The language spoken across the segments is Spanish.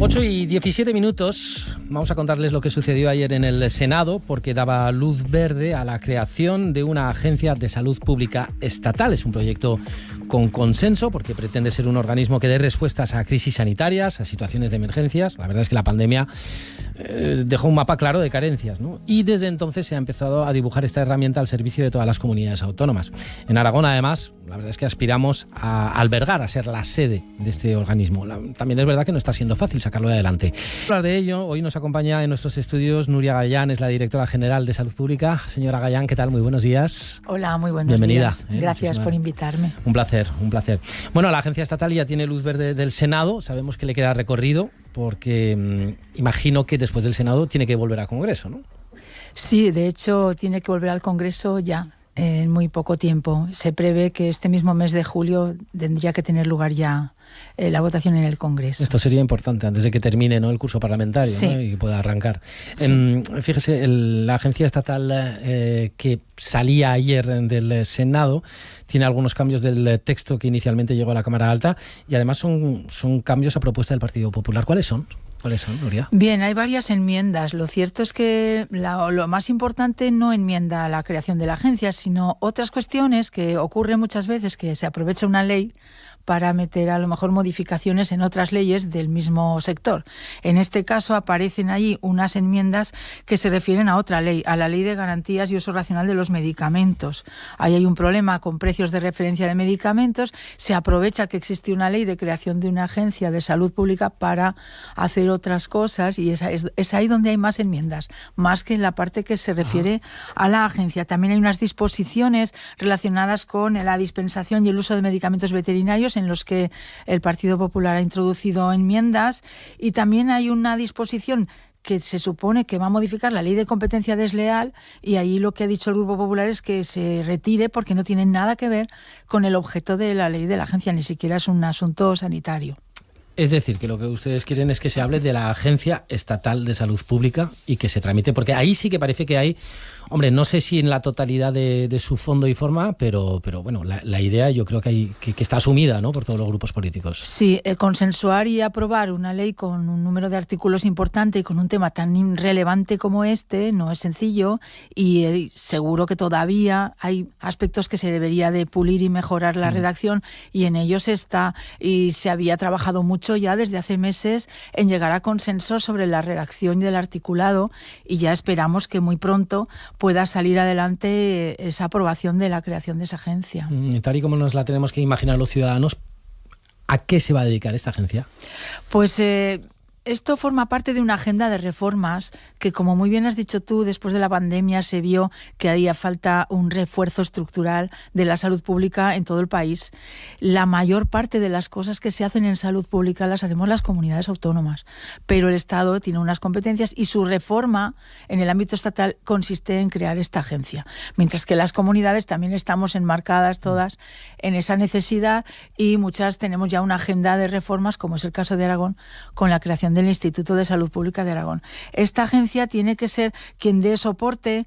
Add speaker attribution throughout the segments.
Speaker 1: 8:17. Vamos a contarles lo que sucedió ayer en el Senado, porque daba luz verde a la creación de una agencia de salud pública estatal. Es un proyecto con consenso porque pretende ser un organismo que dé respuestas a crisis sanitarias, a situaciones de emergencias. La verdad es que la pandemia dejó un mapa claro de carencias, ¿no? Y desde entonces se ha empezado a dibujar esta herramienta al servicio de todas las comunidades autónomas. En Aragón, además, la verdad es que aspiramos a albergar, a ser la sede de este organismo. También es verdad que no está siendo fácil sacarlo adelante. Para hablar de ello, hoy nos acompaña en nuestros estudios Nuria Gallán, es la directora general de Salud Pública. Señora Gallán, ¿qué tal? Muy buenos días.
Speaker 2: Hola, muy buenos
Speaker 1: Bienvenida,
Speaker 2: días. Gracias por invitarme.
Speaker 1: Un placer, un placer. Bueno, la agencia estatal ya tiene luz verde del Senado. Sabemos que le queda recorrido porque imagino que después del Senado tiene que volver al Congreso, ¿no?
Speaker 2: Sí, de hecho tiene que volver al Congreso ya. En muy poco tiempo. Se prevé que este mismo mes de julio tendría que tener lugar ya la votación en el Congreso.
Speaker 1: Esto sería importante antes de que termine, ¿no?, el curso parlamentario,
Speaker 2: sí,
Speaker 1: ¿no?, y pueda arrancar.
Speaker 2: Sí.
Speaker 1: Fíjese, la agencia estatal que salía ayer del Senado tiene algunos cambios del texto que inicialmente llegó a la Cámara Alta y además son cambios a propuesta del Partido Popular. ¿Cuáles son? ¿Cuáles son, Nuria?
Speaker 2: Bien, hay varias enmiendas. Lo cierto es que lo más importante no enmienda la creación de la agencia, sino otras cuestiones que ocurren muchas veces, que se aprovecha una ley para meter a lo mejor modificaciones en otras leyes del mismo sector. En este caso aparecen ahí unas enmiendas que se refieren a otra ley, a la Ley de Garantías y Uso Racional de los Medicamentos. Ahí hay un problema con precios de referencia de medicamentos. Se aprovecha que existe una ley de creación de una agencia de salud pública para hacer otras cosas y es ahí donde hay más enmiendas, más que en la parte que se refiere a la agencia. También hay unas disposiciones relacionadas con la dispensación y el uso de medicamentos veterinarios en los que el Partido Popular ha introducido enmiendas, y también hay una disposición que se supone que va a modificar la ley de competencia desleal, y ahí lo que ha dicho el Grupo Popular es que se retire porque no tiene nada que ver con el objeto de la ley de la agencia, ni siquiera es un asunto sanitario.
Speaker 1: Es decir, que lo que ustedes quieren es que se hable de la Agencia Estatal de Salud Pública y que se tramite, porque ahí sí que parece que hay, hombre, no sé si en la totalidad de su fondo y forma, pero bueno, la idea yo creo que está asumida, ¿no?, por todos los grupos políticos.
Speaker 2: Sí, consensuar y aprobar una ley con un número de artículos importante y con un tema tan relevante como este no es sencillo, y seguro que todavía hay aspectos que se debería de pulir y mejorar la redacción, y en ellos está, y se había trabajado mucho ya desde hace meses en llegar a consenso sobre la redacción del articulado, y ya esperamos que muy pronto pueda salir adelante esa aprobación de la creación de esa agencia.
Speaker 1: Tal y como nos la tenemos que imaginar los ciudadanos, ¿a qué se va a dedicar esta agencia?
Speaker 2: Pues esto forma parte de una agenda de reformas que, como muy bien has dicho tú, después de la pandemia se vio que haría falta un refuerzo estructural de la salud pública en todo el país. La mayor parte de las cosas que se hacen en salud pública las hacemos las comunidades autónomas, pero el Estado tiene unas competencias y su reforma en el ámbito estatal consiste en crear esta agencia, mientras que las comunidades también estamos enmarcadas todas en esa necesidad, y muchas tenemos ya una agenda de reformas, como es el caso de Aragón, con la creación del Instituto de Salud Pública de Aragón. Esta agencia tiene que ser quien dé soporte,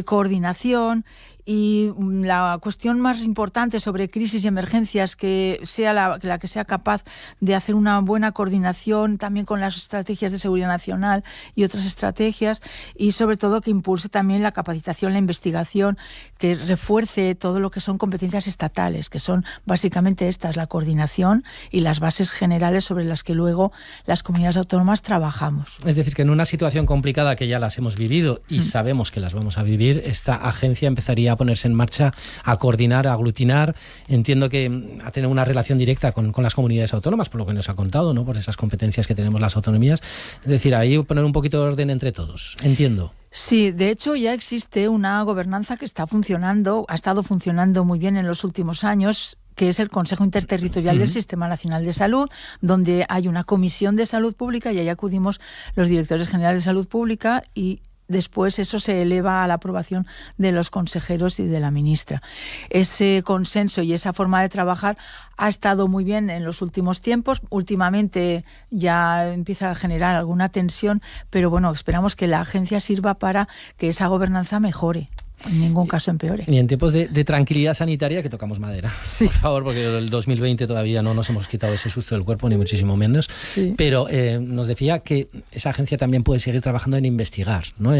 Speaker 2: coordinación, y la cuestión más importante sobre crisis y emergencias, que sea la que sea capaz de hacer una buena coordinación también con las estrategias de seguridad nacional y otras estrategias, y sobre todo que impulse también la capacitación, la investigación, que refuerce todo lo que son competencias estatales, que son básicamente estas, la coordinación y las bases generales sobre las que luego las comunidades autónomas trabajamos.
Speaker 1: Es decir, que en una situación complicada que ya las hemos vivido y sabemos que las vamos a vivir, esta agencia empezaría a ponerse en marcha, a coordinar, a aglutinar. Entiendo que a tener una relación directa con las comunidades autónomas, por lo que nos ha contado, ¿no?, por esas competencias que tenemos las autonomías. Es decir, ahí poner un poquito de orden entre todos. Entiendo.
Speaker 2: Sí, de hecho ya existe una gobernanza que está funcionando, ha estado funcionando muy bien en los últimos años, que es el Consejo Interterritorial del Sistema Nacional de Salud, donde hay una comisión de salud pública y ahí acudimos los directores generales de salud pública, y después eso se eleva a la aprobación de los consejeros y de la ministra. Ese consenso y esa forma de trabajar ha estado muy bien en los últimos tiempos. Últimamente ya empieza a generar alguna tensión, pero bueno, esperamos que la agencia sirva para que esa gobernanza mejore. En ningún caso empeore.
Speaker 1: Ni en tiempos de tranquilidad sanitaria, que tocamos madera. Sí. Por favor, porque el 2020 todavía no nos hemos quitado ese susto del cuerpo, ni muchísimo menos. Sí. Pero nos decía que esa agencia también puede seguir trabajando en investigar, ¿no?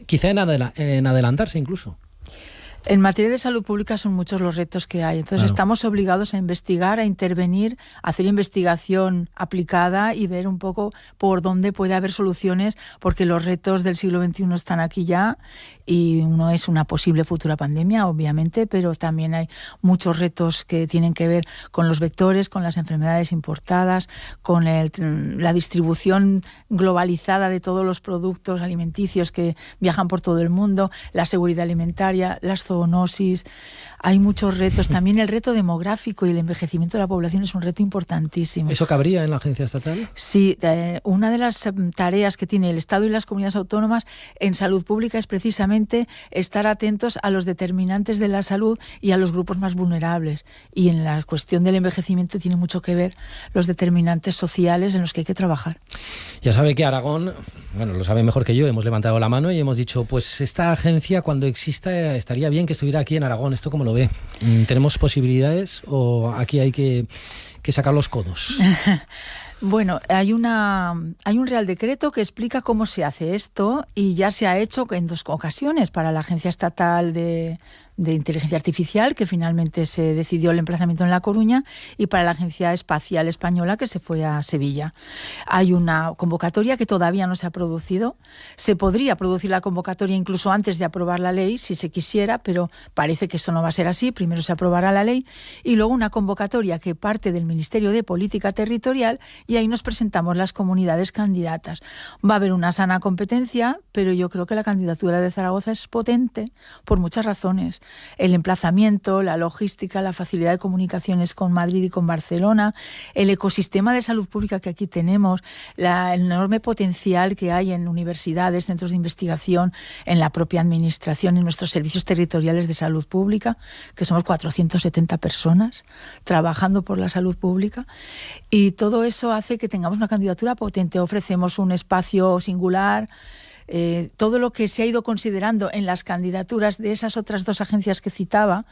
Speaker 1: Quizá en adelantarse incluso.
Speaker 2: En materia de salud pública son muchos los retos que hay. Entonces estamos obligados a investigar, a intervenir, a hacer investigación aplicada y ver un poco por dónde puede haber soluciones, porque los retos del siglo XXI están aquí ya y uno es una posible futura pandemia, obviamente, pero también hay muchos retos que tienen que ver con los vectores, con las enfermedades importadas, con la distribución globalizada de todos los productos alimenticios que viajan por todo el mundo, la seguridad alimentaria, las zoonosis. Hay muchos retos. También el reto demográfico y el envejecimiento de la población es un reto importantísimo.
Speaker 1: ¿Eso cabría en la agencia estatal?
Speaker 2: Sí, una de las tareas que tiene el Estado y las comunidades autónomas en salud pública es precisamente estar atentos a los determinantes de la salud y a los grupos más vulnerables. Y en la cuestión del envejecimiento tiene mucho que ver los determinantes sociales en los que hay que trabajar.
Speaker 1: Ya sabe que Aragón, bueno, lo sabe mejor que yo, hemos levantado la mano y hemos dicho, pues esta agencia cuando exista estaría bien que estuviera aquí en Aragón. ¿Esto cómo lo ve? ¿Tenemos posibilidades o aquí hay que sacar los codos?
Speaker 2: Bueno, hay un Real Decreto que explica cómo se hace esto y ya se ha hecho en 2 ocasiones para la Agencia Estatal de Inteligencia Artificial, que finalmente se decidió el emplazamiento en La Coruña, y para la Agencia Espacial Española, que se fue a Sevilla. Hay una convocatoria que todavía no se ha producido. Se podría producir la convocatoria incluso antes de aprobar la ley, si se quisiera, pero parece que eso no va a ser así. Primero se aprobará la ley y luego una convocatoria que parte del Ministerio de Política Territorial, y ahí nos presentamos las comunidades candidatas. Va a haber una sana competencia, pero yo creo que la candidatura de Zaragoza es potente por muchas razones. El emplazamiento, la logística, la facilidad de comunicaciones con Madrid y con Barcelona, el ecosistema de salud pública que aquí tenemos, el enorme potencial que hay en universidades, centros de investigación, en la propia administración, en nuestros servicios territoriales de salud pública, que somos 470 personas trabajando por la salud pública, y todo eso hace que tengamos una candidatura potente. Ofrecemos un espacio singular. Todo lo que se ha ido considerando en las candidaturas de esas otras 2 agencias que citaba,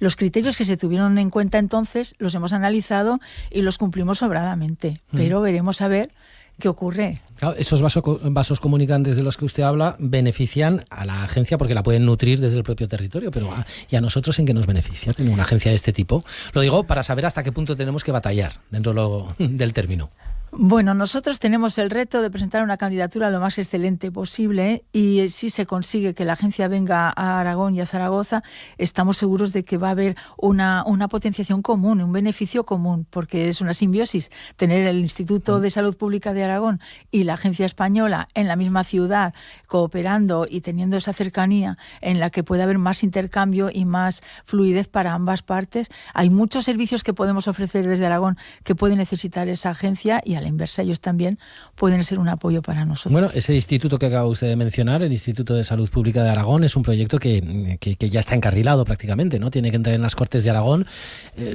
Speaker 2: los criterios que se tuvieron en cuenta entonces los hemos analizado y los cumplimos sobradamente, pero veremos a ver qué ocurre.
Speaker 1: Claro, esos vasos comunicantes de los que usted habla benefician a la agencia porque la pueden nutrir desde el propio territorio, pero ¿y a nosotros en qué nos beneficia tener una agencia de este tipo? Lo digo para saber hasta qué punto tenemos que batallar dentro del término.
Speaker 2: Bueno, nosotros tenemos el reto de presentar una candidatura lo más excelente posible, y si se consigue que la agencia venga a Aragón y a Zaragoza, estamos seguros de que va a haber una potenciación común, un beneficio común, porque es una simbiosis tener el Instituto de Salud Pública de Aragón y la Agencia Española en la misma ciudad, cooperando y teniendo esa cercanía en la que puede haber más intercambio y más fluidez para ambas partes. Hay muchos servicios que podemos ofrecer desde Aragón que puede necesitar esa agencia, y a la inversa ellos también pueden ser un apoyo para nosotros.
Speaker 1: Bueno, ese instituto que acaba usted de mencionar, el Instituto de Salud Pública de Aragón, es un proyecto que ya está encarrilado prácticamente, ¿no? Tiene que entrar en las Cortes de Aragón.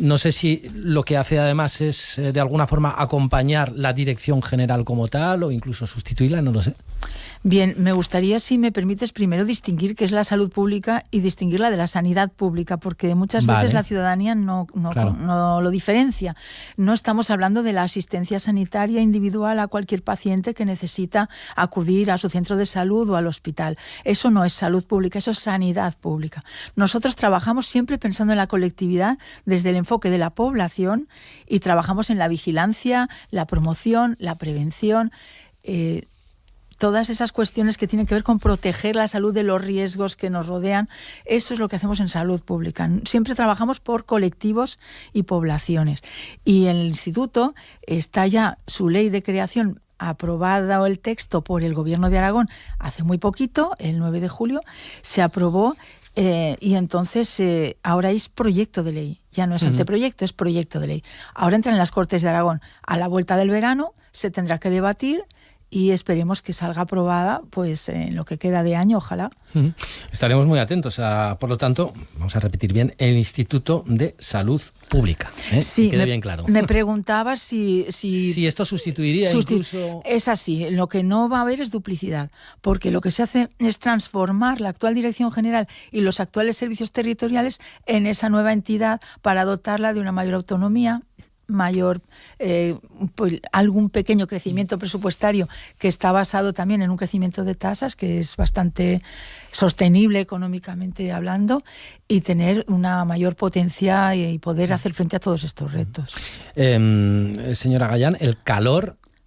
Speaker 1: No sé si lo que hace además es de alguna forma acompañar la dirección general como tal o incluso sustituirla, no lo sé.
Speaker 2: Bien, me gustaría, si me permites, primero distinguir qué es la salud pública y distinguirla de la sanidad pública, porque muchas veces la ciudadanía no lo diferencia. No estamos hablando de la asistencia sanitaria individual a cualquier paciente que necesita acudir a su centro de salud o al hospital. Eso no es salud pública, eso es sanidad pública. Nosotros trabajamos siempre pensando en la colectividad desde el enfoque de la población, y trabajamos en la vigilancia, la promoción, la prevención, todas esas cuestiones que tienen que ver con proteger la salud de los riesgos que nos rodean. Eso es lo que hacemos en salud pública. Siempre trabajamos por colectivos y poblaciones. Y en el instituto está ya su ley de creación aprobada, o el texto, por el Gobierno de Aragón hace muy poquito, el 9 de julio, se aprobó. Y entonces ahora es proyecto de ley, ya no es anteproyecto, es proyecto de ley. Ahora entra en las Cortes de Aragón. A la vuelta del verano se tendrá que debatir y esperemos que salga aprobada pues en lo que queda de año, ojalá.
Speaker 1: Estaremos muy atentos por lo tanto, vamos a repetir bien, el Instituto de Salud Pública.
Speaker 2: Sí,
Speaker 1: que quede bien claro.
Speaker 2: Me preguntaba si
Speaker 1: esto sustituiría incluso...
Speaker 2: Es así, lo que no va a haber es duplicidad, porque lo que se hace es transformar la actual Dirección General y los actuales servicios territoriales en esa nueva entidad para dotarla de una mayor autonomía, mayor pues, algún pequeño crecimiento presupuestario que está basado también en un crecimiento de tasas que es bastante sostenible económicamente hablando, y tener una mayor potencia y poder hacer frente a todos estos retos.
Speaker 1: Señora Gayán,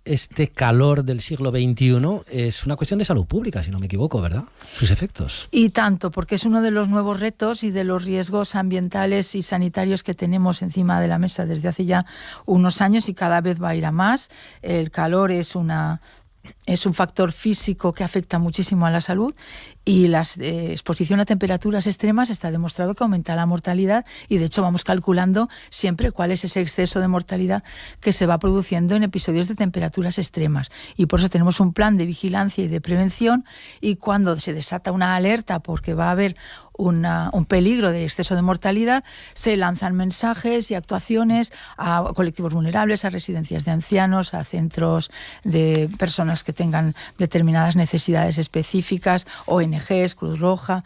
Speaker 1: este calor del siglo XXI es una cuestión de salud pública, si no me equivoco, ¿verdad? Sus efectos.
Speaker 2: Y tanto, porque es uno de los nuevos retos y de los riesgos ambientales y sanitarios que tenemos encima de la mesa desde hace ya unos años, y cada vez va a ir a más. El calor es un factor físico que afecta muchísimo a la salud, y la exposición a temperaturas extremas está demostrado que aumenta la mortalidad, y de hecho vamos calculando siempre cuál es ese exceso de mortalidad que se va produciendo en episodios de temperaturas extremas, y por eso tenemos un plan de vigilancia y de prevención, y cuando se desata una alerta porque va a haber un peligro de exceso de mortalidad, se lanzan mensajes y actuaciones a colectivos vulnerables, a residencias de ancianos, a centros de personas que tengan determinadas necesidades específicas, ONGs, Cruz Roja,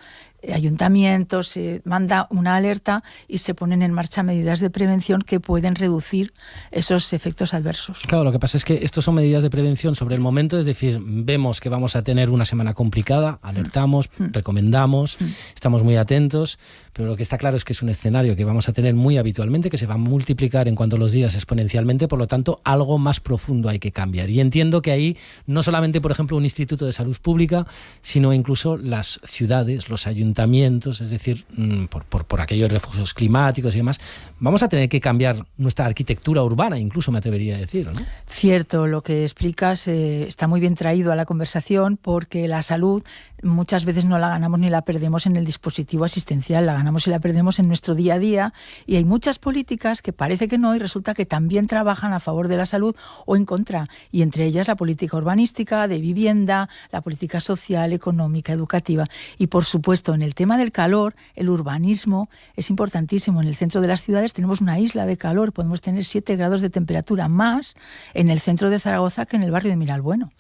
Speaker 2: ayuntamientos, se manda una alerta y se ponen en marcha medidas de prevención que pueden reducir esos efectos adversos.
Speaker 1: Claro, lo que pasa es que estos son medidas de prevención sobre el momento, es decir, vemos que vamos a tener una semana complicada, alertamos, recomendamos, estamos muy atentos, pero lo que está claro es que es un escenario que vamos a tener muy habitualmente, que se va a multiplicar en cuanto a los días exponencialmente, por lo tanto, algo más profundo hay que cambiar. Y entiendo que ahí, no solamente, por ejemplo, un Instituto de Salud Pública, sino incluso las ciudades, los ayuntamientos, es decir, por aquellos refugios climáticos y demás, vamos a tener que cambiar nuestra arquitectura urbana, incluso me atrevería a decir, ¿no?
Speaker 2: Cierto, lo que explicas está muy bien traído a la conversación, porque la salud muchas veces no la ganamos ni la perdemos en el dispositivo asistencial, la ganamos y la perdemos en nuestro día a día, y hay muchas políticas que parece que no, y resulta que también trabajan a favor de la salud o en contra, y entre ellas la política urbanística, de vivienda, la política social, económica, educativa, y por supuesto en el tema del calor, el urbanismo es importantísimo. En el centro de las ciudades tenemos una isla de calor, podemos tener 7 grados de temperatura más en el centro de Zaragoza que en el barrio de Miralbueno.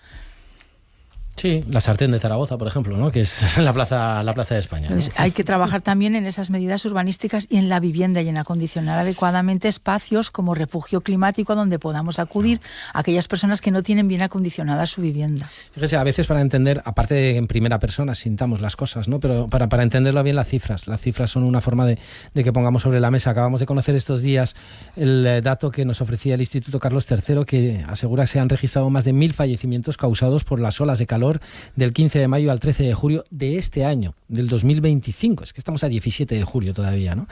Speaker 1: Sí, la Sartén de Zaragoza, por ejemplo, ¿no? Que es la plaza de España, ¿no?
Speaker 2: Entonces, hay que trabajar también en esas medidas urbanísticas y en la vivienda, y en acondicionar adecuadamente espacios como refugio climático donde podamos acudir a aquellas personas que no tienen bien acondicionada su vivienda.
Speaker 1: Fíjese, a veces para entender, aparte de en primera persona, sintamos las cosas, ¿no? Pero para entenderlo bien, las cifras son una forma de que pongamos sobre la mesa. Acabamos de conocer estos días el dato que nos ofrecía el Instituto Carlos III, que asegura que se han registrado más de 1.000 fallecimientos causados por las olas de calor del 15 de mayo al 13 de julio de este año, del 2025. Es que estamos a 17 de julio todavía, ¿no?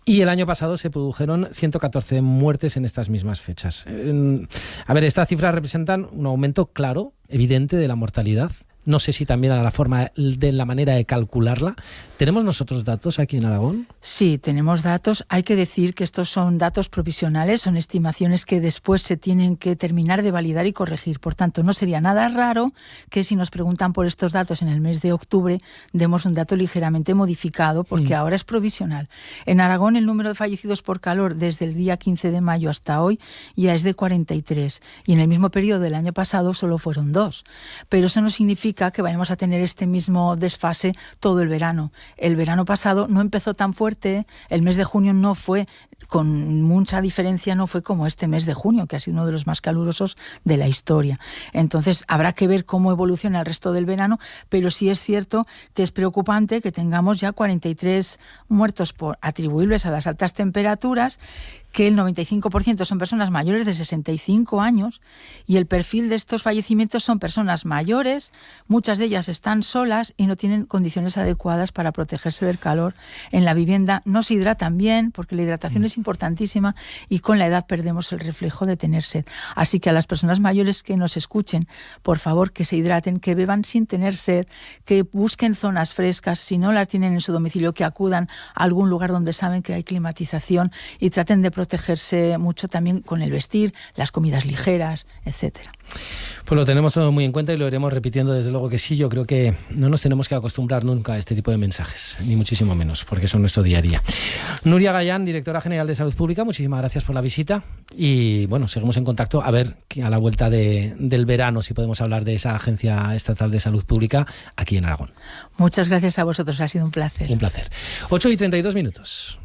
Speaker 1: Y el año pasado se produjeron 114 muertes en estas mismas fechas. A ver, estas cifras representan un aumento claro, evidente, de la mortalidad. No sé si también a la manera de calcularla. ¿Tenemos nosotros datos aquí en Aragón?
Speaker 2: Sí, tenemos datos. Hay que decir que estos son datos provisionales, son estimaciones que después se tienen que terminar de validar y corregir. Por tanto, no sería nada raro que si nos preguntan por estos datos en el mes de octubre, demos un dato ligeramente modificado, porque ahora es provisional. En Aragón el número de fallecidos por calor desde el día 15 de mayo hasta hoy ya es de 43, y en el mismo periodo del año pasado solo fueron 2. Pero eso no significa que vayamos a tener este mismo desfase todo el verano. El verano pasado no empezó tan fuerte, el mes de junio no fue, con mucha diferencia, no fue como este mes de junio, que ha sido uno de los más calurosos de la historia. Entonces habrá que ver cómo evoluciona el resto del verano, pero sí es cierto que es preocupante que tengamos ya 43 muertos atribuibles a las altas temperaturas, que el 95% son personas mayores de 65 años, y el perfil de estos fallecimientos son personas mayores, muchas de ellas están solas y no tienen condiciones adecuadas para protegerse del calor. En la vivienda no se hidratan bien, porque la hidratación es importantísima, y con la edad perdemos el reflejo de tener sed. Así que a las personas mayores que nos escuchen, por favor, que se hidraten, que beban sin tener sed, que busquen zonas frescas, si no las tienen en su domicilio, que acudan a algún lugar donde saben que hay climatización, y traten de protegerse mucho también con el vestir, las comidas ligeras, etcétera.
Speaker 1: Pues lo tenemos todo muy en cuenta y lo iremos repitiendo, desde luego que sí. Yo creo que no nos tenemos que acostumbrar nunca a este tipo de mensajes, ni muchísimo menos, porque son nuestro día a día. Nuria Gallán, directora general de Salud Pública, muchísimas gracias por la visita y bueno, seguimos en contacto a ver a la vuelta del verano si podemos hablar de esa Agencia Estatal de Salud Pública aquí en Aragón.
Speaker 2: Muchas gracias a vosotros, ha sido un placer.
Speaker 1: Un placer. 8:32.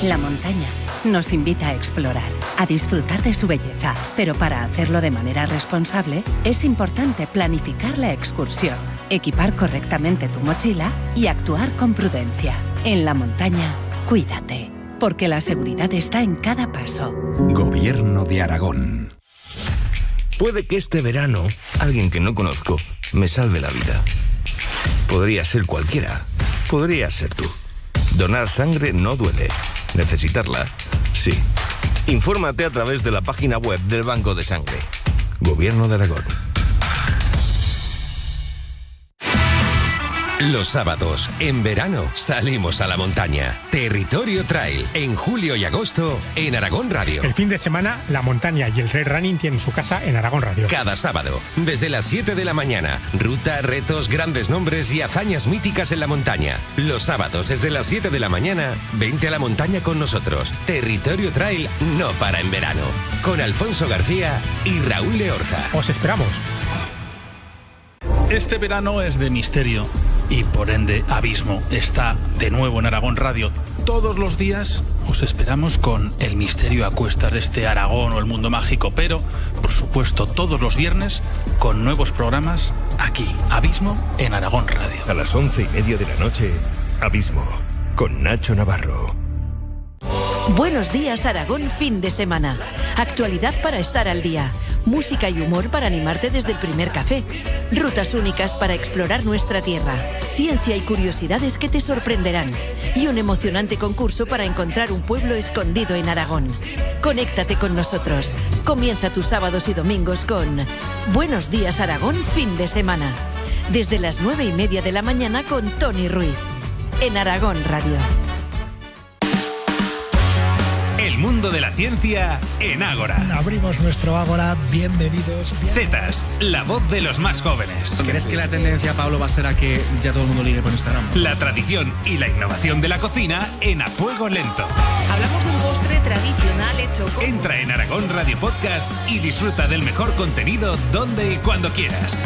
Speaker 3: La montaña nos invita a explorar, a disfrutar de su belleza, pero para hacerlo de manera responsable es importante planificar la excursión, equipar correctamente tu mochila y actuar con prudencia. En la montaña, cuídate, porque la seguridad está en cada paso.
Speaker 4: Gobierno de Aragón.
Speaker 5: Puede que este verano alguien que no conozco me salve la vida. Podría ser cualquiera. Podría ser tú. Donar sangre no duele. Necesitarla, sí. Infórmate a través de la página web del Banco de Sangre. Gobierno de Aragón.
Speaker 6: Los sábados, en verano, salimos a la montaña. Territorio Trail, en julio y agosto, en Aragón Radio.
Speaker 7: El fin de semana, la montaña y el trail running tienen su casa en Aragón Radio.
Speaker 6: Cada sábado, desde las 7 de la mañana, ruta, retos, grandes nombres y hazañas míticas en la montaña. Los sábados, desde las 7 de la mañana, vente a la montaña con nosotros. Territorio Trail no para en verano. Con Alfonso García y Raúl Leorza.
Speaker 7: Os esperamos.
Speaker 8: Este verano es de misterio y por ende Abismo está de nuevo en Aragón Radio. Todos los días os esperamos con el misterio a cuestas de este Aragón o el mundo mágico, pero por supuesto todos los viernes con nuevos programas aquí, Abismo en Aragón Radio.
Speaker 5: A las 11:30 de la noche, Abismo, con Nacho Navarro.
Speaker 9: Buenos días Aragón, fin de semana. Actualidad para estar al día. Música y humor para animarte desde el primer café. Rutas únicas para explorar nuestra tierra. Ciencia y curiosidades que te sorprenderán. Y un emocionante concurso para encontrar un pueblo escondido en Aragón. Conéctate con nosotros. Comienza tus sábados y domingos con Buenos días Aragón, fin de semana. Desde las 9:30 de la mañana con Tony Ruiz. En Aragón Radio.
Speaker 10: El mundo de la ciencia en Ágora.
Speaker 11: Abrimos nuestro Ágora, bienvenidos.
Speaker 10: Zetas, la voz de los más jóvenes.
Speaker 12: ¿Crees que la tendencia, Pablo, va a ser a que ya todo el mundo ligue por Instagram?
Speaker 10: La tradición y la innovación de la cocina en A Fuego Lento.
Speaker 13: Hablamos de un postre tradicional hecho con...
Speaker 10: Entra en Aragón Radio Podcast y disfruta del mejor contenido donde y cuando quieras.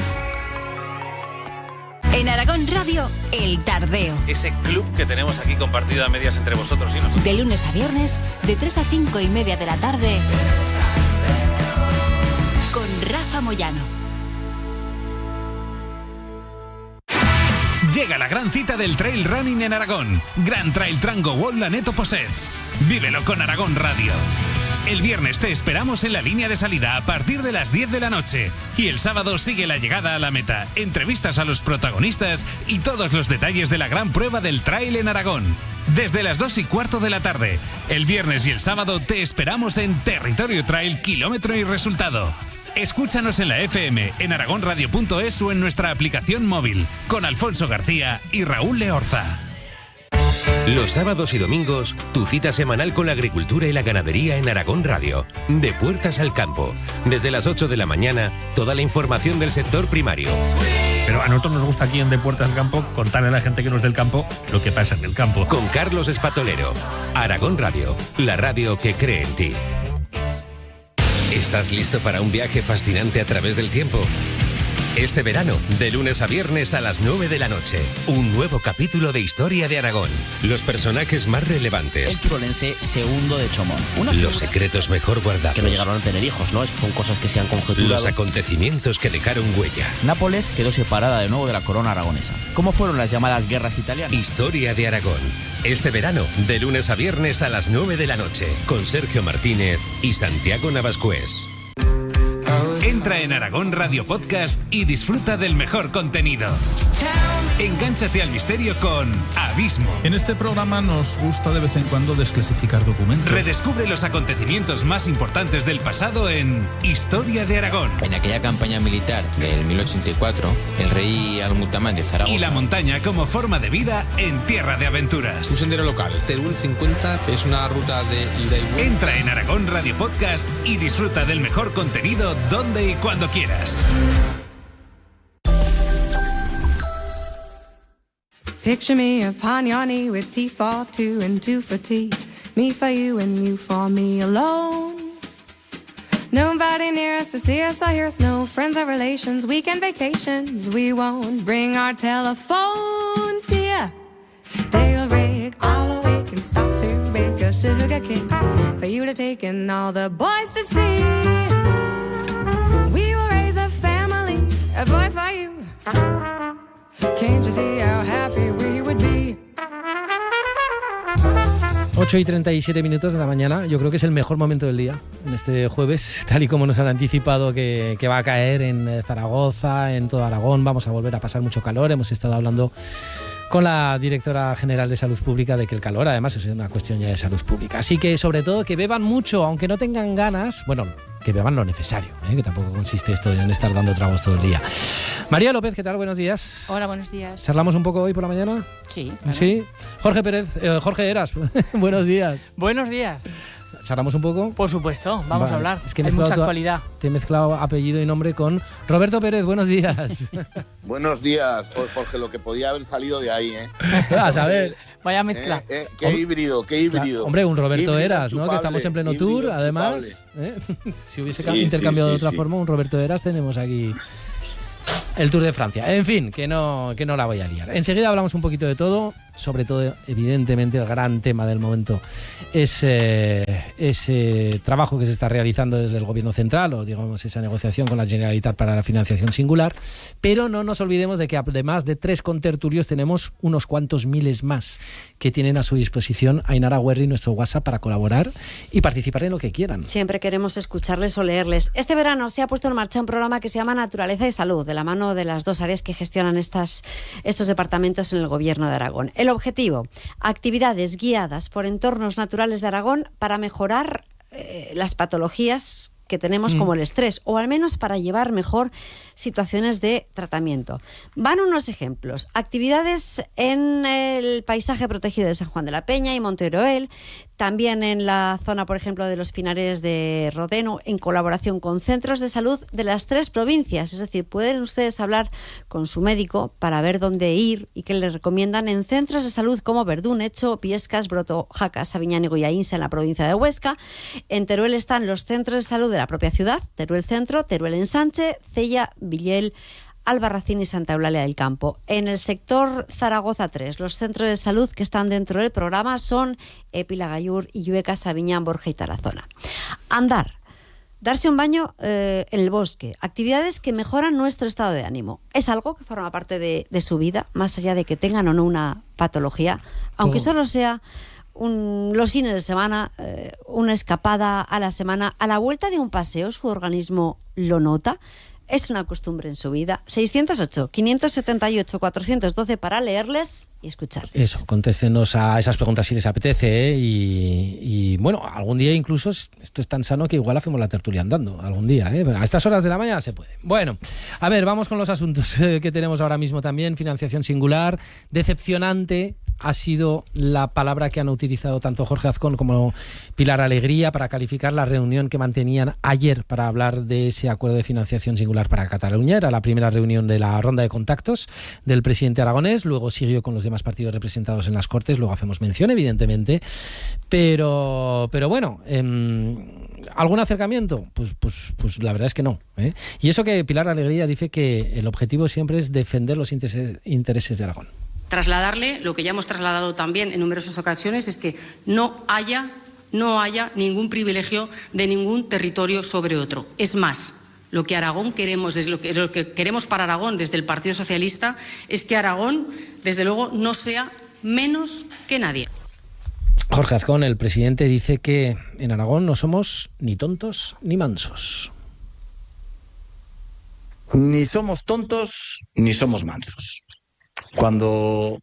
Speaker 9: En Aragón Radio, El Tardeo.
Speaker 14: Ese club que tenemos aquí compartido a medias entre vosotros y nosotros.
Speaker 9: De lunes a viernes, de 3 a 5:30 de la tarde, con Rafa Moyano.
Speaker 10: Llega la gran cita del trail running en Aragón. Gran Trail Trango World Laneto Possets. Vívelo con Aragón Radio. El viernes te esperamos en la línea de salida a partir de las 10 de la noche. Y el sábado sigue la llegada a la meta, entrevistas a los protagonistas y todos los detalles de la gran prueba del trail en Aragón. Desde las 2:15 de la tarde. El viernes y el sábado te esperamos en Territorio Trail, kilómetro y resultado. Escúchanos en la FM, en aragonradio.es o en nuestra aplicación móvil. Con Alfonso García y Raúl Leorza.
Speaker 6: Los sábados y domingos, tu cita semanal con la agricultura y la ganadería en Aragón Radio. De puertas al campo. Desde las 8 de la mañana, toda la información del sector primario.
Speaker 15: Pero a nosotros nos gusta aquí en De Puertas al Campo contarle a la gente que no es del campo lo que pasa en el campo.
Speaker 6: Con Carlos Espatolero. Aragón Radio, la radio que cree en ti. ¿Estás listo para un viaje fascinante a través del tiempo? Este verano, de lunes a viernes a las 9 de la noche, un nuevo capítulo de Historia de Aragón. Los personajes más relevantes.
Speaker 16: El turolense Segundo de Chomón.
Speaker 6: Los secretos mejor guardados.
Speaker 16: Que no llegaron a tener hijos, ¿no? Son cosas que se han conjeturado.
Speaker 6: Los acontecimientos que dejaron huella.
Speaker 16: Nápoles quedó separada de nuevo de la corona aragonesa. ¿Cómo fueron las llamadas guerras italianas?
Speaker 6: Historia de Aragón. Este verano, de lunes a viernes a las 9 de la noche, con Sergio Martínez y Santiago Navascués.
Speaker 10: Entra en Aragón Radio Podcast y disfruta del mejor contenido. Engánchate al misterio con Abismo.
Speaker 8: En este programa nos gusta de vez en cuando desclasificar documentos.
Speaker 10: Redescubre los acontecimientos más importantes del pasado en Historia de Aragón.
Speaker 17: En aquella campaña militar del 1084, el rey Al-Mutamán de Zaragoza.
Speaker 10: Y la montaña como forma de vida en Tierra de Aventuras.
Speaker 12: Un sendero local. Teruel 50 es una ruta de ida y vuelta.
Speaker 10: Entra en Aragón Radio Podcast y disfruta del mejor contenido donde y cuando quieras.
Speaker 18: Picture me upon your knee with tea for two and two for tea. Me for you and you for me alone. Nobody near us to see us or hear us. No friends or relations. Weekend vacations. We won't bring our telephone, dear. They'll rig all awake and stop to bake a sugar cake for you to take and all the boys to see. We will raise a family, a boy for you. Can't you see how happy we would be?
Speaker 1: 8:37 de la mañana, yo creo que es el mejor momento del día, en este jueves, tal y como nos han anticipado que va a caer en Zaragoza, en todo Aragón, vamos a volver a pasar mucho calor, hemos estado hablando con la directora general de Salud Pública de que el calor además es una cuestión ya de salud pública, así que sobre todo que beban mucho, aunque no tengan ganas, bueno, que beban lo necesario, que tampoco consiste esto en estar dando tragos todo el día. María López, ¿qué tal? Buenos días.
Speaker 19: Hola, buenos días.
Speaker 1: ¿Charlamos un poco hoy por la mañana?
Speaker 19: Sí. Claro.
Speaker 1: Sí. Jorge Heras, buenos días.
Speaker 20: Buenos días.
Speaker 1: ¿Charlamos un poco?
Speaker 20: Por supuesto, vamos a hablar.
Speaker 1: Es que
Speaker 20: hay mucha actualidad.
Speaker 1: Te he mezclado apellido y nombre con Roberto Pérez, buenos días.
Speaker 21: Buenos días, Jorge, lo que podía haber salido de ahí,
Speaker 1: A saber.
Speaker 20: Vaya mezcla.
Speaker 21: Qué híbrido.
Speaker 1: Claro. Hombre, un Roberto
Speaker 21: híbrido
Speaker 1: Heras, ¿no? Que estamos en pleno tour, además. Si hubiese intercambiado de otra forma, un Roberto Heras tenemos aquí el Tour de Francia. En fin, que no la voy a liar. Enseguida hablamos un poquito de todo, sobre todo, evidentemente, el gran tema del momento es ese trabajo que se está realizando desde el Gobierno Central, o digamos esa negociación con la Generalitat para la financiación singular, pero no nos olvidemos de que además de 3 contertulios tenemos unos cuantos miles más que tienen a su disposición Ainara Werri, nuestro WhatsApp, para colaborar y participar en lo que quieran.
Speaker 22: Siempre queremos escucharles o leerles. Este verano se ha puesto en marcha un programa que se llama Naturaleza y Salud, de la mano de las 2 áreas que gestionan estos departamentos en el Gobierno de Aragón. El objetivo, actividades guiadas por entornos naturales de Aragón para mejorar las patologías que tenemos como el estrés, o al menos para llevar mejor situaciones de tratamiento. Van unos ejemplos. Actividades en el paisaje protegido de San Juan de la Peña y Monteroel, también en la zona, por ejemplo, de los Pinares de Rodeno, en colaboración con centros de salud de las 3 provincias. Es decir, pueden ustedes hablar con su médico para ver dónde ir y qué les recomiendan en centros de salud como Verdún, Echo, Piescas, Broto, Jacas, Sabiñán y Goyaínsa en la provincia de Huesca. En Teruel están los centros de salud de la propia ciudad, Teruel Centro, Teruel Ensanche, Cella, Villel, Albarracín y Santa Eulalia del Campo. En el sector Zaragoza 3, los centros de salud que están dentro del programa son Épila, Gallur, Illueca, Sabiñán, Borja y Tarazona. Andar, darse un baño en el bosque, actividades que mejoran nuestro estado de ánimo. Es algo que forma parte de su vida, más allá de que tengan o no una patología, aunque solo sea los fines de semana, una escapada a la semana, a la vuelta de un paseo, su organismo lo nota. Es una costumbre en su vida. 608-578-412 para leerles y escucharles.
Speaker 1: Eso, contéstenos a esas preguntas si les apetece, y bueno, algún día incluso esto es tan sano que igual hacemos la tertulia andando, algún día, a estas horas de la mañana se puede. Bueno, a ver, vamos con los asuntos que tenemos ahora mismo también. Financiación singular, decepcionante ha sido la palabra que han utilizado tanto Jorge Azcón como Pilar Alegría para calificar la reunión que mantenían ayer para hablar de ese acuerdo de financiación singular para Cataluña. Era la primera reunión de la ronda de contactos del presidente aragonés, luego siguió con los demás partidos representados en las Cortes, luego hacemos mención, evidentemente, pero bueno, ¿algún acercamiento? Pues la verdad es que no, Y eso que Pilar Alegría dice que el objetivo siempre es defender los intereses de Aragón.
Speaker 23: Trasladarle lo que ya hemos trasladado también en numerosas ocasiones, es que no haya ningún privilegio de ningún territorio sobre otro. Es más, lo que Aragón queremos, lo que queremos para Aragón desde el Partido Socialista es que Aragón, desde luego, no sea menos que nadie.
Speaker 1: Jorge Azcón, el presidente, dice que en Aragón no somos ni tontos ni mansos.
Speaker 2: Ni somos tontos ni somos mansos. Cuando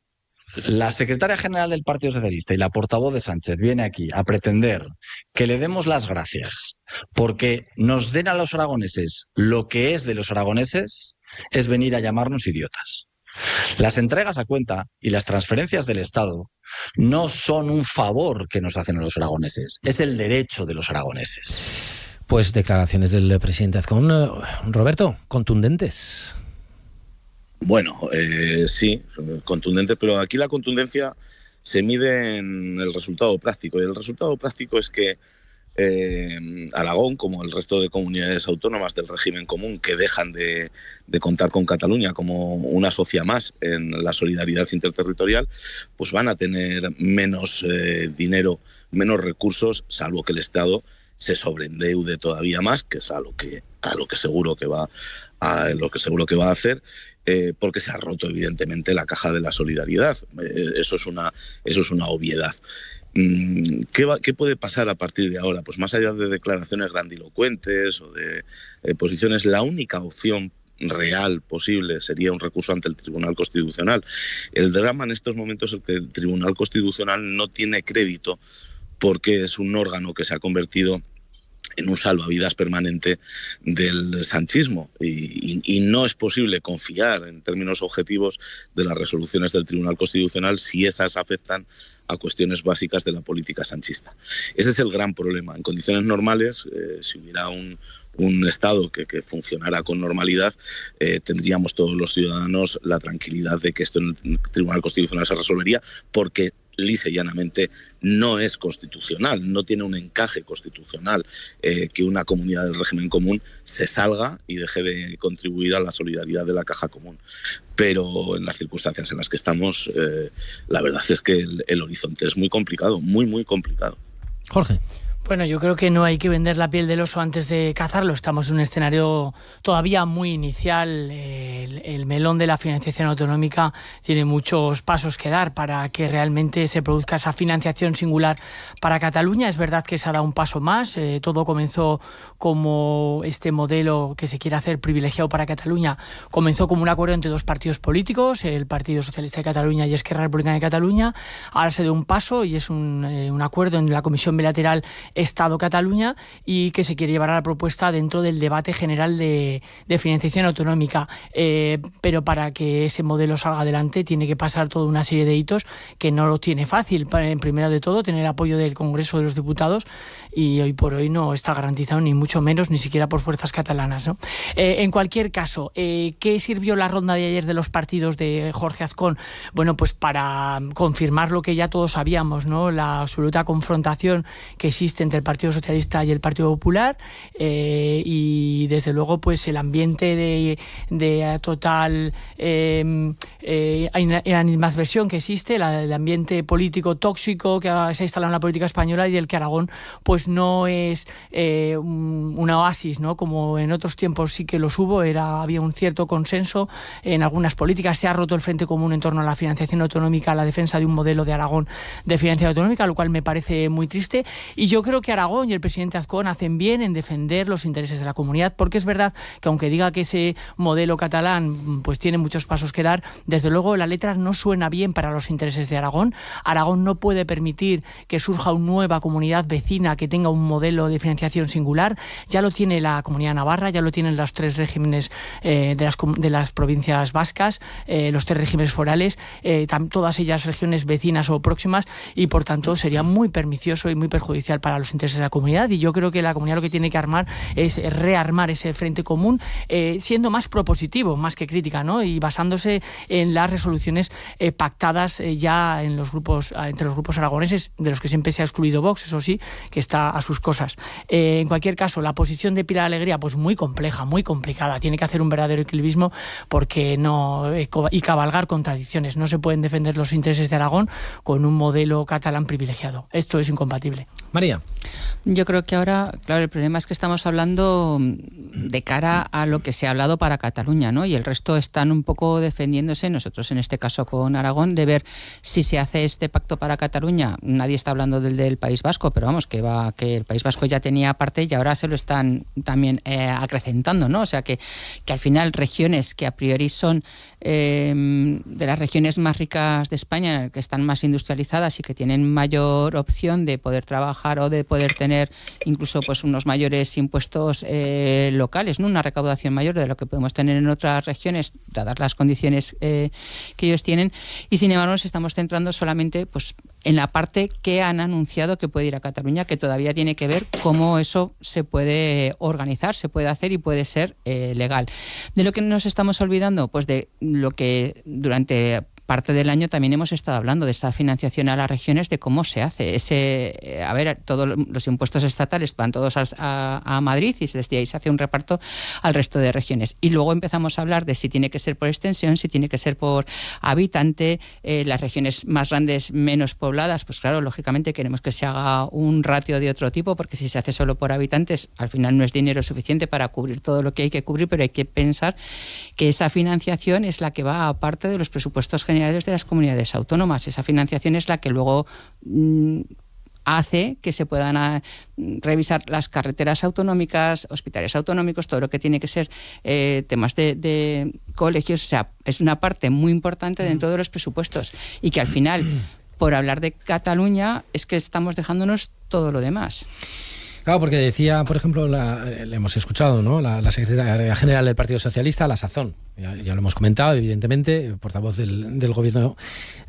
Speaker 2: la secretaria general del Partido Socialista y la portavoz de Sánchez viene aquí a pretender que le demos las gracias porque nos den a los aragoneses lo que es de los aragoneses, es venir a llamarnos idiotas. Las entregas a cuenta y las transferencias del Estado no son un favor que nos hacen a los aragoneses, es el derecho de los aragoneses.
Speaker 1: Pues declaraciones del presidente Azcón, Roberto, contundentes.
Speaker 21: Bueno, sí, contundente, pero aquí la contundencia se mide en el resultado práctico. Y el resultado práctico es que Aragón, como el resto de comunidades autónomas del régimen común que dejan de contar con Cataluña como una socia más en la solidaridad interterritorial, pues van a tener menos dinero, menos recursos, salvo que el Estado se sobreendeude todavía más, que es a lo que seguro que va a hacer. Porque se ha roto evidentemente la caja de la solidaridad. Eso es una obviedad. ¿Qué puede pasar a partir de ahora? Pues más allá de declaraciones grandilocuentes o de posiciones, la única opción real posible sería un recurso ante el Tribunal Constitucional. El drama en estos momentos es que el Tribunal Constitucional no tiene crédito porque es un órgano que se ha convertido en un salvavidas permanente del sanchismo y no es posible confiar en términos objetivos de las resoluciones del Tribunal Constitucional si esas afectan a cuestiones básicas de la política sanchista. Ese es el gran problema. En condiciones normales, si hubiera un Estado que funcionara con normalidad, tendríamos todos los ciudadanos la tranquilidad de que esto en el Tribunal Constitucional se resolvería, porque lisa y llanamente no es constitucional, no tiene un encaje constitucional que una comunidad del régimen común se salga y deje de contribuir a la solidaridad de la caja común. Pero en las circunstancias en las que estamos, la verdad es que el horizonte es muy complicado, muy, muy complicado.
Speaker 1: Jorge.
Speaker 20: Bueno, yo creo que no hay que vender la piel del oso antes de cazarlo. Estamos en un escenario todavía muy inicial. El melón de la financiación autonómica tiene muchos pasos que dar para que realmente se produzca esa financiación singular para Cataluña. Es verdad que se ha dado un paso más. Todo comenzó como este modelo que se quiere hacer privilegiado para Cataluña. Comenzó como un acuerdo entre dos partidos políticos, el Partido Socialista de Cataluña y Esquerra Republicana de Cataluña. Ahora se dio un paso y es un acuerdo en la Comisión Bilateral Estado-Cataluña y que se quiere llevar a la propuesta dentro del debate general de financiación autonómica. Pero para que ese modelo salga adelante tiene que pasar toda una serie de hitos que no lo tiene fácil. Primero de todo, tener apoyo del Congreso de los Diputados y hoy por hoy no está garantizado, ni mucho menos, ni siquiera por fuerzas catalanas, ¿no? En cualquier caso, ¿qué sirvió la ronda de ayer de los partidos de Jorge Azcón? Bueno, pues para confirmar lo que ya todos sabíamos, ¿no? La absoluta confrontación que existe entre el Partido Socialista y el Partido Popular, y desde luego pues el ambiente de total animadversión que existe, el ambiente político tóxico que se ha instalado en la política española y el que Aragón pues no es una oasis, ¿no? Como en otros tiempos sí que los hubo, había un cierto consenso en algunas políticas. Se ha roto el frente común en torno a la financiación autonómica, a la defensa de un modelo de Aragón de financiación autonómica, lo cual me parece muy triste, y yo creo que Aragón y el presidente Azcón hacen bien en defender los intereses de la comunidad, porque es verdad que aunque diga que ese modelo catalán pues tiene muchos pasos que dar, desde luego la letra no suena bien para los intereses de Aragón. Aragón no puede permitir que surja una nueva comunidad vecina que tenga un modelo de financiación singular. Ya lo tiene la Comunidad Navarra, ya lo tienen los tres regímenes de las provincias vascas, los tres regímenes forales, todas ellas regiones vecinas o próximas, y por tanto sería muy pernicioso y muy perjudicial para los intereses de la comunidad. Y yo creo que la comunidad lo que tiene que armar es rearmar ese frente común, siendo más propositivo, más que crítica, ¿no? Y basándose en las resoluciones pactadas ya en los grupos, entre los grupos aragoneses, de los que siempre se ha excluido Vox, eso sí, que está a sus cosas. En cualquier caso, la posición de Pilar Alegría, pues muy compleja, muy complicada. Tiene que hacer un verdadero equilibrismo porque y cabalgar contradicciones. No se pueden defender los intereses de Aragón con un modelo catalán privilegiado. Esto es incompatible.
Speaker 1: María.
Speaker 3: Yo creo que ahora, claro, el problema es que estamos hablando de cara a lo que se ha hablado para Cataluña, ¿no? Y el resto están un poco defendiéndose, nosotros en este caso con Aragón, de ver si se hace este pacto para Cataluña. Nadie está hablando del País Vasco, pero vamos, que el País Vasco ya tenía parte y ahora se lo están también acrecentando, ¿no? O sea que al final regiones que a priori son de las regiones más ricas de España, que están más industrializadas y que tienen mayor opción de poder trabajar o de poder tener incluso pues unos mayores impuestos locales, ¿no? Una recaudación mayor de lo que podemos tener en otras regiones, dadas las condiciones que ellos tienen, y sin embargo nos estamos centrando solamente pues en la parte que han anunciado que puede ir a Cataluña, que todavía tiene que ver cómo eso se puede organizar, se puede hacer y puede ser legal. De lo que nos estamos olvidando, pues de lo que durante parte del año también hemos estado hablando de esta financiación a las regiones, de cómo se hace. Todos los impuestos estatales van todos a Madrid y desde ahí se hace un reparto al resto de regiones. Y luego empezamos a hablar de si tiene que ser por extensión, si tiene que ser por habitante, las regiones más grandes, menos pobladas, pues claro, lógicamente queremos que se haga un ratio de otro tipo, porque si se hace solo por habitantes, al final no es dinero suficiente para cubrir todo lo que hay que cubrir, pero hay que pensar que esa financiación es la que va aparte de los presupuestos generales de las comunidades autónomas. Esa financiación es la que luego hace que se puedan revisar las carreteras autonómicas, hospitales autonómicos, todo lo que tiene que ser temas de colegios. O sea, es una parte muy importante dentro de los presupuestos y que al final, por hablar de Cataluña, es que estamos dejándonos todo lo demás.
Speaker 1: Claro, porque decía, por ejemplo, le hemos escuchado, ¿no? La secretaria general del Partido Socialista, la Sazón, ya lo hemos comentado, evidentemente, portavoz del gobierno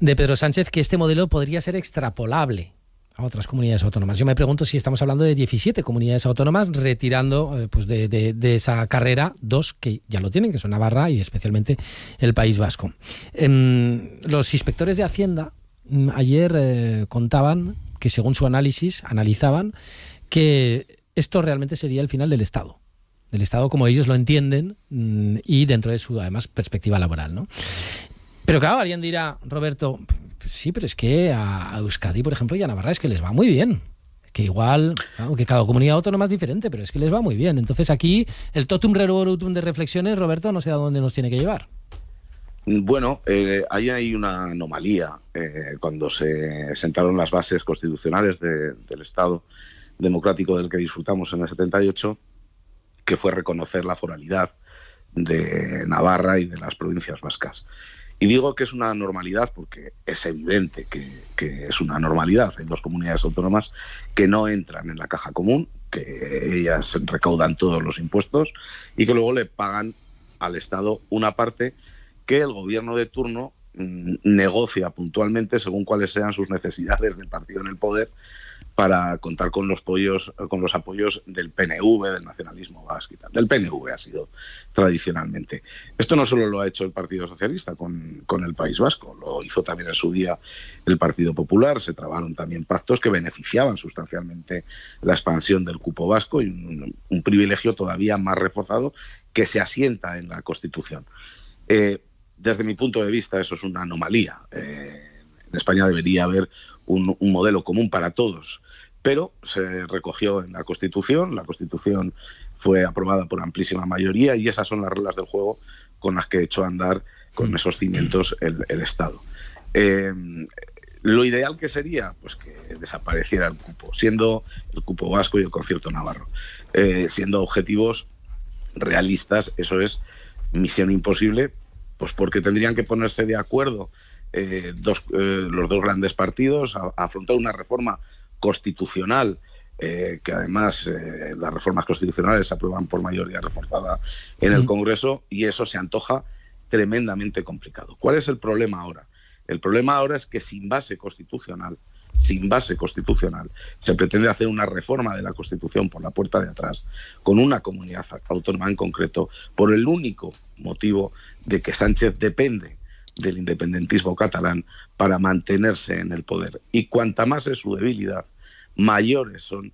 Speaker 1: de Pedro Sánchez, que este modelo podría ser extrapolable a otras comunidades autónomas. Yo me pregunto si estamos hablando de 17 comunidades autónomas retirando pues de esa carrera 2 que ya lo tienen, que son Navarra y especialmente el País Vasco. Los inspectores de Hacienda ayer contaban que, según su análisis, analizaban que esto realmente sería el final del Estado como ellos lo entienden y dentro de su, además, perspectiva laboral, ¿no? Pero claro, alguien dirá, Roberto, sí, pero es que a Euskadi, por ejemplo, y a Navarra es que les va muy bien. Que igual, claro, que cada comunidad autónoma es diferente, pero es que les va muy bien. Entonces aquí el totum revolutum de reflexiones, Roberto, no sé a dónde nos tiene que llevar.
Speaker 21: Bueno, ahí hay una anomalía. Cuando se sentaron las bases constitucionales del Estado democrático del que disfrutamos en el 78, que fue reconocer la foralidad de Navarra y de las provincias vascas. Y digo que es una normalidad porque es evidente que es una normalidad. Hay dos comunidades autónomas que no entran en la caja común, que ellas recaudan todos los impuestos y que luego le pagan al Estado una parte que el gobierno de turno negocia puntualmente según cuáles sean sus necesidades del partido en el poder para contar con los apoyos del PNV, del nacionalismo vasco y tal. Del PNV ha sido tradicionalmente. Esto no solo lo ha hecho el Partido Socialista con el País Vasco, lo hizo también en su día el Partido Popular. Se trabaron también pactos que beneficiaban sustancialmente la expansión del cupo vasco y un privilegio todavía más reforzado que se asienta en la Constitución. Desde mi punto de vista, eso es una anomalía. En España debería haber un modelo común para todos, pero se recogió en la Constitución fue aprobada por amplísima mayoría y esas son las reglas del juego con las que echó a andar con esos cimientos el Estado. Lo ideal que sería pues que desapareciera el cupo, siendo el cupo vasco y el concierto navarro. Siendo objetivos realistas, eso es misión imposible, pues porque tendrían que ponerse de acuerdo los dos grandes partidos a afrontar una reforma constitucional, que además las reformas constitucionales se aprueban por mayoría reforzada en el Congreso, y eso se antoja tremendamente complicado. ¿Cuál es el problema ahora? El problema ahora es que sin base constitucional, se pretende hacer una reforma de la Constitución por la puerta de atrás, con una comunidad autónoma en concreto, por el único motivo de que Sánchez depende del independentismo catalán para mantenerse en el poder. Y cuanta más es su debilidad, mayores son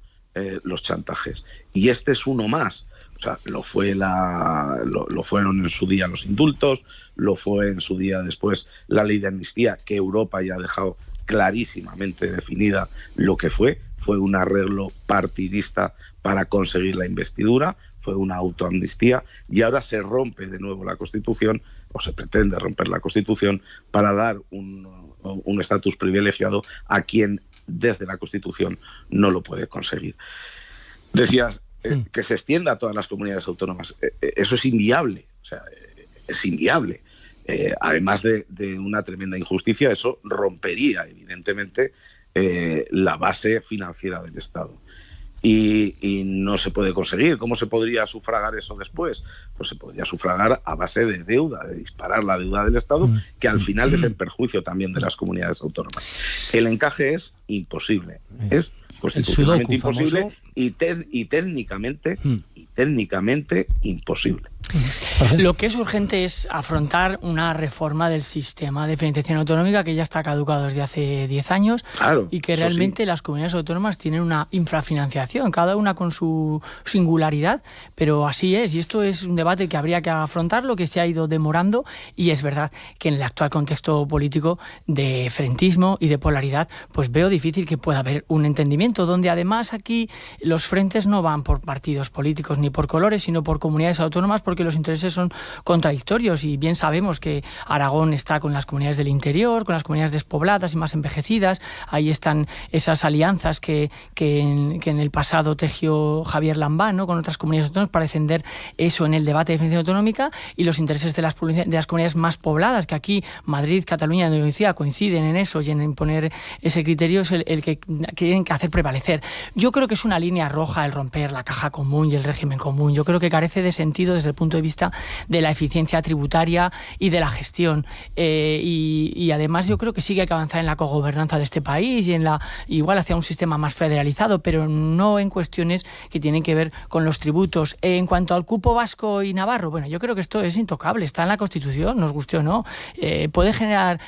Speaker 21: los chantajes. Y este es uno más. O sea, lo fueron en su día los indultos, lo fue en su día después la ley de amnistía, que Europa ya ha dejado clarísimamente definida lo que fue, fue un arreglo partidista para conseguir la investidura, fue una autoamnistía, y ahora se rompe de nuevo la Constitución, o se pretende romper la Constitución, para dar un estatus privilegiado a quien desde la Constitución no lo puede conseguir. Decías que se extienda a todas las comunidades autónomas. Eso es inviable, o sea, es inviable. Además de una tremenda injusticia, eso rompería evidentemente la base financiera del Estado. Y no se puede conseguir. ¿Cómo se podría sufragar eso después? Pues se podría sufragar a base de deuda, de disparar la deuda del Estado, que al final es en perjuicio también de las comunidades autónomas. El encaje es imposible, es constitucionalmente imposible y técnicamente imposible.
Speaker 20: Lo que es urgente es afrontar una reforma del sistema de financiación autonómica que ya está caducado desde hace 10 años, claro, y que realmente las comunidades autónomas tienen una infrafinanciación, cada una con su singularidad, pero así es, y esto es un debate que habría que afrontar, lo que se ha ido demorando, y es verdad que en el actual contexto político de frentismo y de polaridad, pues veo difícil que pueda haber un entendimiento, donde además aquí los frentes no van por partidos políticos ni por colores, sino por comunidades autónomas, porque los intereses son contradictorios, y bien sabemos que Aragón está con las comunidades del interior, con las comunidades despobladas y más envejecidas. Ahí están esas alianzas que en el pasado tejió Javier Lambán, ¿no?, con otras comunidades autónomas para defender eso en el debate de financiación autonómica, y los intereses de las comunidades más pobladas, que aquí Madrid, Cataluña y Andalucía coinciden en eso y en imponer ese criterio, es el que quieren hacer prevalecer. Yo creo que es una línea roja el romper la caja común y el régimen común. Yo creo que carece de sentido desde el punto de vista de la eficiencia tributaria y de la gestión, y además yo creo que sí que hay que avanzar en la cogobernanza de este país y igual hacia un sistema más federalizado, pero no en cuestiones que tienen que ver con los tributos. En cuanto al cupo vasco y navarro, bueno, yo creo que esto es intocable, está en la Constitución, nos guste o no, puede generar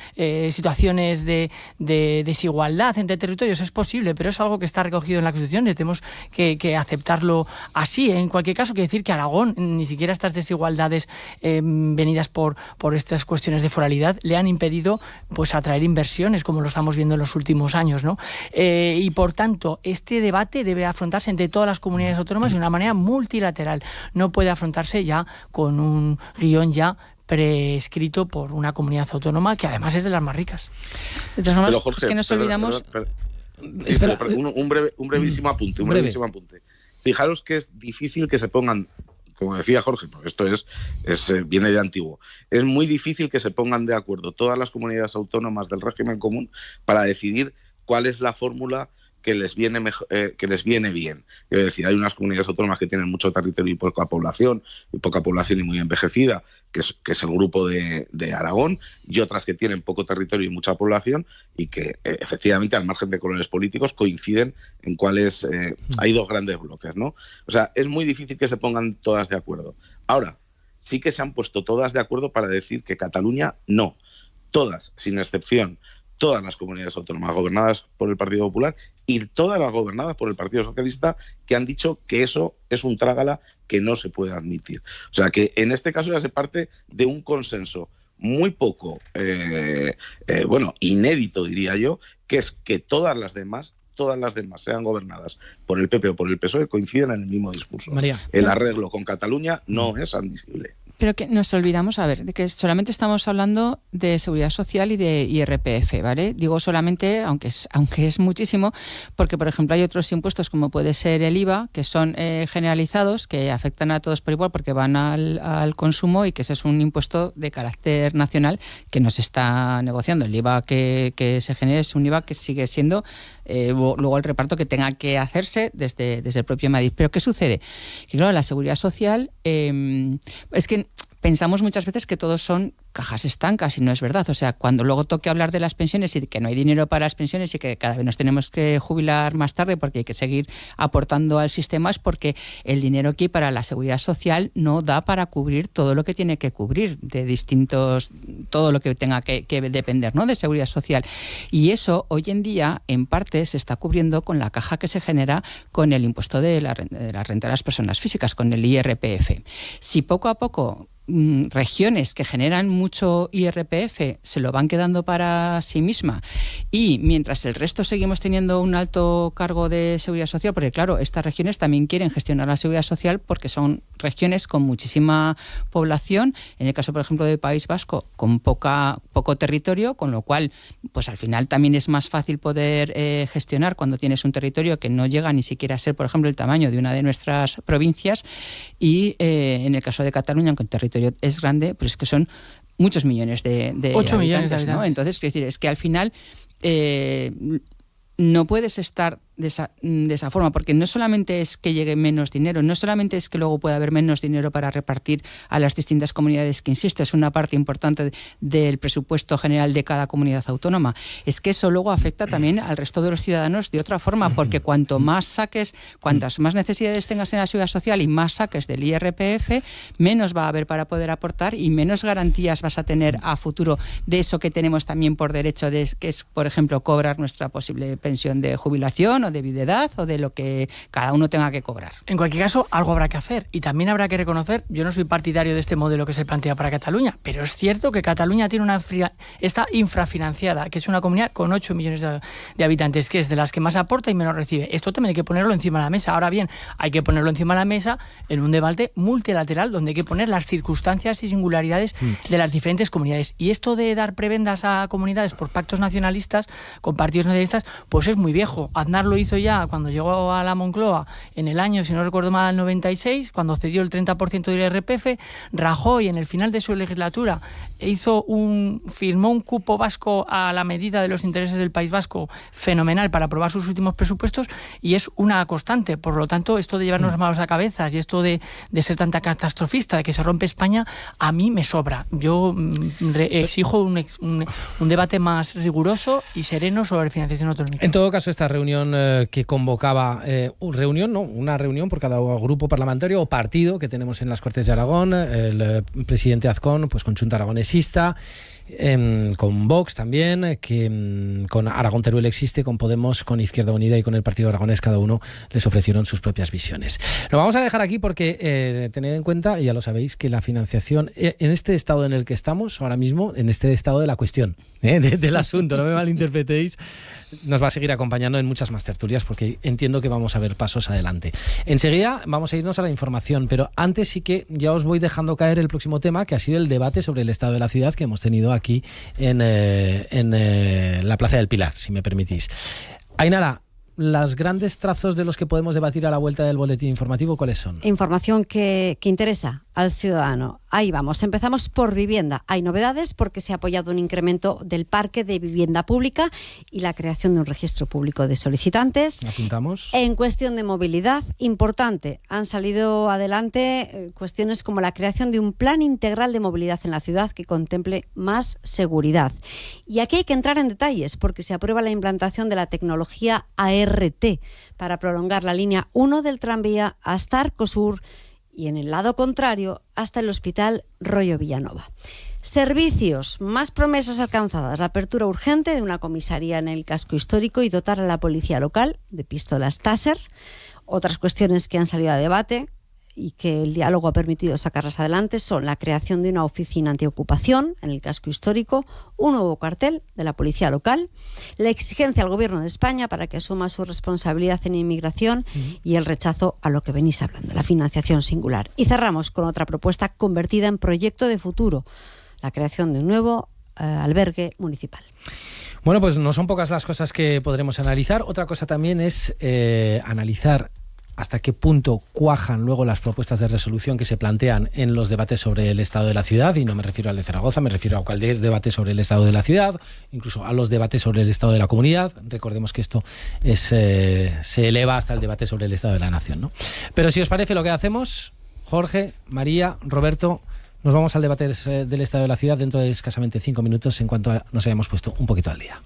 Speaker 20: situaciones de desigualdad entre territorios, es posible, pero es algo que está recogido en la Constitución y tenemos que aceptarlo así. En cualquier caso, quiero decir que Aragón ni siquiera estas desigualdades venidas por estas cuestiones de foralidad le han impedido pues atraer inversiones, como lo estamos viendo en los últimos años, ¿no? Y por tanto, este debate debe afrontarse entre todas las comunidades autónomas de una manera multilateral. No puede afrontarse ya con un guión ya prescrito por una comunidad autónoma que además es de las más ricas.
Speaker 3: De todas formas, Jorge, es que nos olvidamos...
Speaker 21: Un brevísimo apunte. Fijaros que es difícil que se pongan, como decía Jorge, porque esto viene de antiguo, es muy difícil que se pongan de acuerdo todas las comunidades autónomas del régimen común para decidir cuál es la fórmula que les viene bien. Quiero decir, hay unas comunidades autónomas que tienen mucho territorio y poca población y muy envejecida, que es el grupo de Aragón, y otras que tienen poco territorio y mucha población, y que efectivamente, al margen de colores políticos, coinciden en cuáles hay dos grandes bloques, ¿no? O sea, es muy difícil que se pongan todas de acuerdo. Ahora, sí que se han puesto todas de acuerdo para decir que Cataluña no. Todas, sin excepción, todas las comunidades autónomas gobernadas por el Partido Popular y todas las gobernadas por el Partido Socialista, que han dicho que eso es un trágala que no se puede admitir. O sea que en este caso ya se parte de un consenso muy poco, inédito diría yo, que es que todas las demás, sean gobernadas por el PP o por el PSOE, coinciden en el mismo discurso.
Speaker 1: María.
Speaker 21: El arreglo con Cataluña no es admisible.
Speaker 3: Pero que nos olvidamos, de que solamente estamos hablando de seguridad social y de IRPF, ¿vale? Digo solamente, aunque es muchísimo, porque, por ejemplo, hay otros impuestos como puede ser el IVA, que son generalizados, que afectan a todos por igual porque van al consumo, y que ese es un impuesto de carácter nacional que no se está negociando. El IVA que se genera es un IVA que sigue siendo luego el reparto que tenga que hacerse desde el propio Madrid. Pero ¿qué sucede? Que claro, la seguridad social es que pensamos muchas veces que todos son cajas estancas, y no es verdad. O sea, cuando luego toque hablar de las pensiones y que no hay dinero para las pensiones y que cada vez nos tenemos que jubilar más tarde porque hay que seguir aportando al sistema, es porque el dinero aquí para la seguridad social no da para cubrir todo lo que tiene que cubrir de distintos, todo lo que tenga que depender, ¿no?, de seguridad social. Y eso hoy en día en parte se está cubriendo con la caja que se genera con el impuesto de la renta de las personas físicas, con el IRPF. Si poco a poco regiones que generan mucho IRPF se lo van quedando para sí misma, y mientras el resto seguimos teniendo un alto cargo de seguridad social, porque claro, estas regiones también quieren gestionar la seguridad social porque son regiones con muchísima población, en el caso por ejemplo del País Vasco con poco territorio, con lo cual pues al final también es más fácil poder gestionar cuando tienes un territorio que no llega ni siquiera a ser por ejemplo el tamaño de una de nuestras provincias, y en el caso de Cataluña, aunque el territorio es grande, pero es que son muchos millones de
Speaker 20: 8
Speaker 3: habitantes,
Speaker 20: millones de habitantes,
Speaker 3: ¿no? Entonces, quiero decir, es que al final no puedes estar de esa forma, porque no solamente es que llegue menos dinero, no solamente es que luego pueda haber menos dinero para repartir a las distintas comunidades, que insisto, es una parte importante del presupuesto general de cada comunidad autónoma, es que eso luego afecta también al resto de los ciudadanos de otra forma, porque cuanto más saques, cuantas más necesidades tengas en la seguridad social y más saques del IRPF, menos va a haber para poder aportar y menos garantías vas a tener a futuro de eso que tenemos también por derecho, que es, por ejemplo, cobrar nuestra posible pensión de jubilación o de viudedad o de lo que cada uno tenga que cobrar.
Speaker 20: En cualquier caso, algo habrá que hacer, y también habrá que reconocer, yo no soy partidario de este modelo que se plantea para Cataluña, pero es cierto que Cataluña tiene está infrafinanciada, que es una comunidad con 8 millones de habitantes, que es de las que más aporta y menos recibe. Esto también hay que ponerlo encima de la mesa. Ahora bien, hay que ponerlo encima de la mesa en un debate multilateral donde hay que poner las circunstancias y singularidades de las diferentes comunidades. Y esto de dar prebendas a comunidades por pactos nacionalistas, con partidos nacionalistas, pues es muy viejo. Aznar lo hizo ya cuando llegó a la Moncloa en el año, si no recuerdo mal, 96, cuando cedió el 30% del IRPF. Rajoy, en el final de su legislatura, firmó un cupo vasco a la medida de los intereses del País Vasco fenomenal para aprobar sus últimos presupuestos, y es una constante. Por lo tanto, esto de llevarnos las manos a cabezas y esto de ser tanta catastrofista, de que se rompe España, a mí me sobra. Yo exijo un debate más riguroso y sereno sobre financiación autonómica.
Speaker 1: En todo caso, esta reunión que convocaba, una reunión por cada grupo parlamentario o partido que tenemos en las Cortes de Aragón, el presidente Azcón, pues con Junta Aragonesista, con Vox también, con Aragón Teruel existe, con Podemos, con Izquierda Unida y con el Partido Aragonés, cada uno les ofrecieron sus propias visiones. Lo vamos a dejar aquí porque tened en cuenta, y ya lo sabéis, que la financiación en este estado en el que estamos ahora mismo, en este estado de la cuestión, del asunto, no me malinterpretéis, nos va a seguir acompañando en muchas más tertulias porque entiendo que vamos a ver pasos adelante. Enseguida vamos a irnos a la información, pero antes sí que ya os voy dejando caer el próximo tema, que ha sido el debate sobre el estado de la ciudad que hemos tenido aquí en la Plaza del Pilar, si me permitís. Ainara, los grandes trazos de los que podemos debatir a la vuelta del boletín informativo, ¿cuáles son?
Speaker 22: Información que interesa al ciudadano. Ahí vamos. Empezamos por vivienda. Hay novedades porque se ha apoyado un incremento del parque de vivienda pública y la creación de un registro público de solicitantes.
Speaker 1: Apuntamos.
Speaker 22: En cuestión de movilidad, importante. Han salido adelante cuestiones como la creación de un plan integral de movilidad en la ciudad que contemple más seguridad. Y aquí hay que entrar en detalles porque se aprueba la implantación de la tecnología ART para prolongar la línea 1 del tranvía hasta Arcosur y en el lado contrario hasta el Hospital Rollo Villanova. Servicios, más promesas alcanzadas, la apertura urgente de una comisaría en el casco histórico y dotar a la policía local de pistolas Taser. Otras cuestiones que han salido a debate y que el diálogo ha permitido sacarlas adelante son la creación de una oficina antiocupación en el casco histórico, un nuevo cuartel de la policía local, la exigencia al Gobierno de España para que asuma su responsabilidad en inmigración y el rechazo a lo que venís hablando, la financiación singular. Y cerramos con otra propuesta convertida en proyecto de futuro, la creación de un nuevo albergue municipal.
Speaker 1: Bueno, pues no son pocas las cosas que podremos analizar. Otra cosa también es analizar hasta qué punto cuajan luego las propuestas de resolución que se plantean en los debates sobre el estado de la ciudad, y no me refiero al de Zaragoza, me refiero a cualquier debate sobre el estado de la ciudad, incluso a los debates sobre el estado de la comunidad. Recordemos que esto se eleva hasta el debate sobre el estado de la nación, ¿no? Pero si os parece, lo que hacemos, Jorge, María, Roberto, nos vamos al debate del estado de la ciudad dentro de escasamente 5 minutos, en cuanto nos hayamos puesto un poquito al día.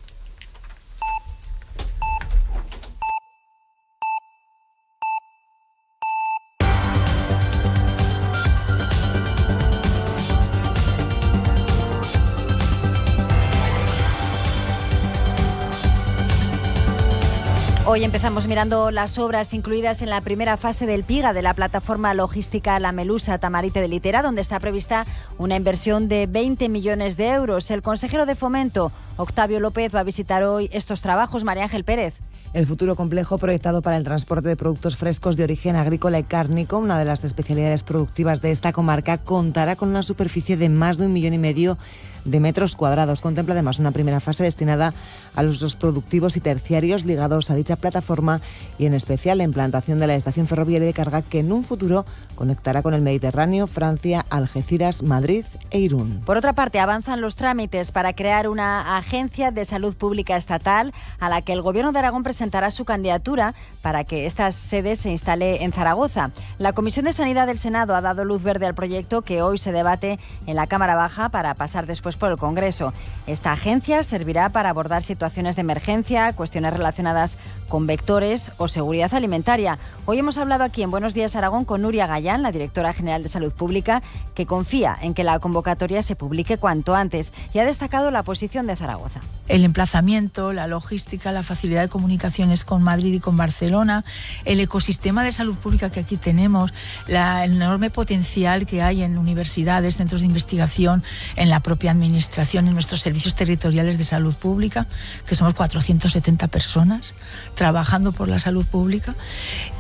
Speaker 22: Hoy empezamos mirando las obras incluidas en la primera fase del PIGA de la plataforma logística La Melusa Tamarite de Litera, donde está prevista una inversión de 20 millones de euros. El consejero de Fomento, Octavio López, va a visitar hoy estos trabajos. María Ángel Pérez.
Speaker 4: El futuro complejo proyectado para el transporte de productos frescos de origen agrícola y cárnico, una de las especialidades productivas de esta comarca, contará con una superficie de más de 1,5 millones de metros cuadrados. Contempla además una primera fase destinada a los usos productivos y terciarios ligados a dicha plataforma y en especial la implantación de la estación ferroviaria de carga que en un futuro conectará con el Mediterráneo, Francia, Algeciras, Madrid e Irún.
Speaker 22: Por otra parte, avanzan los trámites para crear una agencia de salud pública estatal a la que el Gobierno de Aragón presentará su candidatura para que esta sede se instale en Zaragoza. La Comisión de Sanidad del Senado ha dado luz verde al proyecto que hoy se debate en la Cámara Baja para pasar después por el Congreso. Esta agencia servirá para abordar situaciones de emergencia, cuestiones relacionadas con vectores o seguridad alimentaria. Hoy hemos hablado aquí en Buenos Días Aragón con Nuria Gallán, la directora general de Salud Pública, que confía en que la convocatoria se publique cuanto antes y ha destacado la posición de Zaragoza.
Speaker 7: El emplazamiento, la logística, la facilidad de comunicaciones con Madrid y con Barcelona, el ecosistema de salud pública que aquí tenemos, el enorme potencial que hay en universidades, centros de investigación, en la propia administración, en nuestros servicios territoriales de salud pública, que somos 470 personas trabajando por la salud pública,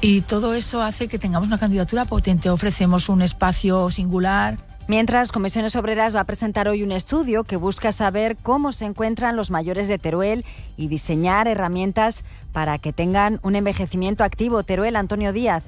Speaker 7: y todo eso hace que tengamos una candidatura potente. Ofrecemos un espacio singular.
Speaker 22: Mientras, Comisiones Obreras va a presentar hoy un estudio que busca saber cómo se encuentran los mayores de Teruel y diseñar herramientas para que tengan un envejecimiento activo. Teruel, Antonio Díaz.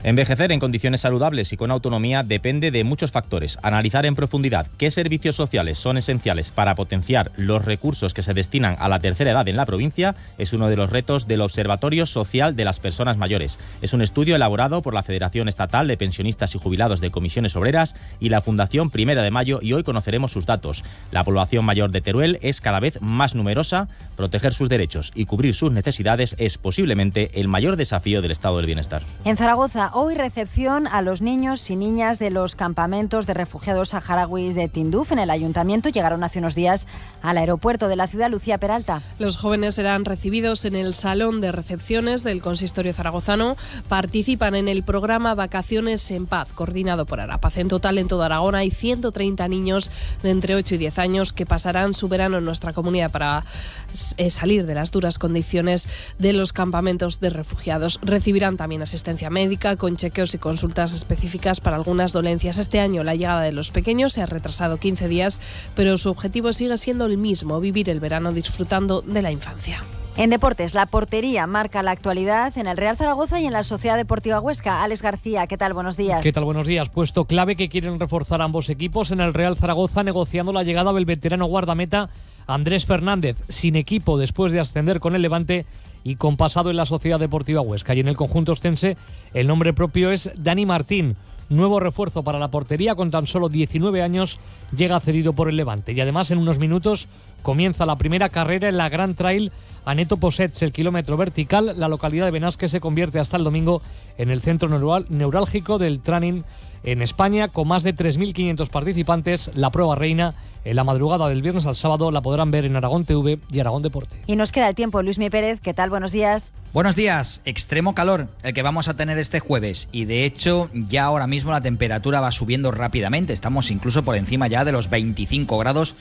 Speaker 19: Envejecer en condiciones saludables y con autonomía depende de muchos factores. Analizar en profundidad qué servicios sociales son esenciales para potenciar los recursos que se destinan a la tercera edad en la provincia es uno de los retos del Observatorio Social de las Personas Mayores. Es un estudio elaborado por la Federación Estatal de Pensionistas y Jubilados de Comisiones Obreras y la Fundación 1 de Mayo, y hoy conoceremos sus datos. La población mayor de Teruel es cada vez más numerosa. Proteger sus derechos y cubrir sus necesidades es posiblemente el mayor desafío del estado del bienestar.
Speaker 22: En Zaragoza, hoy recepción a los niños y niñas de los campamentos de refugiados saharauis de Tinduf. En el ayuntamiento llegaron hace unos días al aeropuerto de la ciudad. Lucía Peralta.
Speaker 24: Los jóvenes serán recibidos en el salón de recepciones del consistorio zaragozano. Participan en el programa Vacaciones en Paz, coordinado por Arapaz. En total, en todo Aragón hay 130 niños de entre 8 y 10 años que pasarán su verano en nuestra comunidad para salir de las duras condiciones de los campamentos de refugiados. Recibirán también asistencia médica con chequeos y consultas específicas para algunas dolencias. Este año la llegada de los pequeños se ha retrasado 15 días, pero su objetivo sigue siendo el mismo: vivir el verano disfrutando de la infancia.
Speaker 22: En deportes, la portería marca la actualidad en el Real Zaragoza y en la Sociedad Deportiva Huesca. Alex García, ¿qué tal? Buenos días.
Speaker 25: ¿Qué tal? Buenos días. Puesto clave que quieren reforzar ambos equipos en el Real Zaragoza, negociando la llegada del veterano guardameta Andrés Fernández, sin equipo después de ascender con el Levante y con pasado en la Sociedad Deportiva Huesca. Y en el conjunto ostense el nombre propio es Dani Martín. Nuevo refuerzo para la portería, con tan solo 19 años, llega cedido por el Levante. Y además en unos minutos comienza la primera carrera en la Grand Trail Aneto Possets, el kilómetro vertical. La localidad de Benasque se convierte hasta el domingo en el centro neurálgico del training en España, con más de 3.500 participantes. La prueba reina en la madrugada del viernes al sábado la podrán ver en Aragón TV y Aragón Deporte.
Speaker 22: Y nos queda el tiempo. Luismi Pérez, ¿qué tal? Buenos días.
Speaker 26: Buenos días. Extremo calor el que vamos a tener este jueves, y de hecho ya ahora mismo la temperatura va subiendo rápidamente. Estamos incluso por encima ya de los 25 grados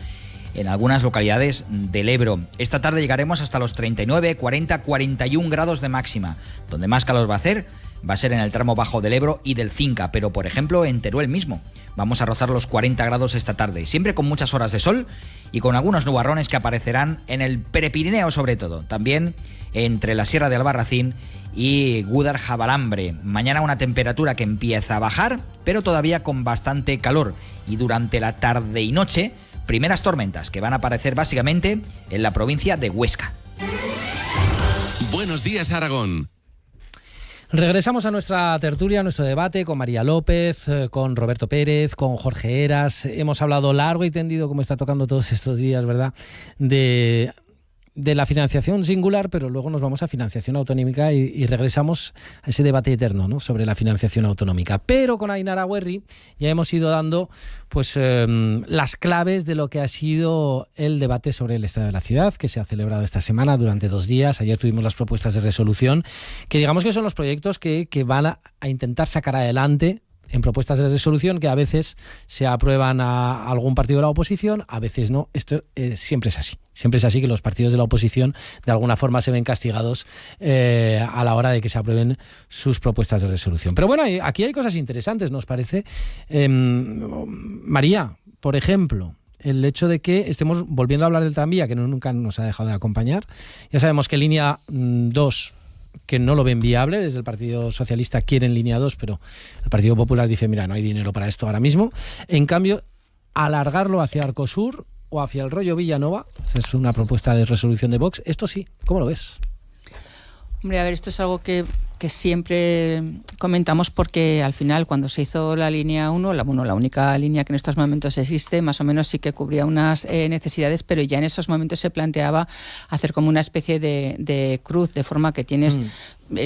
Speaker 26: en algunas localidades del Ebro. Esta tarde llegaremos hasta los 39, 40, 41 grados de máxima. Donde más calor va a ser en el tramo bajo del Ebro y del Cinca, pero por ejemplo en Teruel mismo vamos a rozar los 40 grados esta tarde, siempre con muchas horas de sol y con algunos nubarrones que aparecerán en el Prepirineo, sobre todo, también entre la Sierra de Albarracín y Gúdar-Jabalambre. Mañana una temperatura que empieza a bajar, pero todavía con bastante calor, y durante la tarde y noche primeras tormentas que van a aparecer básicamente en la provincia de Huesca.
Speaker 10: Buenos días, Aragón.
Speaker 1: Regresamos a nuestra tertulia, a nuestro debate con María López, con Roberto Pérez, con Jorge Heras. Hemos hablado largo y tendido, como está tocando todos estos días, ¿verdad?, de de la financiación singular, pero luego nos vamos a financiación autonómica y regresamos a ese debate eterno, ¿no?, sobre la financiación autonómica. Pero con Ainara Guerri ya hemos ido dando pues las claves de lo que ha sido el debate sobre el estado de la ciudad, que se ha celebrado esta semana durante 2 días. Ayer tuvimos las propuestas de resolución, que digamos que son los proyectos que van a intentar sacar adelante en propuestas de resolución, que a veces se aprueban a algún partido de la oposición, a veces no. Esto siempre es así. Siempre es así, que los partidos de la oposición de alguna forma se ven castigados a la hora de que se aprueben sus propuestas de resolución. Pero bueno, aquí hay cosas interesantes, ¿nos parece? María, por ejemplo, el hecho de que estemos volviendo a hablar del tranvía, que nunca nos ha dejado de acompañar. Ya sabemos que línea 2... que no lo ven viable, desde el Partido Socialista quieren línea 2, pero el Partido Popular dice, mira, no hay dinero para esto ahora mismo. En cambio, alargarlo hacia Arcosur o hacia el rollo Villanova, es una propuesta de resolución de Vox, esto sí, ¿cómo lo ves?
Speaker 3: Hombre, a ver, esto es algo que siempre comentamos, porque al final, cuando se hizo la línea 1, la única línea que en estos momentos existe, más o menos sí que cubría unas necesidades, pero ya en esos momentos se planteaba hacer como una especie de cruz, de forma que tienes,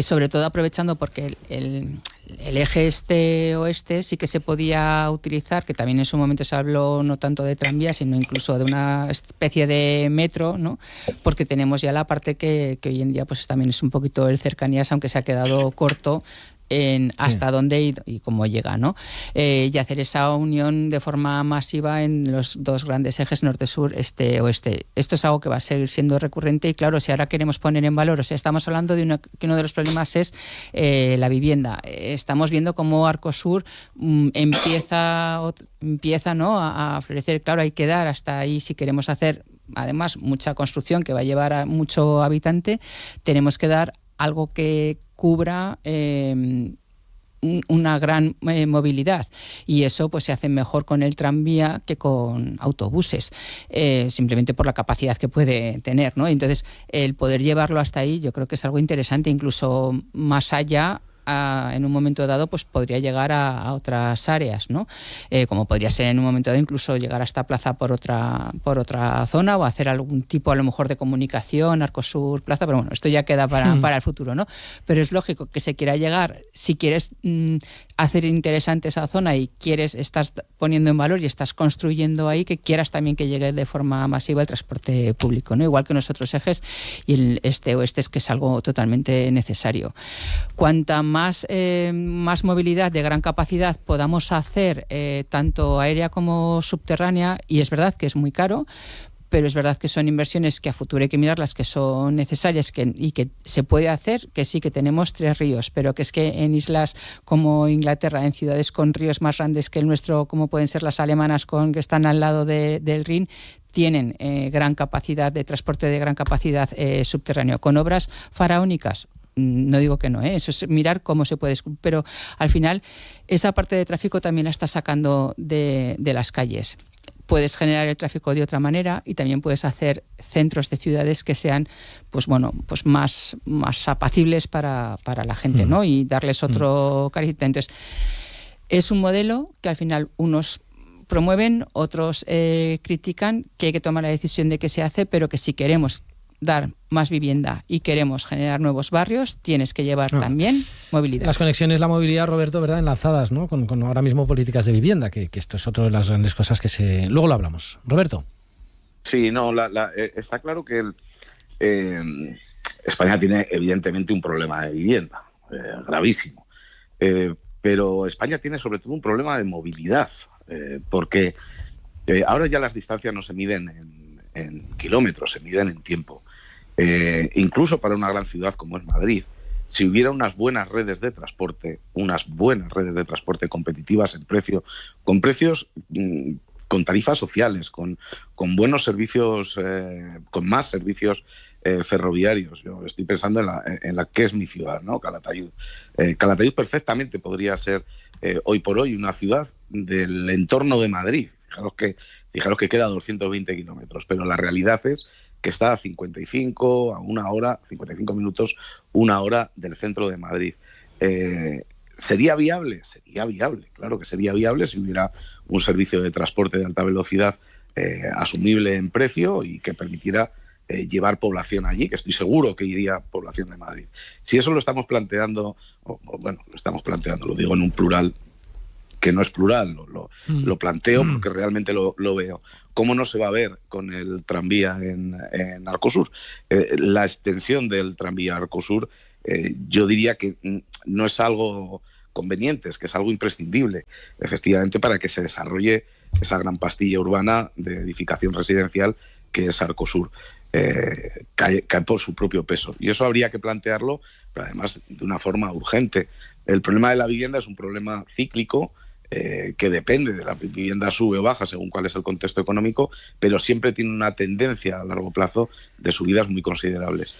Speaker 3: sobre todo aprovechando porque el eje este-oeste sí que se podía utilizar, que también en su momento se habló no tanto de tranvía, sino incluso de una especie de metro, ¿no?, porque tenemos ya la parte que hoy en día pues también es un poquito el cercanías, aunque se ha quedado corto en hasta dónde y cómo llega, ¿no? Y hacer esa unión de forma masiva en los 2 grandes ejes norte-sur, este-oeste. Esto es algo que va a seguir siendo recurrente, y claro, si ahora queremos poner en valor, o sea, estamos hablando de que uno de los problemas es la vivienda. Estamos viendo cómo Arcosur empieza, ¿no?, a florecer. Claro, hay que dar hasta ahí si queremos hacer, además, mucha construcción que va a llevar a mucho habitante. Tenemos que dar algo que cubra una gran movilidad, y eso pues se hace mejor con el tranvía que con autobuses, simplemente por la capacidad que puede tener, ¿no? Entonces, el poder llevarlo hasta ahí yo creo que es algo interesante, incluso más allá. En un momento dado pues podría llegar a otras áreas, ¿no? Como podría ser en un momento dado incluso llegar a esta plaza por otra zona, o hacer algún tipo a lo mejor de comunicación, Arcosur, plaza, pero bueno, esto ya queda para el futuro, ¿no? Pero es lógico que se quiera llegar, si quieres hacer interesante esa zona y estás poniendo en valor y estás construyendo ahí, que quieras también que llegue de forma masiva el transporte público, ¿no? Igual que en los otros ejes, y el este-oeste es que es algo totalmente necesario. Cuanta más movilidad de gran capacidad podamos hacer, tanto aérea como subterránea, y es verdad que es muy caro, pero es verdad que son inversiones que a futuro hay que mirarlas, que son necesarias y que se puede hacer, que sí, que tenemos 3 ríos, pero que es que en islas como Inglaterra, en ciudades con ríos más grandes que el nuestro, como pueden ser las alemanas, que están al lado del Rin, tienen gran capacidad de transporte, de gran capacidad subterráneo, con obras faraónicas. No digo que no, eso es mirar cómo se puede, pero al final esa parte de tráfico también la está sacando de las calles. Puedes generar el tráfico de otra manera, y también puedes hacer centros de ciudades que sean pues más apacibles para la gente, ¿no? Y darles otro cariz. Entonces, es un modelo que al final unos promueven, otros critican, que hay que tomar la decisión de qué se hace, pero que si queremos dar más vivienda y queremos generar nuevos barrios, tienes que llevar también movilidad.
Speaker 1: Las conexiones, la movilidad, Roberto, ¿verdad?, enlazadas, ¿no?, con ahora mismo políticas de vivienda, que esto es otra de las grandes cosas que luego lo hablamos. Roberto.
Speaker 21: Sí, no, está claro que España tiene evidentemente un problema de vivienda, gravísimo, pero España tiene sobre todo un problema de movilidad, porque ahora ya las distancias no se miden en kilómetros, se miden en tiempo. Incluso para una gran ciudad como es Madrid, si hubiera unas buenas redes de transporte competitivas en precio, con precios, con tarifas sociales, con buenos servicios, con más servicios ferroviarios. Yo estoy pensando en la que es mi ciudad, ¿no?, Calatayud. Calatayud perfectamente podría ser hoy por hoy una ciudad del entorno de Madrid. Fijaros que queda a 220 kilómetros, pero la realidad es que está a 55 minutos, una hora del centro de Madrid. ¿Sería viable? Sería viable, claro que sería viable si hubiera un servicio de transporte de alta velocidad asumible en precio y que permitiera llevar población allí, que estoy seguro que iría población de Madrid. Si eso lo estamos planteando, lo digo en un plural que no es plural, lo planteo porque realmente lo veo. ¿Cómo no se va a ver con el tranvía en Arcosur? La extensión del tranvía Arcosur, yo diría que no es algo conveniente, es que es algo imprescindible, efectivamente, para que se desarrolle esa gran pastilla urbana de edificación residencial que es Arcosur. Cae por su propio peso. Y eso habría que plantearlo, pero además de una forma urgente. El problema de la vivienda es un problema cíclico, que depende de la vivienda, sube o baja según cuál es el contexto económico, pero siempre tiene una tendencia a largo plazo de subidas muy considerables.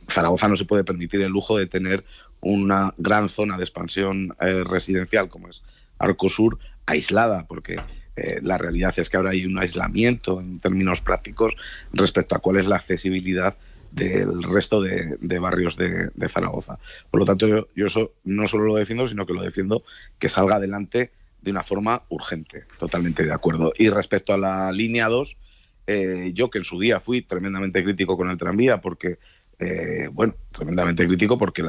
Speaker 21: Zaragoza no se puede permitir el lujo de tener una gran zona de expansión residencial como es Arcosur aislada, porque la realidad es que ahora hay un aislamiento en términos prácticos respecto a cuál es la accesibilidad del resto de barrios de Zaragoza. Por lo tanto, yo eso no solo lo defiendo, sino que lo defiendo que salga adelante de una forma urgente. Totalmente de acuerdo. Y respecto a la línea 2, yo que en su día fui tremendamente crítico con el tranvía, porque tremendamente crítico porque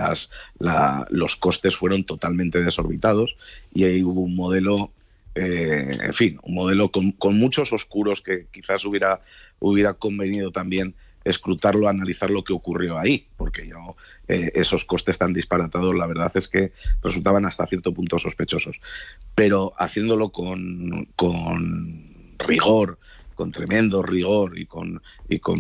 Speaker 21: los costes fueron totalmente desorbitados y ahí hubo un modelo, un modelo con muchos oscuros que quizás hubiera convenido también escrutarlo, analizar lo que ocurrió ahí, porque esos costes tan disparatados, la verdad es que resultaban hasta cierto punto sospechosos. Pero haciéndolo con rigor, con tremendo rigor y con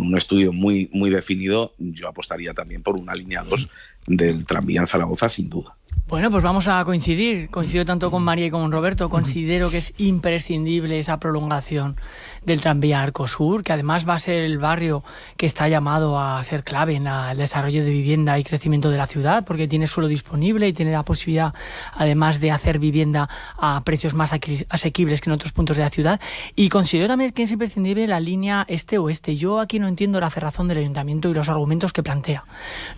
Speaker 21: un estudio muy, muy definido, yo apostaría también por una línea 2 del tranvía en Zaragoza, sin duda.
Speaker 20: Bueno, pues vamos a coincido tanto con María y con Roberto. Considero que es imprescindible esa prolongación del tranvía Arcosur, que además va a ser el barrio que está llamado a ser clave en el desarrollo de vivienda y crecimiento de la ciudad, porque tiene suelo disponible y tiene la posibilidad además de hacer vivienda a precios más asequibles que en otros puntos de la ciudad. Y considero también que es imprescindible la línea este-oeste. Yo aquí no entiendo la cerrazón del ayuntamiento y los argumentos que plantea.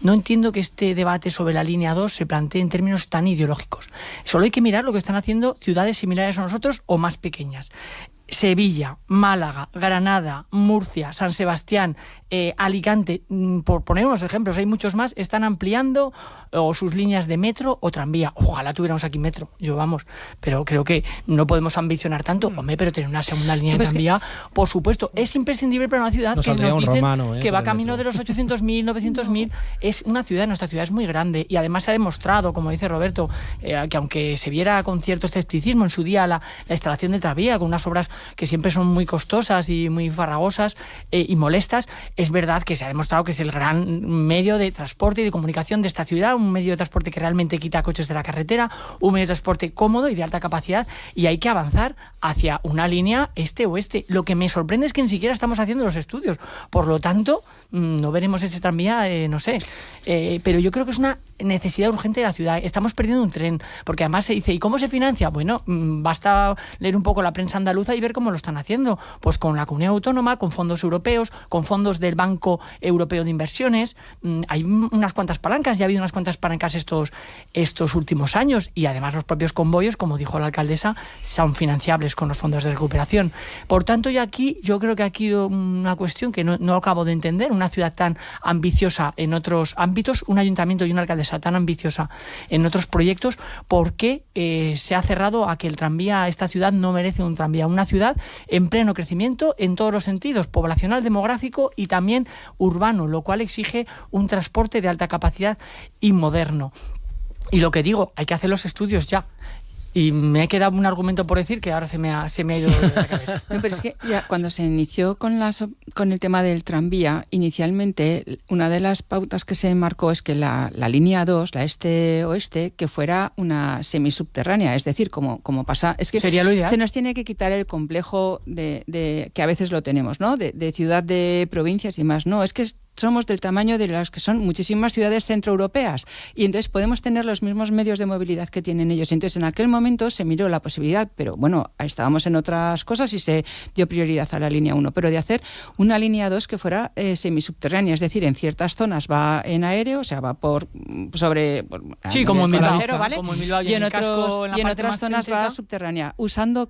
Speaker 20: No entiendo que este debate sobre la línea 2 se plantee en términos tan ideológicos. Solo hay que mirar lo que están haciendo ciudades similares a nosotros o más pequeñas. Sevilla, Málaga, Granada, Murcia, San Sebastián, Alicante, por poner unos ejemplos, hay muchos más, están ampliando o sus líneas de metro o tranvía. Ojalá tuviéramos aquí metro, pero creo que no podemos ambicionar tanto, pero tener una segunda línea de tranvía, por supuesto, es imprescindible para una ciudad que nos dicen que va camino de los 800.000, 900.000, es una ciudad, nuestra ciudad es muy grande y además se ha demostrado, como dice Roberto, que aunque se viera con cierto escepticismo en su día la instalación de tranvía, con unas obras que siempre son muy costosas y muy farragosas y molestas, es verdad que se ha demostrado que es el gran medio de transporte y de comunicación de esta ciudad, un medio de transporte que realmente quita coches de la carretera, un medio de transporte cómodo y de alta capacidad, y hay que avanzar hacia una línea este-oeste. Lo que me sorprende es que ni siquiera estamos haciendo los estudios, por lo tanto no veremos ese tranvía, pero yo creo que es una necesidad urgente de la ciudad. Estamos perdiendo un tren, porque además se dice, ¿y cómo se financia? Bueno, basta leer un poco la prensa andaluza y ver cómo lo están haciendo, pues con la comunidad autónoma, con fondos europeos, con fondos del Banco Europeo de Inversiones. Hay unas cuantas palancas, ya ha habido unas cuantas palancas estos últimos años, y además los propios convoyos, como dijo la alcaldesa, son financiables con los fondos de recuperación. Por tanto, yo creo que aquí hay una cuestión que no acabo de entender. Una ciudad tan ambiciosa en otros ámbitos, un ayuntamiento y una alcaldesa tan ambiciosa en otros proyectos, ¿por qué se ha cerrado a que el tranvía, esta ciudad no merece un tranvía? Una ciudad en pleno crecimiento en todos los sentidos, poblacional, demográfico y también urbano, lo cual exige un transporte de alta capacidad y moderno. Y lo que digo, hay que hacer los estudios ya. Y me ha quedado un argumento por decir que ahora se me ha ido de la cabeza.
Speaker 3: No, pero es que ya cuando se inició con el tema del tranvía, inicialmente una de las pautas que se marcó es que la línea 2, la este-oeste, que fuera una semisubterránea, es decir, como pasa, es que
Speaker 20: sería lo ideal.
Speaker 3: Se nos tiene que quitar el complejo de que a veces lo tenemos, ¿no? De ciudad de provincias y demás. No, es que somos del tamaño de las que son muchísimas ciudades centroeuropeas y entonces podemos tener los mismos medios de movilidad que tienen ellos. Entonces en aquel momento se miró la posibilidad, pero bueno, estábamos en otras cosas y se dio prioridad a la línea 1, pero de hacer una línea 2 que fuera semisubterránea, es decir, en ciertas zonas va en aéreo, o sea, va
Speaker 20: como en Bilbao,
Speaker 3: ¿vale?
Speaker 20: como en Bilbao,
Speaker 3: y en
Speaker 20: otras
Speaker 3: otras zonas va subterránea, usando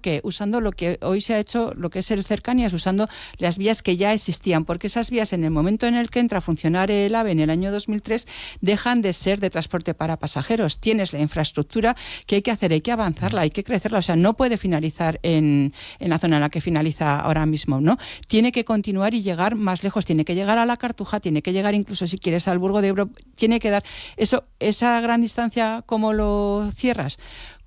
Speaker 3: lo que hoy se ha hecho, lo que es el Cercanías, usando las vías que ya existían, porque esas vías en el momento en el que entra a funcionar el AVE en el año 2003 dejan de ser de transporte para pasajeros. Tienes la infraestructura que hay que hacer, hay que avanzarla, hay que crecerla, o sea, no puede finalizar en la zona en la que finaliza ahora mismo, ¿no? Tiene que continuar y llegar más lejos, tiene que llegar a la Cartuja, tiene que llegar incluso si quieres al Burgo de Ebro, tiene que dar esa gran distancia. ¿Cómo lo cierras?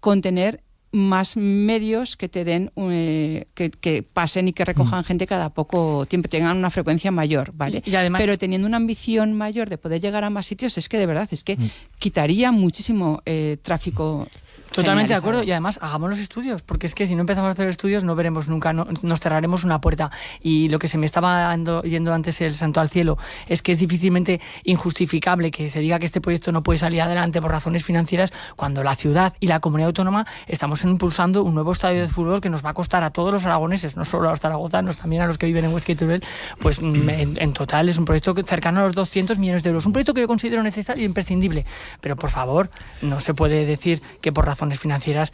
Speaker 3: Con tener más medios que te den que pasen y que recojan gente cada poco tiempo, tengan una frecuencia mayor, ¿vale?
Speaker 20: Y además,
Speaker 3: pero teniendo una ambición mayor de poder llegar a más sitios, es que de verdad, es que quitaría muchísimo tráfico.
Speaker 20: Totalmente de acuerdo, y además hagamos los estudios, porque es que si no empezamos a hacer estudios no veremos nunca, nos cerraremos una puerta. Y lo que se me estaba yendo antes el santo al cielo es que es difícilmente injustificable que se diga que este proyecto no puede salir adelante por razones financieras cuando la ciudad y la comunidad autónoma estamos impulsando un nuevo estadio de fútbol que nos va a costar a todos los aragoneses, no solo a los zaragozanos, también a los que viven en Huesca y Teruel, pues en total es un proyecto cercano a los 200 millones de euros. Un proyecto que yo considero necesario e imprescindible, pero por favor, no se puede decir que por razones financieras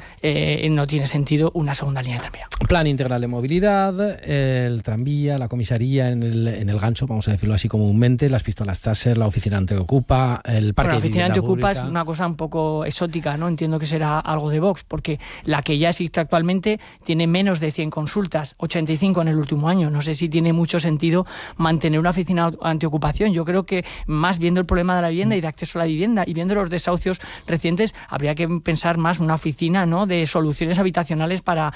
Speaker 20: no tiene sentido una segunda línea de tranvía.
Speaker 1: Plan integral de movilidad, el tranvía, la comisaría en el gancho, vamos a decirlo así comúnmente, las pistolas Taser, la oficina antiocupa, el parque de vivienda pública. La oficina antiocupa es una
Speaker 20: cosa un poco exótica, ¿no? Entiendo que será algo de Vox, porque la que ya existe actualmente tiene menos de 100 consultas, 85 en el último año. No sé si tiene mucho sentido mantener una oficina antiocupación. Yo creo que más viendo el problema de la vivienda y de acceso a la vivienda y viendo los desahucios recientes, habría que pensar más una oficina, ¿no?, de soluciones habitacionales para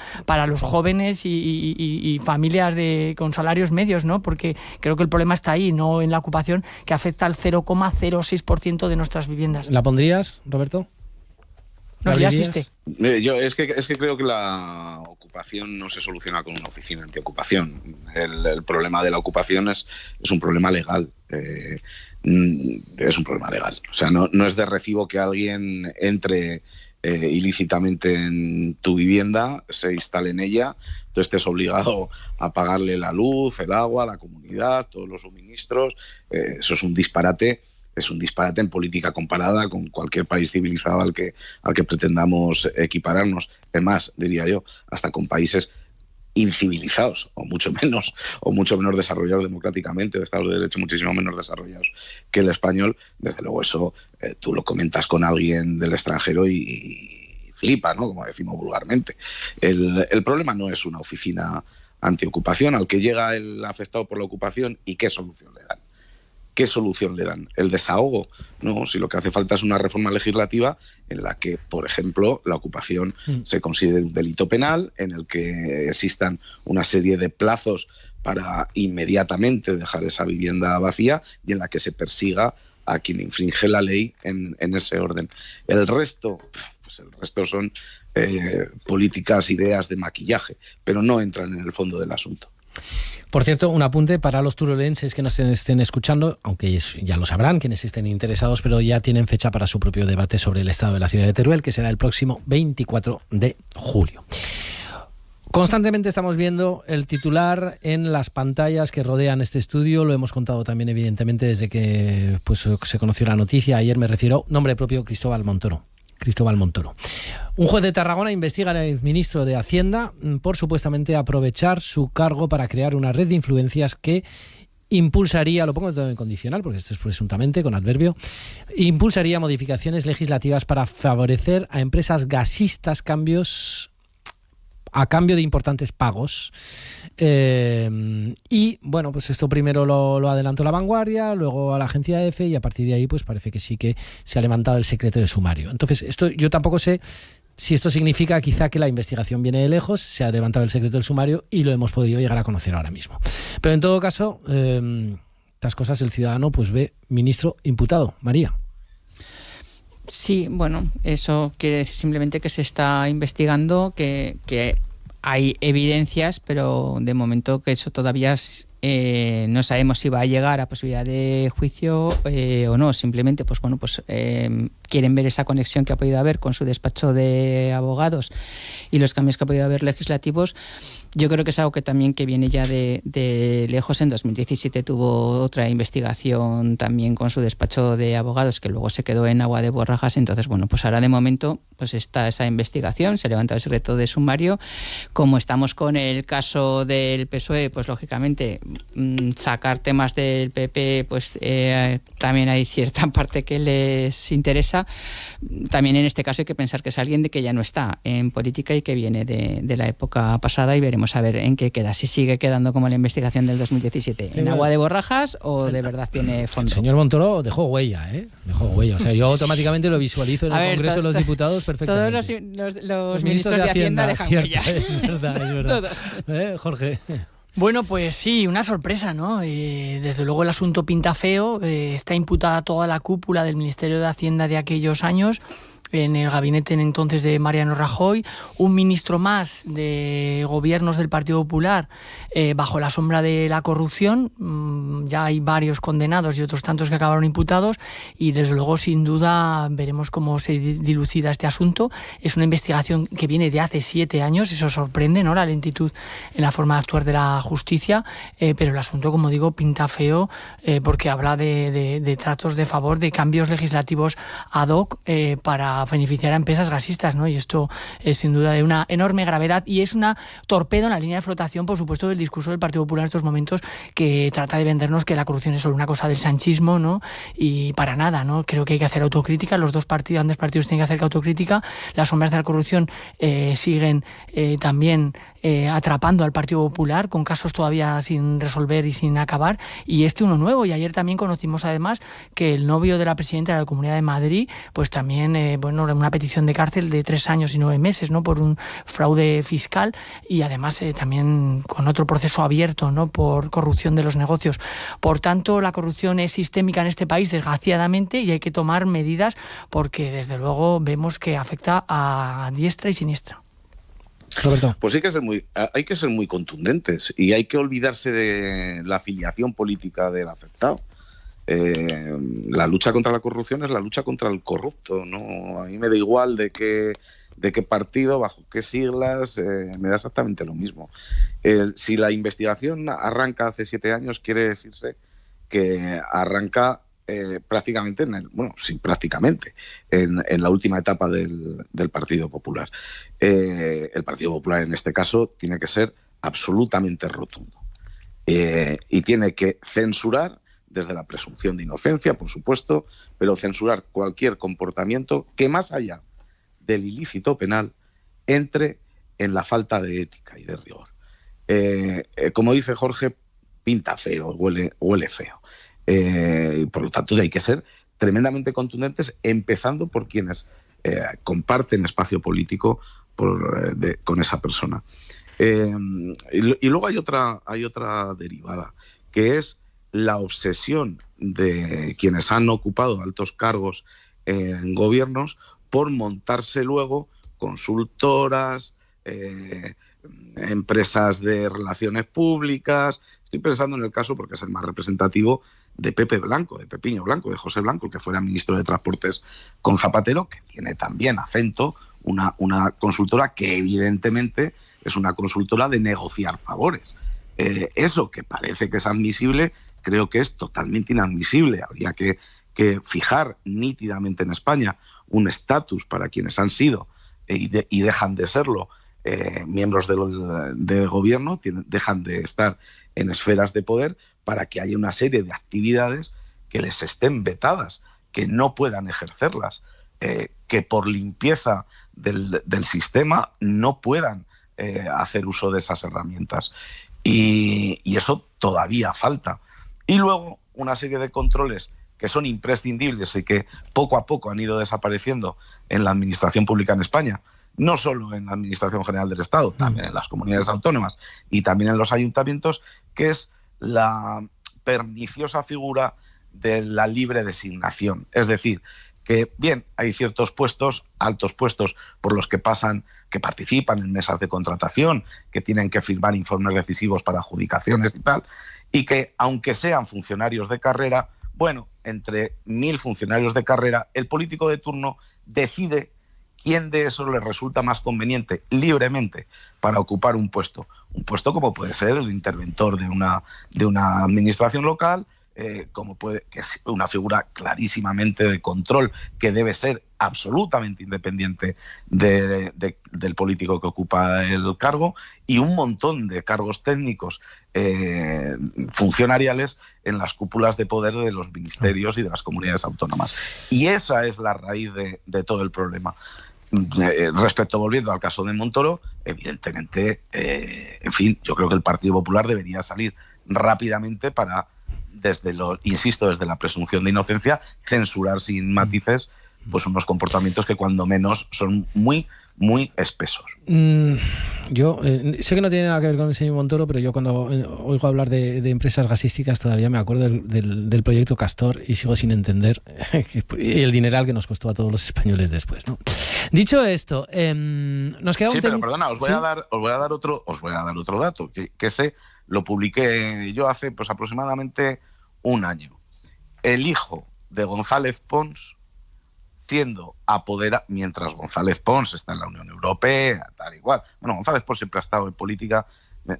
Speaker 20: los jóvenes y familias con salarios medios, ¿no? Porque creo que el problema está ahí, no en la ocupación, que afecta al 0,06% de nuestras viviendas.
Speaker 1: ¿La pondrías, Roberto?
Speaker 20: No, ya existe.
Speaker 21: Yo es que creo que la ocupación no se soluciona con una oficina antiocupación. El problema de la ocupación es un problema legal. Es un problema legal. O sea, no es de recibo que alguien entre ilícitamente en tu vivienda, se instale en ella, tú estés obligado a pagarle la luz, el agua, la comunidad, todos los suministros. Eso es un disparate. Es un disparate en política comparada con cualquier país civilizado al que pretendamos equipararnos. Es más, diría yo, hasta con países incivilizados o mucho menos desarrollados democráticamente, o estados de derecho muchísimo menos desarrollados que el español. Desde luego eso tú lo comentas con alguien del extranjero y flipa, ¿no?, como decimos vulgarmente. El problema no es una oficina antiocupación al que llega el afectado por la ocupación y qué solución le dan. ¿Qué solución le dan? ¿El desahogo? No, si lo que hace falta es una reforma legislativa en la que, por ejemplo, la ocupación se considere un delito penal, en el que existan una serie de plazos para inmediatamente dejar esa vivienda vacía y en la que se persiga a quien infringe la ley en ese orden. El resto son políticas, ideas de maquillaje, pero no entran en el fondo del asunto.
Speaker 1: Por cierto, un apunte para los turolenses que nos estén escuchando, aunque ya lo sabrán quienes estén interesados, pero ya tienen fecha para su propio debate sobre el estado de la ciudad de Teruel, que será el próximo 24 de julio. Constantemente estamos viendo el titular en las pantallas que rodean este estudio. Lo hemos contado también, evidentemente, desde que se conoció la noticia. Ayer me refiero, nombre propio, Cristóbal Montoro. Un juez de Tarragona investiga al ministro de Hacienda por supuestamente aprovechar su cargo para crear una red de influencias que impulsaría, lo pongo todo en condicional porque esto es presuntamente con adverbio, impulsaría modificaciones legislativas para favorecer a empresas gasistas a cambio de importantes pagos. Y bueno, pues esto primero lo adelantó La Vanguardia, luego a la agencia EFE, y a partir de ahí pues parece que sí que se ha levantado el secreto de sumario. Entonces, esto yo tampoco sé si esto significa quizá que la investigación viene de lejos, se ha levantado el secreto del sumario y lo hemos podido llegar a conocer ahora mismo. Pero en todo caso, estas cosas el ciudadano pues ve ministro imputado. María.
Speaker 3: Sí, bueno, eso quiere decir simplemente que se está investigando, que hay evidencias, pero de momento que eso todavía no sabemos si va a llegar a posibilidad de juicio o no. Simplemente, pues bueno, pues quieren ver esa conexión que ha podido haber con su despacho de abogados y los cambios que ha podido haber legislativos. Yo creo que es algo que también que viene ya de lejos. En 2017 tuvo otra investigación también con su despacho de abogados que luego se quedó en agua de borrajas. Entonces, bueno, pues ahora de momento pues está esa investigación, se levanta el secreto de sumario. Como estamos con el caso del PSOE, pues lógicamente sacar temas del PP, pues también hay cierta parte que les interesa. También en este caso hay que pensar que es alguien de que ya no está en política y que viene de la época pasada, y veremos a ver en qué queda, si sigue quedando como la investigación del 2017, en agua de borrajas o de verdad tiene fondo.
Speaker 1: El señor Montoro dejó huella, dejó huella. O sea, yo automáticamente lo visualizo en el Congreso de los Diputados perfectamente.
Speaker 3: Todos los ministros de Hacienda dejan huella.
Speaker 1: Es verdad.
Speaker 3: Todos.
Speaker 1: Jorge.
Speaker 20: Bueno, pues sí, una sorpresa, ¿no? Desde luego el asunto pinta feo. Está imputada toda la cúpula del Ministerio de Hacienda de aquellos años, en el gabinete entonces de Mariano Rajoy, un ministro más de gobiernos del Partido Popular bajo la sombra de la corrupción. Ya hay varios condenados y otros tantos que acabaron imputados, y desde luego sin duda veremos cómo se dilucida este asunto. Es una investigación que viene de hace 7 años, eso sorprende, ¿no?, la lentitud en la forma de actuar de la justicia, pero el asunto, como digo, pinta feo, porque habla de tratos de favor, de cambios legislativos ad hoc para beneficiar a empresas gasistas, ¿no? Y esto es sin duda de una enorme gravedad, y es una torpedo en la línea de flotación, por supuesto, del discurso del Partido Popular en estos momentos, que trata de vendernos que la corrupción es solo una cosa del sanchismo, ¿no? Y para nada, ¿no? Creo que hay que hacer autocrítica. Los dos grandes partidos tienen que hacer autocrítica. Las sombras de la corrupción siguen también atrapando al Partido Popular, con casos todavía sin resolver y sin acabar, y uno nuevo. Y ayer también conocimos además que el novio de la presidenta de la Comunidad de Madrid, pues también una petición de cárcel de 3 años y 9 meses, ¿no?, por un fraude fiscal, y además también con otro proceso abierto, ¿no?, por corrupción de los negocios. Por tanto, la corrupción es sistémica en este país, desgraciadamente, y hay que tomar medidas, porque desde luego vemos que afecta a diestra y siniestra.
Speaker 1: Roberto.
Speaker 21: Pues hay que ser muy contundentes, y hay que olvidarse de la afiliación política del afectado. La lucha contra la corrupción es la lucha contra el corrupto, ¿no? A mí me da igual de qué partido, bajo qué siglas, me da exactamente lo mismo. Si la investigación arranca hace 7 años, quiere decirse que arranca prácticamente, en la última etapa del Partido Popular. El Partido Popular, en este caso, tiene que ser absolutamente rotundo. Y tiene que censurar, desde la presunción de inocencia, por supuesto, pero censurar cualquier comportamiento que, más allá del ilícito penal, entre en la falta de ética y de rigor. Como dice Jorge, pinta feo, huele feo. Por lo tanto, hay que ser tremendamente contundentes, empezando por quienes comparten espacio político con esa persona. Y luego hay otra derivada, que es la obsesión de quienes han ocupado altos cargos en gobiernos por montarse luego consultoras, empresas de relaciones públicas. Estoy pensando en el caso, porque es el más representativo, de Pepiño Blanco, de José Blanco, el que fuera ministro de Transportes con Zapatero, que tiene también Acento, una consultora que evidentemente es una consultora de negociar favores. Eso que parece que es admisible, creo que es totalmente inadmisible. Habría que fijar nítidamente en España un estatus para quienes han sido y dejan de serlo miembros del gobierno, dejan de estar en esferas de poder, para que haya una serie de actividades que les estén vetadas, que no puedan ejercerlas, que por limpieza del sistema no puedan hacer uso de esas herramientas. Y eso todavía falta. Y luego una serie de controles que son imprescindibles y que poco a poco han ido desapareciendo en la administración pública en España, no solo en la Administración General del Estado, también en las comunidades autónomas y también en los ayuntamientos, que es la perniciosa figura de la libre designación. Es decir, que, bien, hay ciertos puestos, altos puestos, por los que participan en mesas de contratación, que tienen que firmar informes decisivos para adjudicaciones y tal, y que, aunque sean funcionarios de carrera, bueno, entre 1000 funcionarios de carrera, el político de turno decide quién de esos le resulta más conveniente libremente para ocupar un puesto como puede ser el interventor de una administración local, que es una figura clarísimamente de control, que debe ser absolutamente independiente del político que ocupa el cargo, y un montón de cargos técnicos funcionariales en las cúpulas de poder de los ministerios y de las comunidades autónomas. Y esa es la raíz de todo el problema. Volviendo al caso de Montoro, evidentemente, en fin, yo creo que el Partido Popular debería salir rápidamente para, desde la presunción de inocencia, censurar sin matices pues unos comportamientos que cuando menos son muy, muy espesos.
Speaker 1: Yo sé que no tiene nada que ver con el señor Montoro, pero yo cuando oigo hablar de empresas gasísticas todavía me acuerdo del proyecto Castor y sigo sin entender el dineral que nos costó a todos los españoles después, ¿no? Dicho esto, nos queda un tema.
Speaker 21: Pero perdona, os voy a dar otro dato que ese lo publiqué yo hace pues aproximadamente un año. El hijo de González Pons, siendo apoderado, mientras González Pons está en la Unión Europea, tal igual. Bueno, González Pons siempre ha estado en política,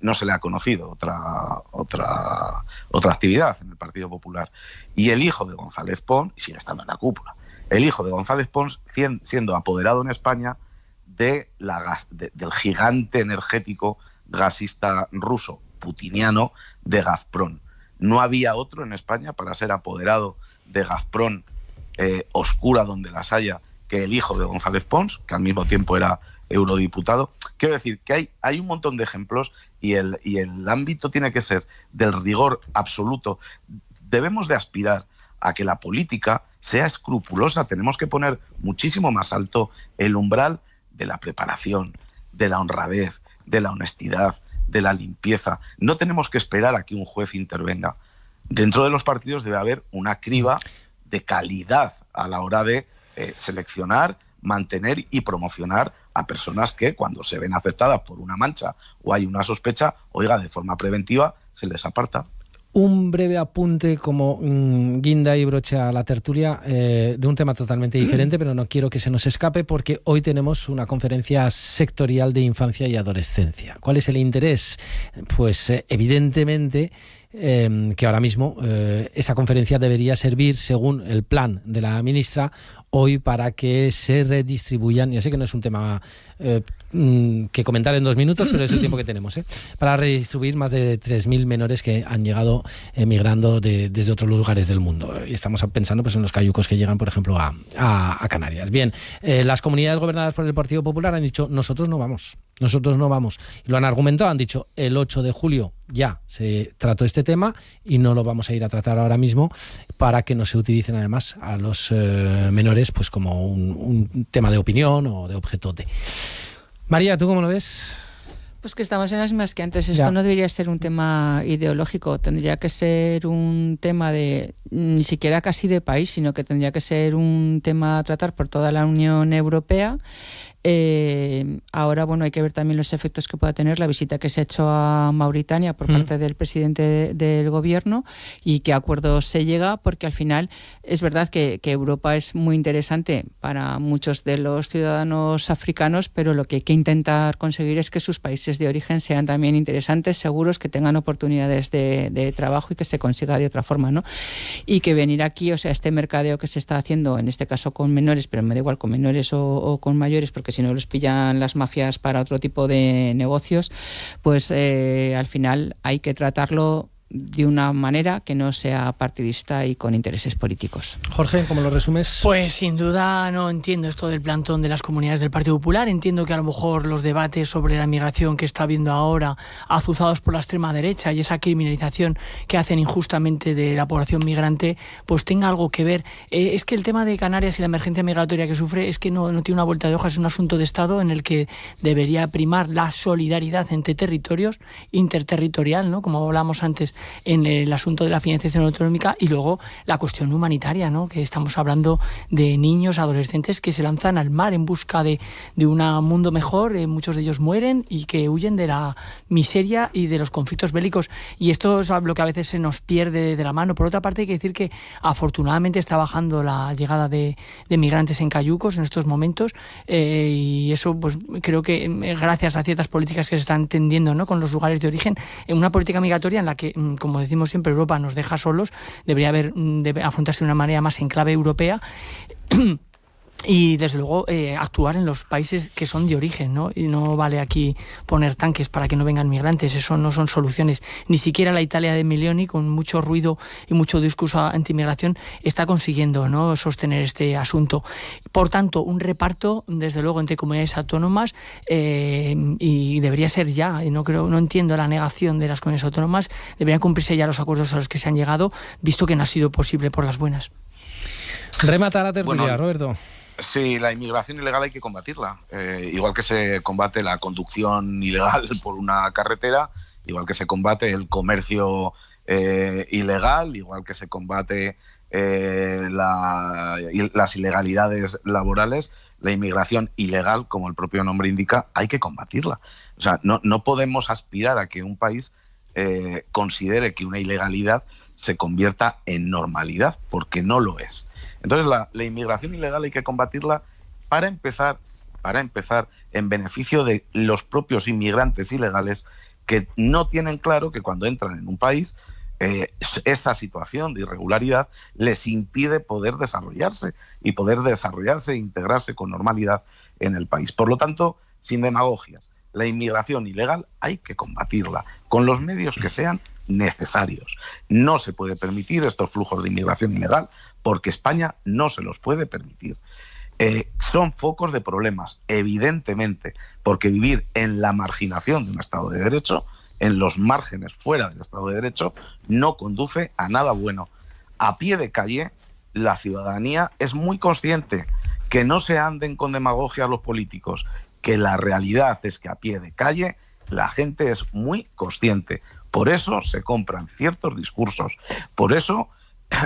Speaker 21: no se le ha conocido otra actividad en el Partido Popular. Y el hijo de González Pons, y sigue estando en la cúpula, el hijo de González Pons siendo apoderado en España del gigante energético gasista ruso, putiniano, de Gazprom. No había otro en España para ser apoderado de Gazprom, oscura donde las haya, que el hijo de González Pons, que al mismo tiempo era eurodiputado. Quiero decir que hay un montón de ejemplos y el ámbito tiene que ser del rigor absoluto. Debemos de aspirar a que la política sea escrupulosa. Tenemos que poner muchísimo más alto el umbral de la preparación, de la honradez, de la honestidad, de la limpieza. No tenemos que esperar a que un juez intervenga. Dentro de los partidos debe haber una criba de calidad a la hora de seleccionar, mantener y promocionar a personas que, cuando se ven afectadas por una mancha o hay una sospecha, de forma preventiva se les aparta.
Speaker 1: Un breve apunte como guinda y broche a la tertulia de un tema totalmente diferente, pero no quiero que se nos escape porque hoy tenemos una conferencia sectorial de infancia y adolescencia. ¿Cuál es el interés? Pues evidentemente que ahora mismo esa conferencia debería servir, según el plan de la ministra, hoy para que se redistribuyan, ya sé que no es un tema que comentar en 2 minutos, pero es el tiempo que tenemos, para redistribuir más de 3.000 menores que han llegado migrando desde otros lugares del mundo. Y estamos pensando pues en los cayucos que llegan, por ejemplo, a Canarias. Bien, las comunidades gobernadas por el Partido Popular han dicho, nosotros no vamos. Y lo han argumentado, han dicho, el 8 de julio ya se trató este tema y no lo vamos a ir a tratar ahora mismo para que no se utilicen además a los menores pues como un tema de opinión o de objetote. María, ¿tú cómo lo ves?
Speaker 3: Pues que estamos en las mismas que antes. Esto no debería ser un tema ideológico, tendría que ser un tema de ni siquiera casi de país, sino que tendría que ser un tema a tratar por toda la Unión Europea. Ahora, hay que ver también los efectos que pueda tener la visita que se ha hecho a Mauritania por parte del presidente del gobierno y qué acuerdos se llega, porque al final es verdad que Europa es muy interesante para muchos de los ciudadanos africanos, pero lo que hay que intentar conseguir es que sus países de origen sean también interesantes, seguros, que tengan oportunidades de trabajo y que se consiga de otra forma, ¿no? Y que venir aquí, este mercadeo que se está haciendo, en este caso con menores, pero me da igual con menores o con mayores, porque si no los pillan las mafias para otro tipo de negocios, pues al final hay que tratarlo de una manera que no sea partidista y con intereses políticos.
Speaker 1: Jorge, ¿cómo lo resumes?
Speaker 20: Pues sin duda no entiendo esto del plantón de las comunidades del Partido Popular. Entiendo que a lo mejor los debates sobre la migración que está habiendo ahora, azuzados por la extrema derecha y esa criminalización que hacen injustamente de la población migrante, pues tenga algo que ver. Es que el tema de Canarias y la emergencia migratoria que sufre es que no tiene una vuelta de hoja, es un asunto de Estado en el que debería primar la solidaridad entre territorios, interterritorial, ¿no? Como hablábamos antes, en el asunto de la financiación autonómica, y luego la cuestión humanitaria, ¿no? Que estamos hablando de niños, adolescentes que se lanzan al mar en busca de un mundo mejor, muchos de ellos mueren y que huyen de la miseria y de los conflictos bélicos, y esto es lo que a veces se nos pierde de la mano. Por otra parte, hay que decir que afortunadamente está bajando la llegada de migrantes en cayucos en estos momentos, y eso pues creo que gracias a ciertas políticas que se están tendiendo, ¿no? Con los lugares de origen, en una política migratoria en la que, como decimos siempre, Europa nos deja solos, debe afrontarse de una manera más en clave europea. Y desde luego actuar en los países que son de origen, ¿no? Y no vale aquí poner tanques para que no vengan migrantes, eso no son soluciones. Ni siquiera la Italia de Meloni, con mucho ruido y mucho discurso anti-inmigración, está consiguiendo, ¿no?, sostener este asunto. Por tanto, un reparto, desde luego, entre comunidades autónomas, y debería ser ya. Y no entiendo la negación de las comunidades autónomas. Deberían cumplirse ya los acuerdos a los que se han llegado, visto que no ha sido posible por las buenas.
Speaker 1: Remata la tertulia, Roberto.
Speaker 21: Sí, la inmigración ilegal hay que combatirla. Igual que se combate la conducción ilegal por una carretera, igual que se combate el comercio ilegal, igual que se combate las ilegalidades laborales, la inmigración ilegal, como el propio nombre indica, hay que combatirla. O sea, no podemos aspirar a que un país considere que una ilegalidad se convierta en normalidad, porque no lo es. Entonces la inmigración ilegal hay que combatirla para empezar en beneficio de los propios inmigrantes ilegales, que no tienen claro que cuando entran en un país esa situación de irregularidad les impide poder desarrollarse e integrarse con normalidad en el país. Por lo tanto, sin demagogias, la inmigración ilegal hay que combatirla con los medios que sean necesarios. No se puede permitir estos flujos de inmigración ilegal porque España no se los puede permitir. Son focos de problemas, evidentemente, porque vivir en la marginación de un Estado de Derecho, en los márgenes fuera del Estado de Derecho, no conduce a nada bueno. A pie de calle, la ciudadanía es muy consciente, que no se anden con demagogia los políticos, que la realidad es que a pie de calle la gente es muy consciente. Por eso se compran ciertos discursos, por eso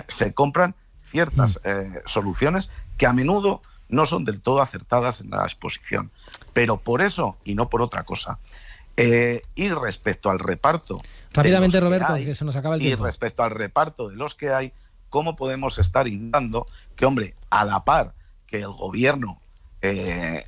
Speaker 21: se compran ciertas soluciones que a menudo no son del todo acertadas en la exposición. Pero por eso, y no por otra cosa. Y respecto al reparto...
Speaker 1: Rápidamente, Roberto, que se nos acaba el tiempo.
Speaker 21: Y respecto al reparto de los que hay, ¿cómo podemos estar indicando que, hombre, a la par que el gobierno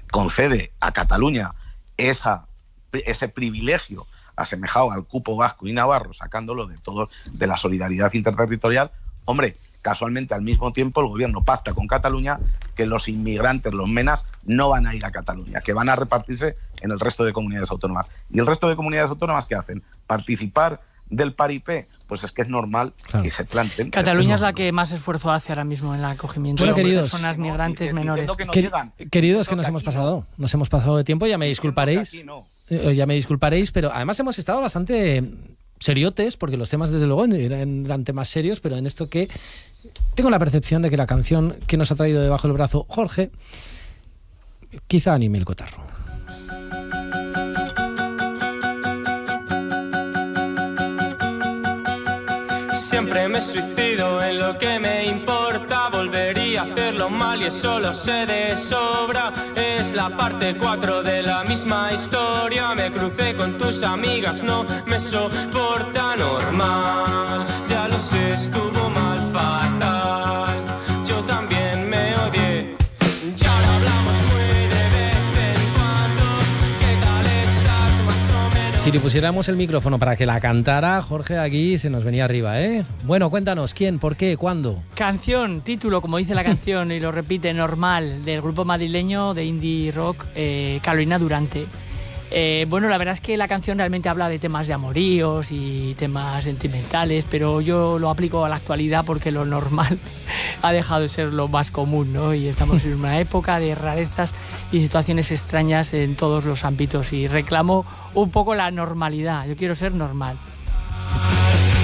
Speaker 21: concede a Cataluña ese privilegio asemejado al cupo vasco y navarro, sacándolo de la solidaridad interterritorial, hombre, casualmente al mismo tiempo el gobierno pacta con Cataluña que los inmigrantes, los menas, no van a ir a Cataluña, que van a repartirse en el resto de comunidades autónomas. ¿Y el resto de comunidades autónomas qué hacen? ¿Participar del paripé? Pues es que es normal que se planten.
Speaker 20: Cataluña es la que más esfuerzo hace ahora mismo en el acogimiento de personas migrantes menores.
Speaker 1: Queridos, que nos hemos pasado de tiempo, ya me disculparéis. Ya me disculparéis, pero además hemos estado bastante seriotes, porque los temas desde luego eran temas serios, pero en esto que tengo la percepción de que la canción que nos ha traído debajo del brazo Jorge quizá anime el cotarro.
Speaker 5: Siempre me suicido en lo que me importa. Volvería a hacerlo mal y eso lo sé de sobra. Es la parte 4 de la misma historia. Me crucé con tus amigas, no me soporta. Normal, ya lo sé, estuvo mal, fatal. Yo también me odié. Ya lo hablamos muy de vez en cuando. ¿Qué tal estás? Más o menos.
Speaker 1: Si le pusiéramos el micrófono para que la cantara, Jorge, aquí se nos venía arriba, ¿eh? Bueno, cuéntanos, ¿quién, por qué, cuándo?
Speaker 20: Canción, título, como dice la canción, y lo repite, Normal, del grupo madrileño de indie rock Carolina Durante. Bueno, la verdad es que la canción realmente habla de temas de amoríos y temas sentimentales, pero yo lo aplico a la actualidad porque lo normal ha dejado de ser lo más común, ¿no? Y estamos en una época de rarezas y situaciones extrañas en todos los ámbitos y reclamo un poco la normalidad. Yo quiero ser normal.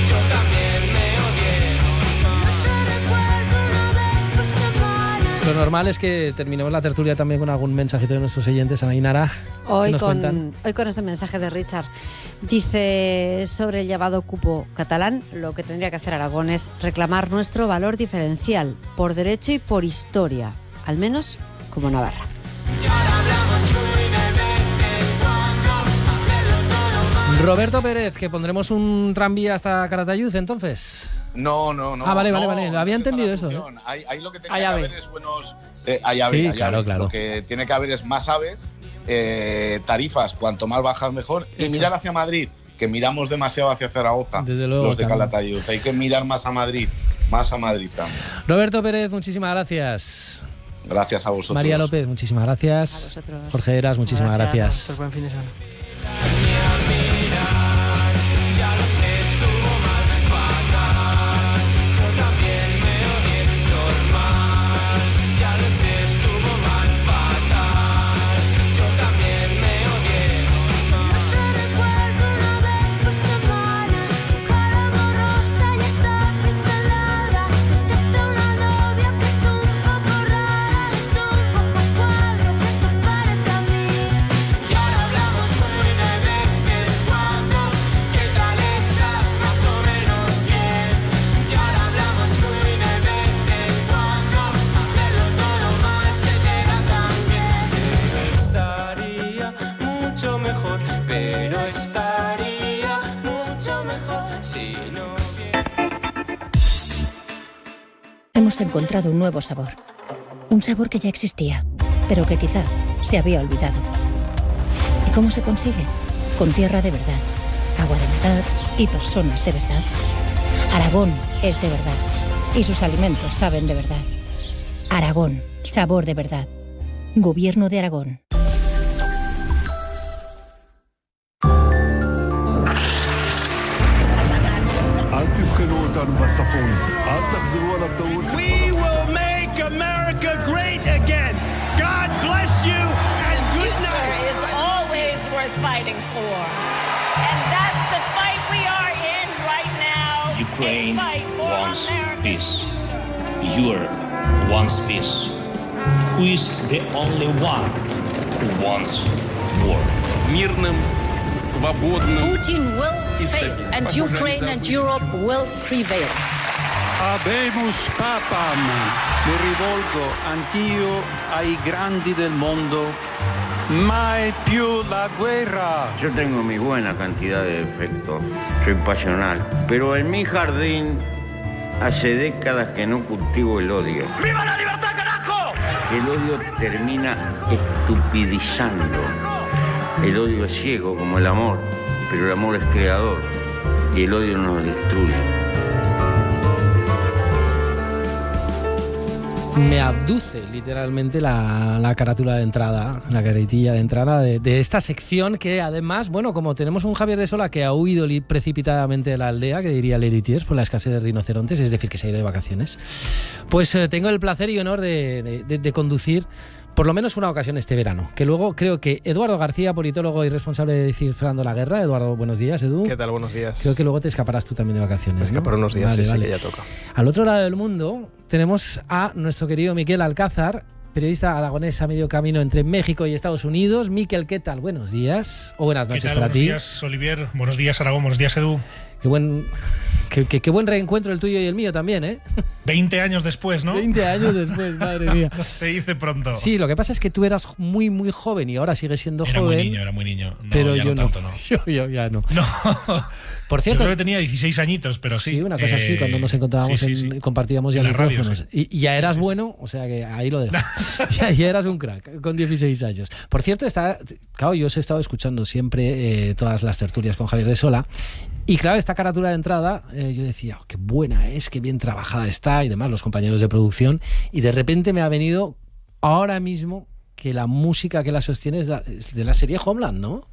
Speaker 5: Yo también me odié. No te recuerdo una vez por semana.
Speaker 1: Lo normal es que terminemos la tertulia también con algún mensajito de nuestros oyentes. Ainara,
Speaker 22: hoy con este mensaje de Richard. Dice sobre el llamado cupo catalán, lo que tendría que hacer Aragón es reclamar nuestro valor diferencial por derecho y por historia, al menos como Navarra.
Speaker 1: Roberto Pérez, que pondremos un tranvía hasta Calatayud, entonces.
Speaker 21: No.
Speaker 1: Vale.
Speaker 21: No
Speaker 1: Había entendido eso.
Speaker 21: Ahí lo que tiene que haber es buenos. Hay ave.
Speaker 1: Claro.
Speaker 21: Lo que tiene que haber es más aves, tarifas, cuanto más bajas mejor, y mirar hacia Madrid, que miramos demasiado hacia Zaragoza.
Speaker 1: Desde luego,
Speaker 21: los de Calatayud. Hay que mirar más a Madrid también.
Speaker 1: Roberto Pérez, muchísimas gracias.
Speaker 21: Gracias a vosotros.
Speaker 1: María López, muchísimas gracias.
Speaker 22: A vosotros.
Speaker 1: Jorge Heras, muchísimas gracias.
Speaker 20: Buen fin de semana.
Speaker 9: Hemos encontrado un nuevo sabor. Un sabor que ya existía, pero que quizá se había olvidado. ¿Y cómo se consigue? Con tierra de verdad, agua de verdad y personas de verdad. Aragón es de verdad y sus alimentos saben de verdad. Aragón, sabor de verdad. Gobierno de Aragón.
Speaker 11: We will make America great again. God bless you and good night.
Speaker 13: It's always worth fighting for. And that's the fight we are in right now.
Speaker 14: Ukraine wants peace. Europe wants peace. Who is the only one who wants war?
Speaker 15: Мирным, свободным.
Speaker 13: Putin will fail and Ukraine and Europe will prevail.
Speaker 15: Habemus papam. Mi rivolgo anch'io ai grandi del mondo. Mai più la guerra.
Speaker 16: Yo tengo mi buena cantidad de defectos. Soy pasional. Pero en mi jardín hace décadas que no cultivo el odio.
Speaker 11: ¡Viva la libertad, carajo!
Speaker 16: El odio termina estupidizando. El odio es ciego como el amor, pero el amor es creador y el odio nos destruye.
Speaker 1: Me abduce literalmente la carátula de entrada, la caretilla de entrada de esta sección que además, bueno, como tenemos un Javier de Sola que ha huido precipitadamente de la aldea, que diría Leritiers, por la escasez de rinocerontes, es decir, que se ha ido de vacaciones, pues tengo el placer y honor de conducir por lo menos una ocasión este verano, que luego creo que Eduardo García, politólogo y responsable de Descifrando la Guerra. Eduardo, buenos días, Edu.
Speaker 27: ¿Qué tal? Buenos días.
Speaker 1: Creo que luego te escaparás tú también de vacaciones,
Speaker 27: Me escaparé unos días,
Speaker 1: vale,
Speaker 27: sí,
Speaker 1: vale.
Speaker 27: que ya toca.
Speaker 1: Al otro lado del mundo tenemos a nuestro querido Miquel Alcázar, periodista aragonés a medio camino entre México y Estados Unidos. Miquel, ¿qué tal? Buenos días o buenas noches para ti.
Speaker 28: Buenos días, Olivier. Buenos días, Aragón. Buenos días, Edu.
Speaker 1: Qué buen reencuentro el tuyo y el mío también, ¿eh?
Speaker 28: 20 años después, ¿no?
Speaker 1: 20 años después, madre mía.
Speaker 28: Se dice pronto.
Speaker 1: Sí, lo que pasa es que tú eras muy, muy joven y ahora sigues siendo joven.
Speaker 28: Era muy niño. No,
Speaker 1: pero
Speaker 28: ya
Speaker 1: yo
Speaker 28: no tanto, no.
Speaker 1: Yo ya no.
Speaker 28: No.
Speaker 1: Por cierto,
Speaker 28: yo creo que tenía 16 añitos, pero sí.
Speaker 1: Sí, una cosa así, cuando nos encontrábamos, compartíamos ya micrófonos.
Speaker 28: Sí.
Speaker 1: Y ya eras bueno, o sea que ahí lo dejo. ya eras un crack, con 16 años. Por cierto, claro, yo os he estado escuchando siempre todas las tertulias con Javier de Sola. Y claro, esta carátula de entrada, yo decía, qué buena es, qué bien trabajada está y demás, los compañeros de producción. Y de repente me ha venido ahora mismo que la música que la sostiene es de la serie Homeland, ¿no?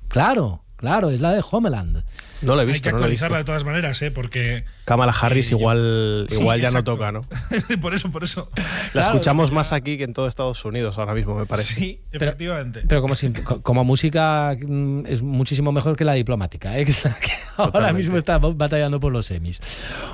Speaker 1: Claro, es la de Homeland.
Speaker 2: No lo he visto,
Speaker 28: hay que actualizarla de todas maneras, porque...
Speaker 2: Kamala Harris igual ya no toca, ¿no?
Speaker 28: por eso.
Speaker 2: La escuchamos más aquí que en todo Estados Unidos ahora mismo, me parece.
Speaker 28: Sí, efectivamente.
Speaker 1: Pero como música es muchísimo mejor que la diplomática, que ahora mismo está batallando por los semis.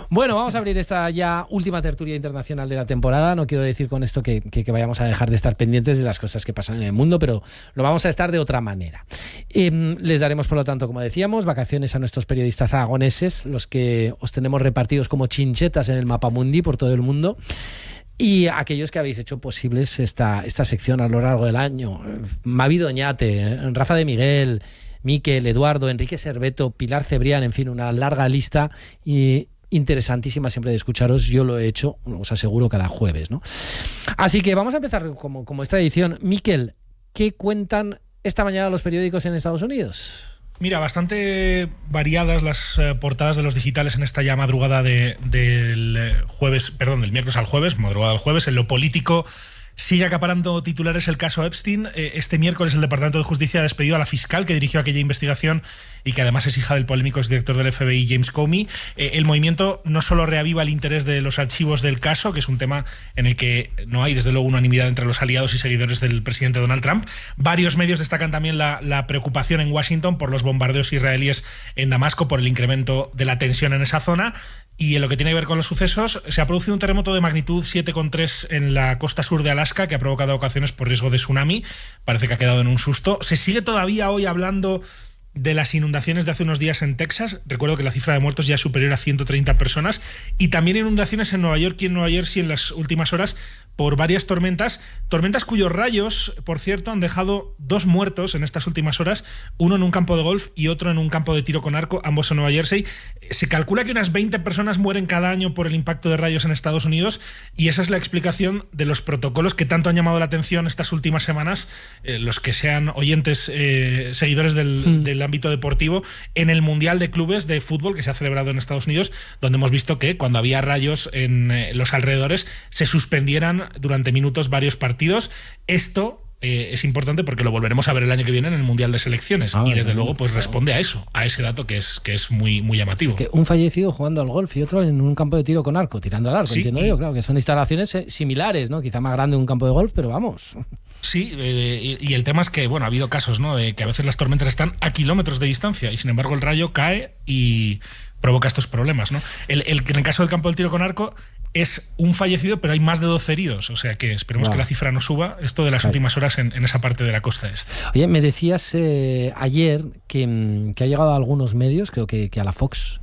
Speaker 1: Bueno, vamos a abrir esta ya última tertulia internacional de la temporada. No quiero decir con esto que vayamos a dejar de estar pendientes de las cosas que pasan en el mundo, pero lo vamos a estar de otra manera. Les daremos, por lo tanto, como decíamos, vacaciones a nuestros periodistas aragoneses, los que os tenemos repartidos como chinchetas en el mapamundi por todo el mundo, y aquellos que habéis hecho posibles esta sección a lo largo del año. Mavi Doñate, Rafa de Miguel, Miquel, Eduardo, Enrique Serveto, Pilar Cebrián, en fin, una larga lista y interesantísima siempre de escucharos. Yo lo he hecho, os aseguro, cada jueves, ¿no? Así que vamos a empezar como es tradición. Miquel, ¿qué cuentan esta mañana los periódicos en Estados Unidos?
Speaker 28: Mira, bastante variadas las portadas de los digitales en esta ya madrugada del miércoles al jueves, madrugada al jueves. En lo político sigue acaparando titulares el caso Epstein. Este miércoles el Departamento de Justicia ha despedido a la fiscal que dirigió aquella investigación y que además es hija del polémico exdirector del FBI, James Comey. El movimiento no solo reaviva el interés de los archivos del caso, que es un tema en el que no hay desde luego unanimidad entre los aliados y seguidores del presidente Donald Trump. Varios medios destacan también la preocupación en Washington por los bombardeos israelíes en Damasco, por el incremento de la tensión en esa zona. Y en lo que tiene que ver con los sucesos, se ha producido un terremoto de magnitud 7,3 en la costa sur de Alaska, que ha provocado ocasiones por riesgo de tsunami. Parece que ha quedado en un susto. Se sigue todavía hoy hablando de las inundaciones de hace unos días en Texas. Recuerdo que la cifra de muertos ya es superior a 130 personas. Y también inundaciones en Nueva York y en Nueva Jersey en las últimas horas por varias tormentas cuyos rayos, por cierto, han dejado 2 muertos en estas últimas horas, uno en un campo de golf y otro en un campo de tiro con arco, ambos en Nueva Jersey. Se calcula que unas 20 personas mueren cada año por el impacto de rayos en Estados Unidos, y esa es la explicación de los protocolos que tanto han llamado la atención estas últimas semanas, los que sean oyentes, seguidores del ámbito deportivo, en el Mundial de Clubes de Fútbol que se ha celebrado en Estados Unidos, donde hemos visto que cuando había rayos en los alrededores se suspendieran durante minutos varios partidos. Esto es importante porque lo volveremos a ver el año que viene en el Mundial de Selecciones, y desde luego pues responde a eso, a ese dato que es muy, muy llamativo.
Speaker 1: Que un fallecido jugando al golf y otro en un campo de tiro con arco, tirando al arco, sí, entiendo yo, claro, que son instalaciones similares, ¿no? Quizá más grande un campo de golf, pero vamos.
Speaker 28: Sí, y el tema es que, bueno, ha habido casos, ¿no?, de que a veces las tormentas están a kilómetros de distancia y sin embargo el rayo cae y provoca estos problemas, ¿no? En el caso del campo del tiro con arco es un fallecido, pero hay más de 12 heridos, o sea que esperemos que la cifra no suba, esto de las últimas horas en esa parte de la costa este.
Speaker 1: Oye, me decías ayer que ha llegado a algunos medios, creo que a la Fox,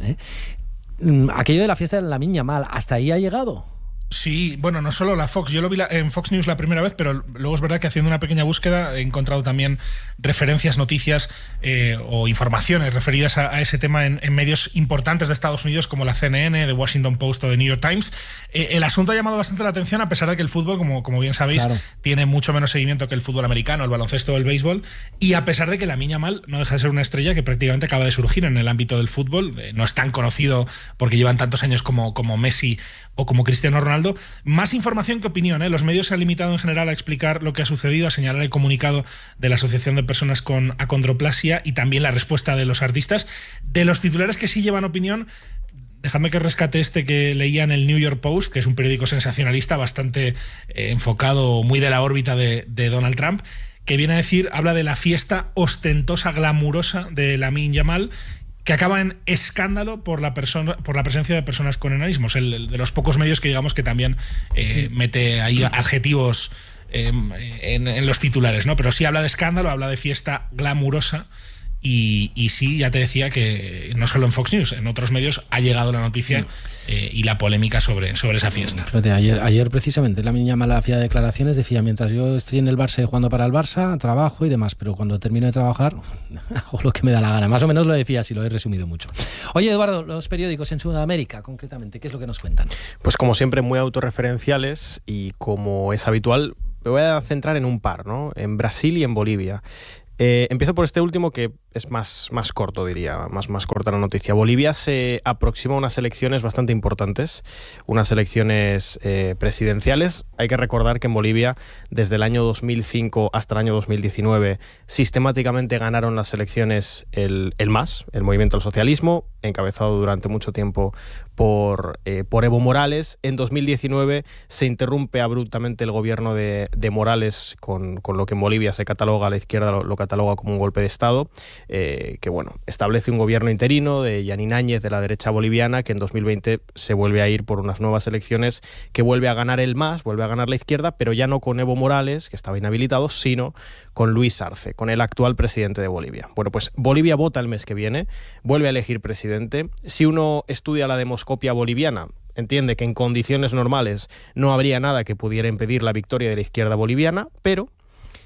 Speaker 1: aquello de la fiesta de Lamine Yamal, ¿hasta ahí ha llegado?
Speaker 28: Sí, bueno, no solo la Fox, yo lo vi en Fox News la primera vez, pero luego es verdad que haciendo una pequeña búsqueda he encontrado también referencias, noticias o informaciones referidas a ese tema en medios importantes de Estados Unidos como la CNN, The Washington Post o The New York Times. El asunto ha llamado bastante la atención, a pesar de que el fútbol, como bien sabéis, claro, tiene mucho menos seguimiento que el fútbol americano, el baloncesto o el béisbol, y a pesar de que Lamine Yamal no deja de ser una estrella que prácticamente acaba de surgir en el ámbito del fútbol, no es tan conocido porque llevan tantos años como Messi o como Cristiano Ronaldo. Más información que opinión, ¿eh? Los medios se han limitado en general a explicar lo que ha sucedido, a señalar el comunicado de la Asociación de Personas con Acondroplasia y también la respuesta de los artistas. De los titulares que sí llevan opinión, dejadme que rescate este que leía en el New York Post, que es un periódico sensacionalista bastante enfocado, muy de la órbita de Donald Trump, que viene a decir, habla de la fiesta ostentosa, glamurosa de Lamine Yamal, que acaba en escándalo por la presencia de personas con enanismos. El de los pocos medios que digamos que también mete ahí adjetivos en los titulares, ¿no? Pero sí habla de escándalo, habla de fiesta glamurosa. Y sí, ya te decía que no solo en Fox News, en otros medios ha llegado la noticia y la polémica sobre esa fiesta.
Speaker 1: Fíjate, ayer precisamente Lamine Yamal hacía declaraciones, decía, mientras yo estoy en el Barça jugando para el Barça, trabajo y demás, pero cuando termino de trabajar hago lo que me da la gana. Más o menos lo decía, así lo he resumido mucho. Oye, Eduardo, los periódicos en Sudamérica, concretamente, ¿qué es lo que nos cuentan?
Speaker 2: Pues como siempre, muy autorreferenciales y como es habitual, me voy a centrar en un par, ¿no? En Brasil y en Bolivia. Empiezo por este último, que es más corto, diría, más corta la noticia. Bolivia se aproxima a unas elecciones bastante importantes, unas elecciones presidenciales. Hay que recordar que en Bolivia, desde el año 2005 hasta el año 2019, sistemáticamente ganaron las elecciones el MAS, el Movimiento al Socialismo, encabezado durante mucho tiempo por Evo Morales. En 2019 se interrumpe abruptamente el gobierno de Morales con lo que en Bolivia se cataloga, la izquierda lo cataloga como un golpe de Estado, que bueno, establece un gobierno interino de Yanín Áñez, de la derecha boliviana, que en 2020 se vuelve a ir por unas nuevas elecciones, que vuelve a ganar el MAS, vuelve a ganar la izquierda, pero ya no con Evo Morales, que estaba inhabilitado, sino con Luis Arce, con el actual presidente de Bolivia. Bueno, pues Bolivia vota el mes que viene, vuelve a elegir presidente. Si uno estudia la demoscopia boliviana, entiende que en condiciones normales no habría nada que pudiera impedir la victoria de la izquierda boliviana, pero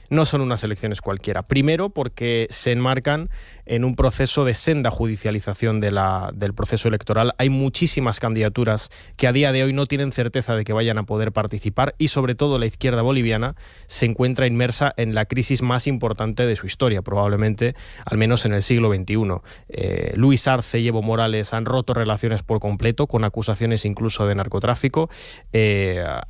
Speaker 2: no son unas elecciones cualquiera. Primero, porque se enmarcan en un proceso de senda judicialización del proceso electoral. Hay muchísimas candidaturas que a día de hoy no tienen certeza de que vayan a poder participar y, sobre todo, la izquierda boliviana se encuentra inmersa en la crisis más importante de su historia, probablemente, al menos en el siglo XXI. Luis Arce y Evo Morales han roto relaciones por completo, con acusaciones incluso de narcotráfico.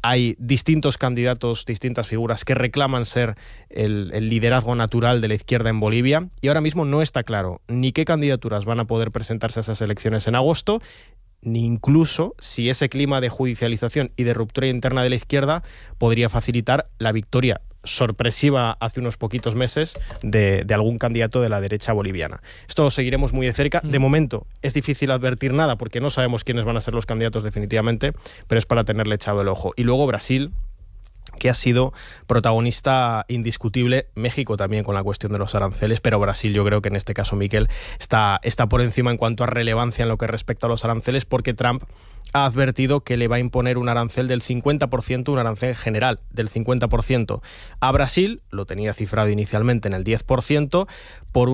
Speaker 2: Hay distintos candidatos, distintas figuras que reclaman ser el liderazgo natural de la izquierda en Bolivia, y ahora mismo no está claro ni qué candidaturas van a poder presentarse a esas elecciones en agosto, ni incluso si ese clima de judicialización y de ruptura interna de la izquierda podría facilitar la victoria sorpresiva hace unos poquitos meses de algún candidato de la derecha boliviana. Esto lo seguiremos muy de cerca. De momento es difícil advertir nada porque no sabemos quiénes van a ser los candidatos definitivamente, pero es para tenerle echado el ojo. Y luego Brasil, que ha sido protagonista indiscutible, México también con la cuestión de los aranceles, pero Brasil, yo creo que en este caso, Miquel, está por encima en cuanto a relevancia en lo que respecta a los aranceles, porque Trump ha advertido que le va a imponer un arancel del 50%, un arancel general del 50% a Brasil. Lo tenía cifrado inicialmente en el 10%, con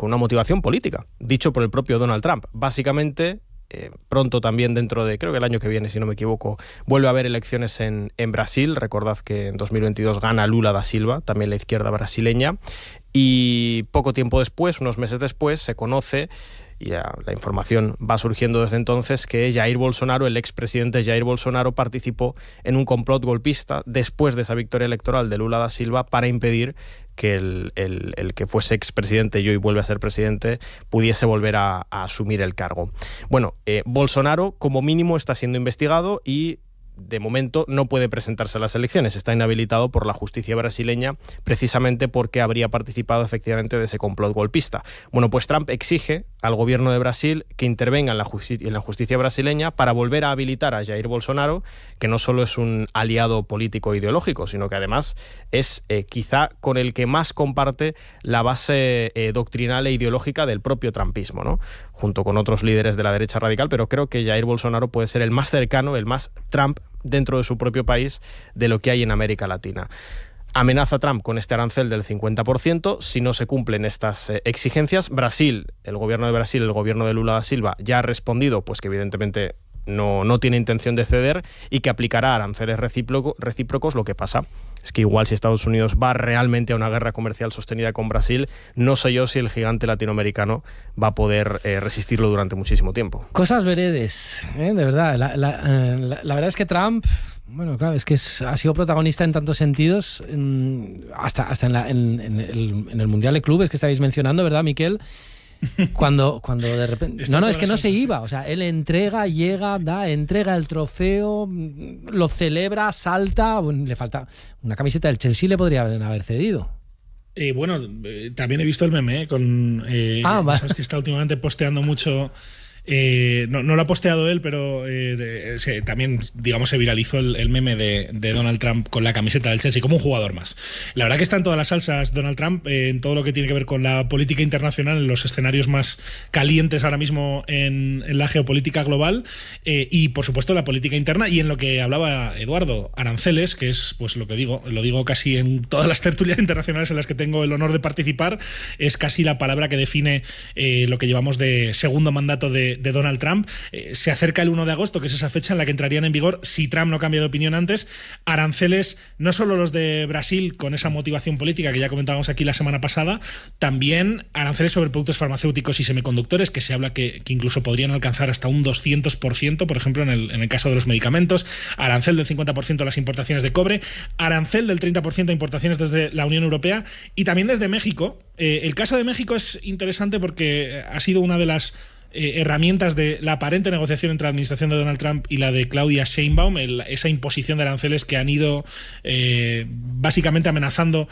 Speaker 2: una motivación política, dicho por el propio Donald Trump. Básicamente, pronto también, dentro de, creo que el año que viene, si no me equivoco, vuelve a haber elecciones en Brasil. Recordad que en 2022 gana Lula da Silva, también la izquierda brasileña, y poco tiempo después, unos meses después, se conoce, y ya la información va surgiendo desde entonces, que Jair Bolsonaro, el expresidente Jair Bolsonaro, participó en un complot golpista después de esa victoria electoral de Lula da Silva para impedir que el que fuese expresidente y hoy vuelve a ser presidente pudiese volver a asumir el cargo. Bueno, Bolsonaro como mínimo está siendo investigado y de momento no puede presentarse a las elecciones. Está inhabilitado por la justicia brasileña precisamente porque habría participado efectivamente de ese complot golpista. Bueno, pues Trump exige al gobierno de Brasil que intervenga en la justicia brasileña para volver a habilitar a Jair Bolsonaro, que no solo es un aliado político e ideológico, sino que además es quizá con el que más comparte la base doctrinal e ideológica del propio trumpismo, ¿no? Junto con otros líderes de la derecha radical, pero creo que Jair Bolsonaro puede ser el más cercano, el más Trump dentro de su propio país de lo que hay en América Latina. Amenaza Trump con este arancel del 50% si no se cumplen estas exigencias. Brasil, el gobierno de Brasil, el gobierno de Lula da Silva, ya ha respondido pues que evidentemente no tiene intención de ceder y que aplicará aranceles recíprocos. Lo que pasa es que igual si Estados Unidos va realmente a una guerra comercial sostenida con Brasil, no sé yo si el gigante latinoamericano va a poder resistirlo durante muchísimo tiempo.
Speaker 1: Cosas veredes, de verdad. La verdad es que Trump, bueno, claro, es que ha sido protagonista en tantos sentidos, hasta en el Mundial de Clubes que estáis mencionando, ¿verdad, Miquel? Cuando de repente... No, es que no se iba. O sea, él entrega, llega, entrega el trofeo, lo celebra, salta. Bueno, le falta una camiseta del Chelsea, le podrían haber cedido.
Speaker 28: Bueno, también he visto el meme con... sabes que está últimamente posteando mucho... no lo ha posteado él, pero también, digamos, se viralizó el meme de Donald Trump con la camiseta del Chelsea como un jugador más. La verdad que está en todas las salsas Donald Trump, en todo lo que tiene que ver con la política internacional, en los escenarios más calientes ahora mismo en la geopolítica global, y por supuesto la política interna, y en lo que hablaba Eduardo, aranceles, que es pues lo digo casi en todas las tertulias internacionales en las que tengo el honor de participar, es casi la palabra que define lo que llevamos de segundo mandato de de Donald Trump. Se acerca el 1 de agosto, que es esa fecha en la que entrarían en vigor, si Trump no cambia de opinión antes, aranceles, no solo los de Brasil, con esa motivación política que ya comentábamos aquí la semana pasada, también aranceles sobre productos farmacéuticos y semiconductores, que se habla que incluso podrían alcanzar hasta un 200%, por ejemplo, en el caso de los medicamentos, arancel del 50% a las importaciones de cobre, arancel del 30% a importaciones desde la Unión Europea y también desde México. El caso de México es interesante porque ha sido una de las herramientas de la aparente negociación entre la administración de Donald Trump y la de Claudia Sheinbaum, esa imposición de aranceles que han ido básicamente amenazando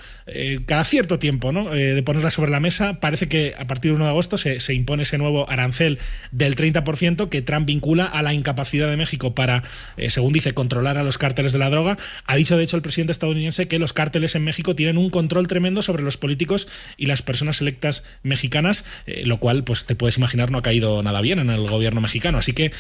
Speaker 28: cada cierto tiempo, ¿no? De ponerla sobre la mesa. Parece que a partir del 1 de agosto se impone ese nuevo arancel del 30% que Trump vincula a la incapacidad de México para, según dice, controlar a los cárteles de la droga. Ha dicho, de hecho, el presidente estadounidense que los cárteles en México tienen un control tremendo sobre los políticos y las personas electas mexicanas, lo cual, pues te puedes imaginar, no ha caído nada bien en el gobierno mexicano. Así que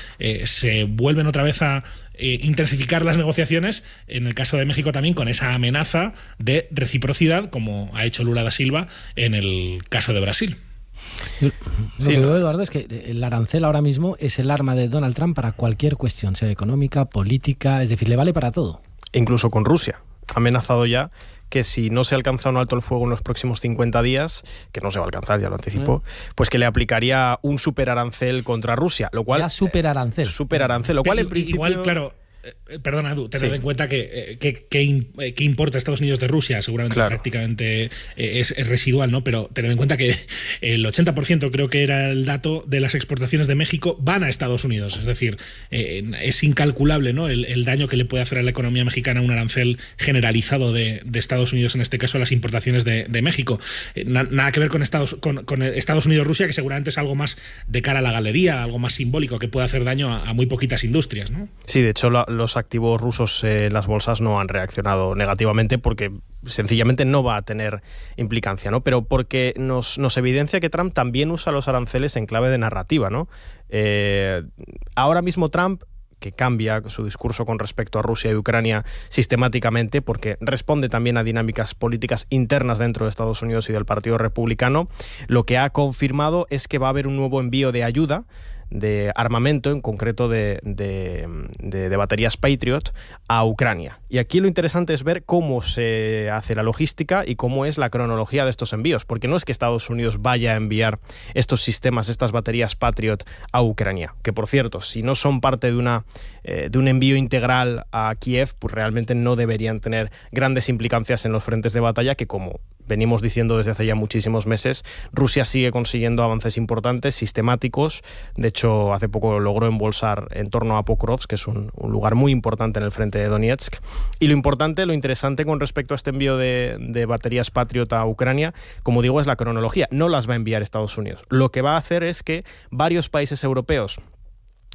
Speaker 28: se vuelven otra vez a intensificar las negociaciones, en el caso de México también, con esa amenaza de reciprocidad, como ha hecho Lula da Silva en el caso de Brasil.
Speaker 1: Lo que veo, Eduardo, es que el arancel ahora mismo es el arma de Donald Trump para cualquier cuestión, sea económica, política, es decir, le vale para todo.
Speaker 2: Incluso con Rusia. Ha amenazado ya que si no se alcanza un alto el fuego en los próximos 50 días, que no se va a alcanzar, ya lo anticipó, pues que le aplicaría un superarancel contra Rusia, lo cual...
Speaker 1: Ya superarancel.
Speaker 2: Superarancel, lo cual en principio...
Speaker 28: Igual, claro... Perdona, Edu, ten en cuenta que importa Estados Unidos de Rusia, seguramente prácticamente es residual, ¿no? Pero ten en cuenta que el 80%, creo que era el dato, de las exportaciones de México van a Estados Unidos. Es decir, es incalculable, ¿no? El daño que le puede hacer a la economía mexicana un arancel generalizado de Estados Unidos, en este caso a las importaciones de México. Nada que ver con Estados Unidos-Rusia, que seguramente es algo más de cara a la galería, algo más simbólico, que puede hacer daño a muy poquitas industrias, ¿no?
Speaker 2: Sí, de hecho, los activos rusos en las bolsas no han reaccionado negativamente porque sencillamente no va a tener implicancia, ¿no? Pero porque nos evidencia que Trump también usa los aranceles en clave de narrativa, ¿no? Ahora mismo Trump, que cambia su discurso con respecto a Rusia y Ucrania sistemáticamente porque responde también a dinámicas políticas internas dentro de Estados Unidos y del Partido Republicano, lo que ha confirmado es que va a haber un nuevo envío de ayuda, de armamento, en concreto de baterías Patriot, a Ucrania. Y aquí lo interesante es ver cómo se hace la logística y cómo es la cronología de estos envíos, porque no es que Estados Unidos vaya a enviar estos sistemas, estas baterías Patriot a Ucrania, que por cierto, si no son parte de un envío integral a Kiev, pues realmente no deberían tener grandes implicancias en los frentes de batalla, que como venimos diciendo desde hace ya muchísimos meses, Rusia sigue consiguiendo avances importantes, sistemáticos. De hecho, hace poco logró embolsar en torno a Pokrovsk, que es un lugar muy importante en el frente de Donetsk. Y lo interesante con respecto a este envío de baterías Patriot a Ucrania, como digo, es la cronología. No las va a enviar Estados Unidos. Lo que va a hacer es que varios países europeos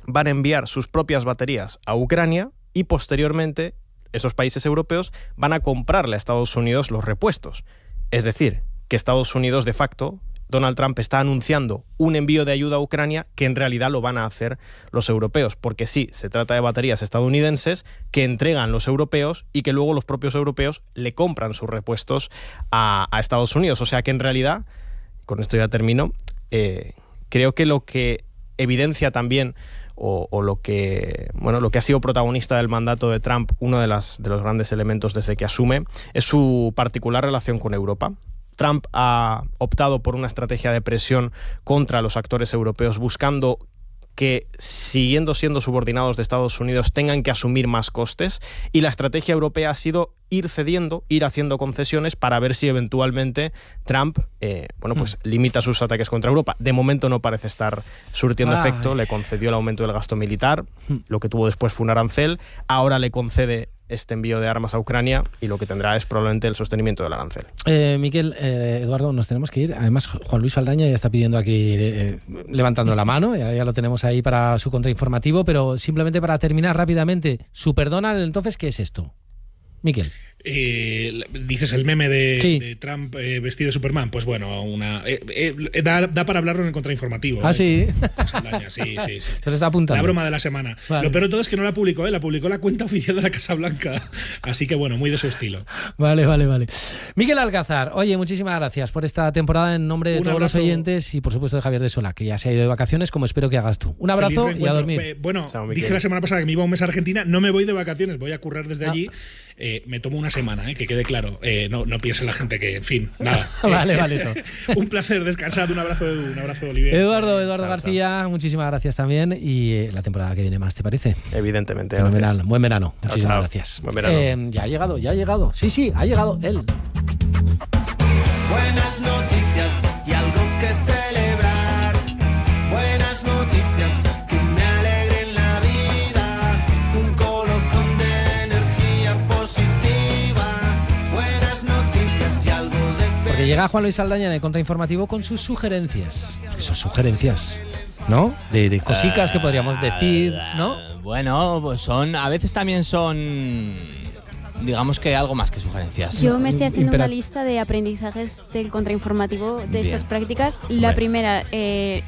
Speaker 2: van a enviar sus propias baterías a Ucrania y posteriormente esos países europeos van a comprarle a Estados Unidos los repuestos. Es decir, que Estados Unidos, de facto, Donald Trump está anunciando un envío de ayuda a Ucrania que en realidad lo van a hacer los europeos, porque sí, se trata de baterías estadounidenses que entregan los europeos y que luego los propios europeos le compran sus repuestos a Estados Unidos. O sea que en realidad, con esto ya termino, creo que lo que evidencia también o lo que ha sido protagonista del mandato de Trump, uno de los grandes elementos desde que asume, es su particular relación con Europa. Trump ha optado por una estrategia de presión contra los actores europeos, buscando que, siguiendo siendo subordinados de Estados Unidos, tengan que asumir más costes, y la estrategia europea ha sido ir cediendo, ir haciendo concesiones para ver si eventualmente Trump pues limita sus ataques contra Europa. De momento no parece estar surtiendo efecto. Le concedió el aumento del gasto militar, lo que tuvo después fue un arancel, ahora le concede este envío de armas a Ucrania y lo que tendrá es probablemente el sostenimiento del arancel.
Speaker 1: Miquel, Eduardo, nos tenemos que ir. Además, Juan Luis Faldaña ya está pidiendo aquí, levantando la mano, ya lo tenemos ahí para su contrainformativo, pero simplemente para terminar rápidamente, Superdonald, entonces, ¿qué es esto? Miquel.
Speaker 28: dices el meme de Trump vestido de Superman, pues bueno, da para hablarlo en el contrainformativo.
Speaker 1: Ah, sí.
Speaker 28: Sí.
Speaker 1: Se le está apuntando.
Speaker 28: La broma de la semana. Vale. Lo peor de todo es que no la publicó, la publicó la cuenta oficial de la Casa Blanca. Así que bueno, muy de su estilo.
Speaker 1: Vale. Miguel Alcázar, oye, muchísimas gracias por esta temporada en nombre de todos los oyentes y por supuesto de Javier de Sola, que ya se ha ido de vacaciones, como espero que hagas tú. Un abrazo y a dormir.
Speaker 28: Bueno, dije la semana pasada que me iba un mes a Argentina, no me voy de vacaciones, voy a currar desde allí. Me tomo una semana, que quede claro. No piense la gente que, en fin, nada.
Speaker 1: Vale, todo.
Speaker 28: Un placer, descansad. Un abrazo, Edu, un abrazo, Olivier.
Speaker 1: Eduardo García, muchísimas gracias también. Y la temporada que viene más, ¿te parece?
Speaker 2: Evidentemente.
Speaker 1: Fenomenal. Buen verano. Muchísimas gracias.
Speaker 2: Buen verano.
Speaker 1: Ya ha llegado. Sí, ha llegado él.
Speaker 4: Buenas noticias y algo que celebrar. Buenas noticias que me alegren la vida. Un colocón de energía positiva. Buenas noticias y algo de fe.
Speaker 1: Porque llega Juan Luis Saldaña en el contrainformativo con sus sugerencias. Porque son sugerencias, ¿no? De cositas que podríamos decir, ¿no?
Speaker 6: Bueno, pues a veces también son, digamos que algo más que sugerencias.
Speaker 8: Yo me estoy haciendo una lista de aprendizajes del contrainformativo de estas prácticas. La primera,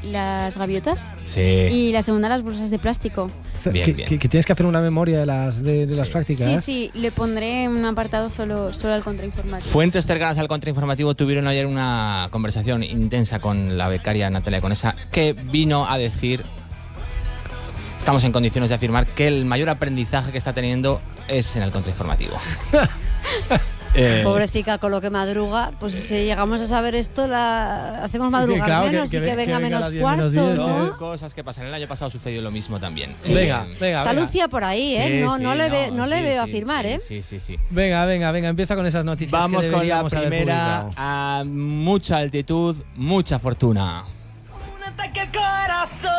Speaker 8: las gaviotas.
Speaker 6: Sí.
Speaker 8: Y la segunda, las bolsas de plástico.
Speaker 1: Que tienes que hacer una memoria de las prácticas.
Speaker 8: Sí, le pondré un apartado solo al contrainformativo.
Speaker 6: Fuentes cercanas al contrainformativo tuvieron ayer una conversación intensa con la becaria Natalia Conesa, que vino a decir: estamos en condiciones de afirmar que el mayor aprendizaje que está teniendo es en el contrainformativo.
Speaker 22: Pobrecita, con lo que madruga, pues si llegamos a saber esto, hacemos madrugar menos y que venga menos cuarto, ¿no?
Speaker 6: Son cosas que pasan. El año pasado sucedió lo mismo también.
Speaker 22: Sí. Venga. Está Lucia por ahí, ¿eh? No le veo afirmar, ¿eh?
Speaker 6: Sí.
Speaker 1: Venga, empieza con esas noticias.
Speaker 6: Vamos con la primera. A mucha altitud, mucha fortuna.
Speaker 4: Un ataque al corazón.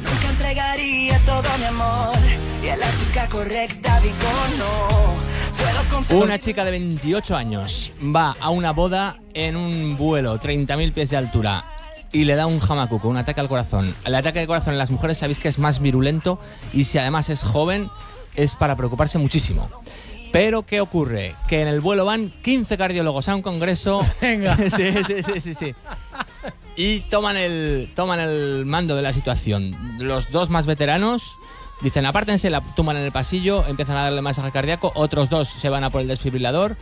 Speaker 4: Nunca entregaría todo mi amor. Y a la chica correcta digo no.
Speaker 6: Una chica de 28 años va a una boda en un vuelo, 30.000 pies de altura, y le da un jamacuco, un ataque al corazón. El ataque al corazón en las mujeres sabéis que es más virulento, y si además es joven, es para preocuparse muchísimo. Pero, ¿qué ocurre? Que en el vuelo van 15 cardiólogos a un congreso.
Speaker 1: Venga.
Speaker 6: Sí. Y toman el mando de la situación. Los dos más veteranos dicen: apártense, la toman en el pasillo, empiezan a darle masaje cardíaco, otros dos se van a por el desfibrilador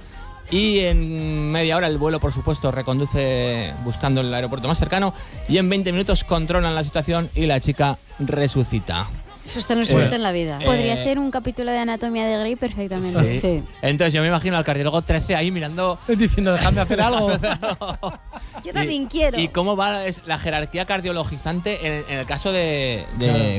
Speaker 6: y en media hora el vuelo, por supuesto, reconduce buscando el aeropuerto más cercano y en 20 minutos controlan la situación y la chica resucita.
Speaker 22: Eso es tener suerte en la vida.
Speaker 8: Podría ser un capítulo de Anatomía de Grey perfectamente.
Speaker 6: Sí. Entonces yo me imagino al cardiólogo 13 ahí mirando,
Speaker 1: diciendo: déjame hacer algo.
Speaker 22: Yo también quiero.
Speaker 6: ¿Y cómo va la jerarquía cardiologizante en el caso de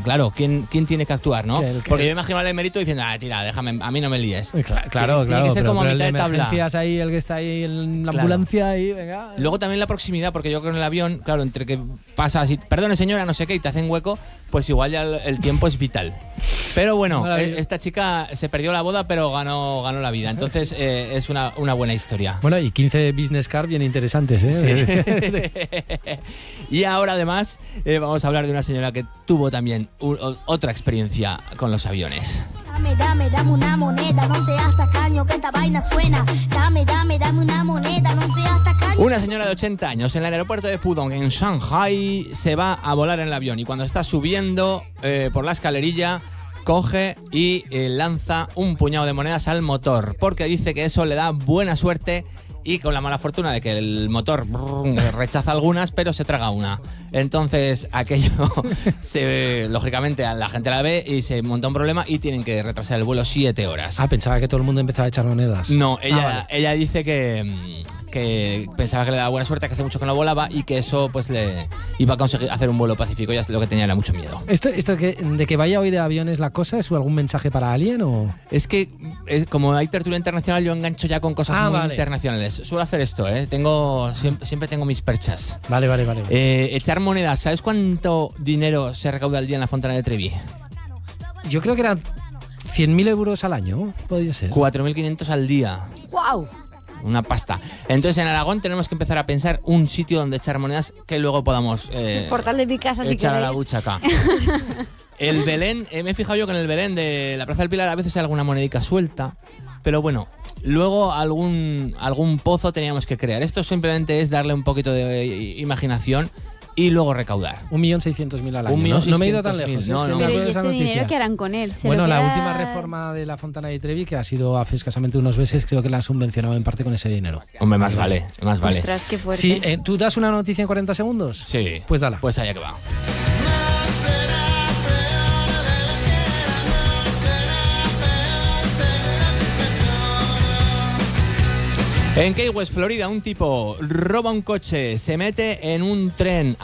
Speaker 6: claro, ¿quién tiene que actuar, no? Porque yo me imagino al emérito diciendo: tira, déjame, a mí no me líes.
Speaker 1: Claro.
Speaker 6: Tiene que ser como a mitad de tabla.
Speaker 1: Ahí, el que está ahí en la ambulancia ahí, venga.
Speaker 6: Luego también la proximidad, porque yo creo que en el avión, claro, entre que pasa así, perdone señora, no sé qué, y te hacen hueco, pues igual ya el tiempo es vital. Pero bueno, esta chica se perdió la boda, pero ganó la vida. Entonces es una buena historia.
Speaker 1: Bueno, y 15 business cards bien interesantes, ¿eh?
Speaker 6: Sí. Y ahora además vamos a hablar de una señora que tuvo también otra experiencia con los aviones.
Speaker 4: Dame una moneda, no seas tacaño que esta vaina suena. Dame una moneda, no seas tacaño.
Speaker 6: Una señora de 80 años en el aeropuerto de Pudong, en Shanghai, se va a volar en el avión y cuando está subiendo por la escalerilla, coge y lanza un puñado de monedas al motor, porque dice que eso le da buena suerte y con la mala fortuna de que el motor rechaza algunas, pero se traga una. Entonces aquello, lógicamente la gente la ve y se monta un problema y tienen que retrasar el vuelo 7 horas.
Speaker 1: Pensaba que todo el mundo empezaba a echar monedas.
Speaker 6: No, ella dice que pensaba que le daba buena suerte, que hace mucho que no volaba y que eso pues le iba a conseguir hacer un vuelo pacífico. Ya lo que tenía era mucho miedo.
Speaker 1: ¿Esto de que vaya hoy de aviones la cosa es algún mensaje para alguien o...?
Speaker 6: Es que como hay tertulia internacional, yo engancho ya con cosas muy internacionales. Suelo hacer esto, siempre tengo mis perchas.
Speaker 1: Vale.
Speaker 6: Echar monedas. ¿Sabes cuánto dinero se recauda al día en la Fontana de Trevi?
Speaker 1: Yo creo que eran 100.000 euros al año, podría ser.
Speaker 6: 4.500 al día.
Speaker 22: ¡Guau!
Speaker 6: Una pasta. Entonces en Aragón tenemos que empezar a pensar un sitio donde echar monedas que luego podamos
Speaker 22: el portal de mi casa, si
Speaker 6: echar
Speaker 22: queréis.
Speaker 6: a la buchaca. El Belén, me he fijado yo que en el Belén de la Plaza del Pilar a veces hay alguna monedica suelta, pero bueno, luego algún pozo teníamos que crear. Esto simplemente es darle un poquito de imaginación y luego recaudar.
Speaker 1: 1.600.000 al año. No me he ido tan lejos.
Speaker 6: No.
Speaker 8: Pero ¿y este dinero qué harán con él?
Speaker 1: Bueno, la última reforma de la Fontana di Trevi, que ha sido hace escasamente unos meses, creo que la han subvencionado en parte con ese dinero.
Speaker 6: Hombre, más vale.
Speaker 8: Ostras, qué fuerte.
Speaker 1: Sí, ¿tú das una noticia en 40 segundos?
Speaker 6: Sí.
Speaker 1: Pues dala.
Speaker 6: Pues allá que va. En Key West, Florida, un tipo roba un coche, se mete en un tren,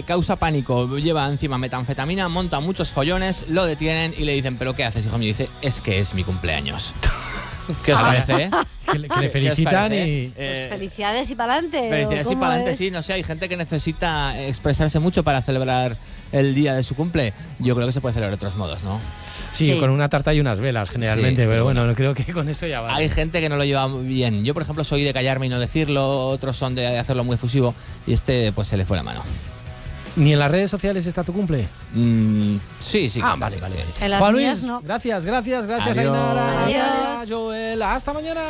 Speaker 6: causa pánico, lleva encima metanfetamina, monta muchos follones, lo detienen y le dicen, ¿pero qué haces, hijo mío? Y dice, es que es mi cumpleaños. ¿Qué os parece?
Speaker 1: Que le felicitan y...
Speaker 22: Pues felicidades y pa'lante.
Speaker 6: Felicidades y pa'lante, sí. No sé, hay gente que necesita expresarse mucho para celebrar el día de su cumple. Yo creo que se puede celebrar de otros modos, ¿no?
Speaker 1: Sí, con una tarta y unas velas, generalmente,
Speaker 6: Sí,
Speaker 1: pero bueno, creo que con eso ya va.
Speaker 6: Hay gente que no lo lleva bien. Yo, por ejemplo, soy de callarme y no decirlo, otros son de hacerlo muy efusivo, y pues se le fue la mano.
Speaker 1: ¿Ni en las redes sociales está tu cumple?
Speaker 6: Sí.
Speaker 1: Vale.
Speaker 22: En las
Speaker 1: Juan
Speaker 22: mías
Speaker 1: Luis,
Speaker 22: no.
Speaker 1: gracias,
Speaker 6: Adiós.
Speaker 1: Ainara.
Speaker 22: Adiós.
Speaker 1: Gracias, Joel. Hasta mañana.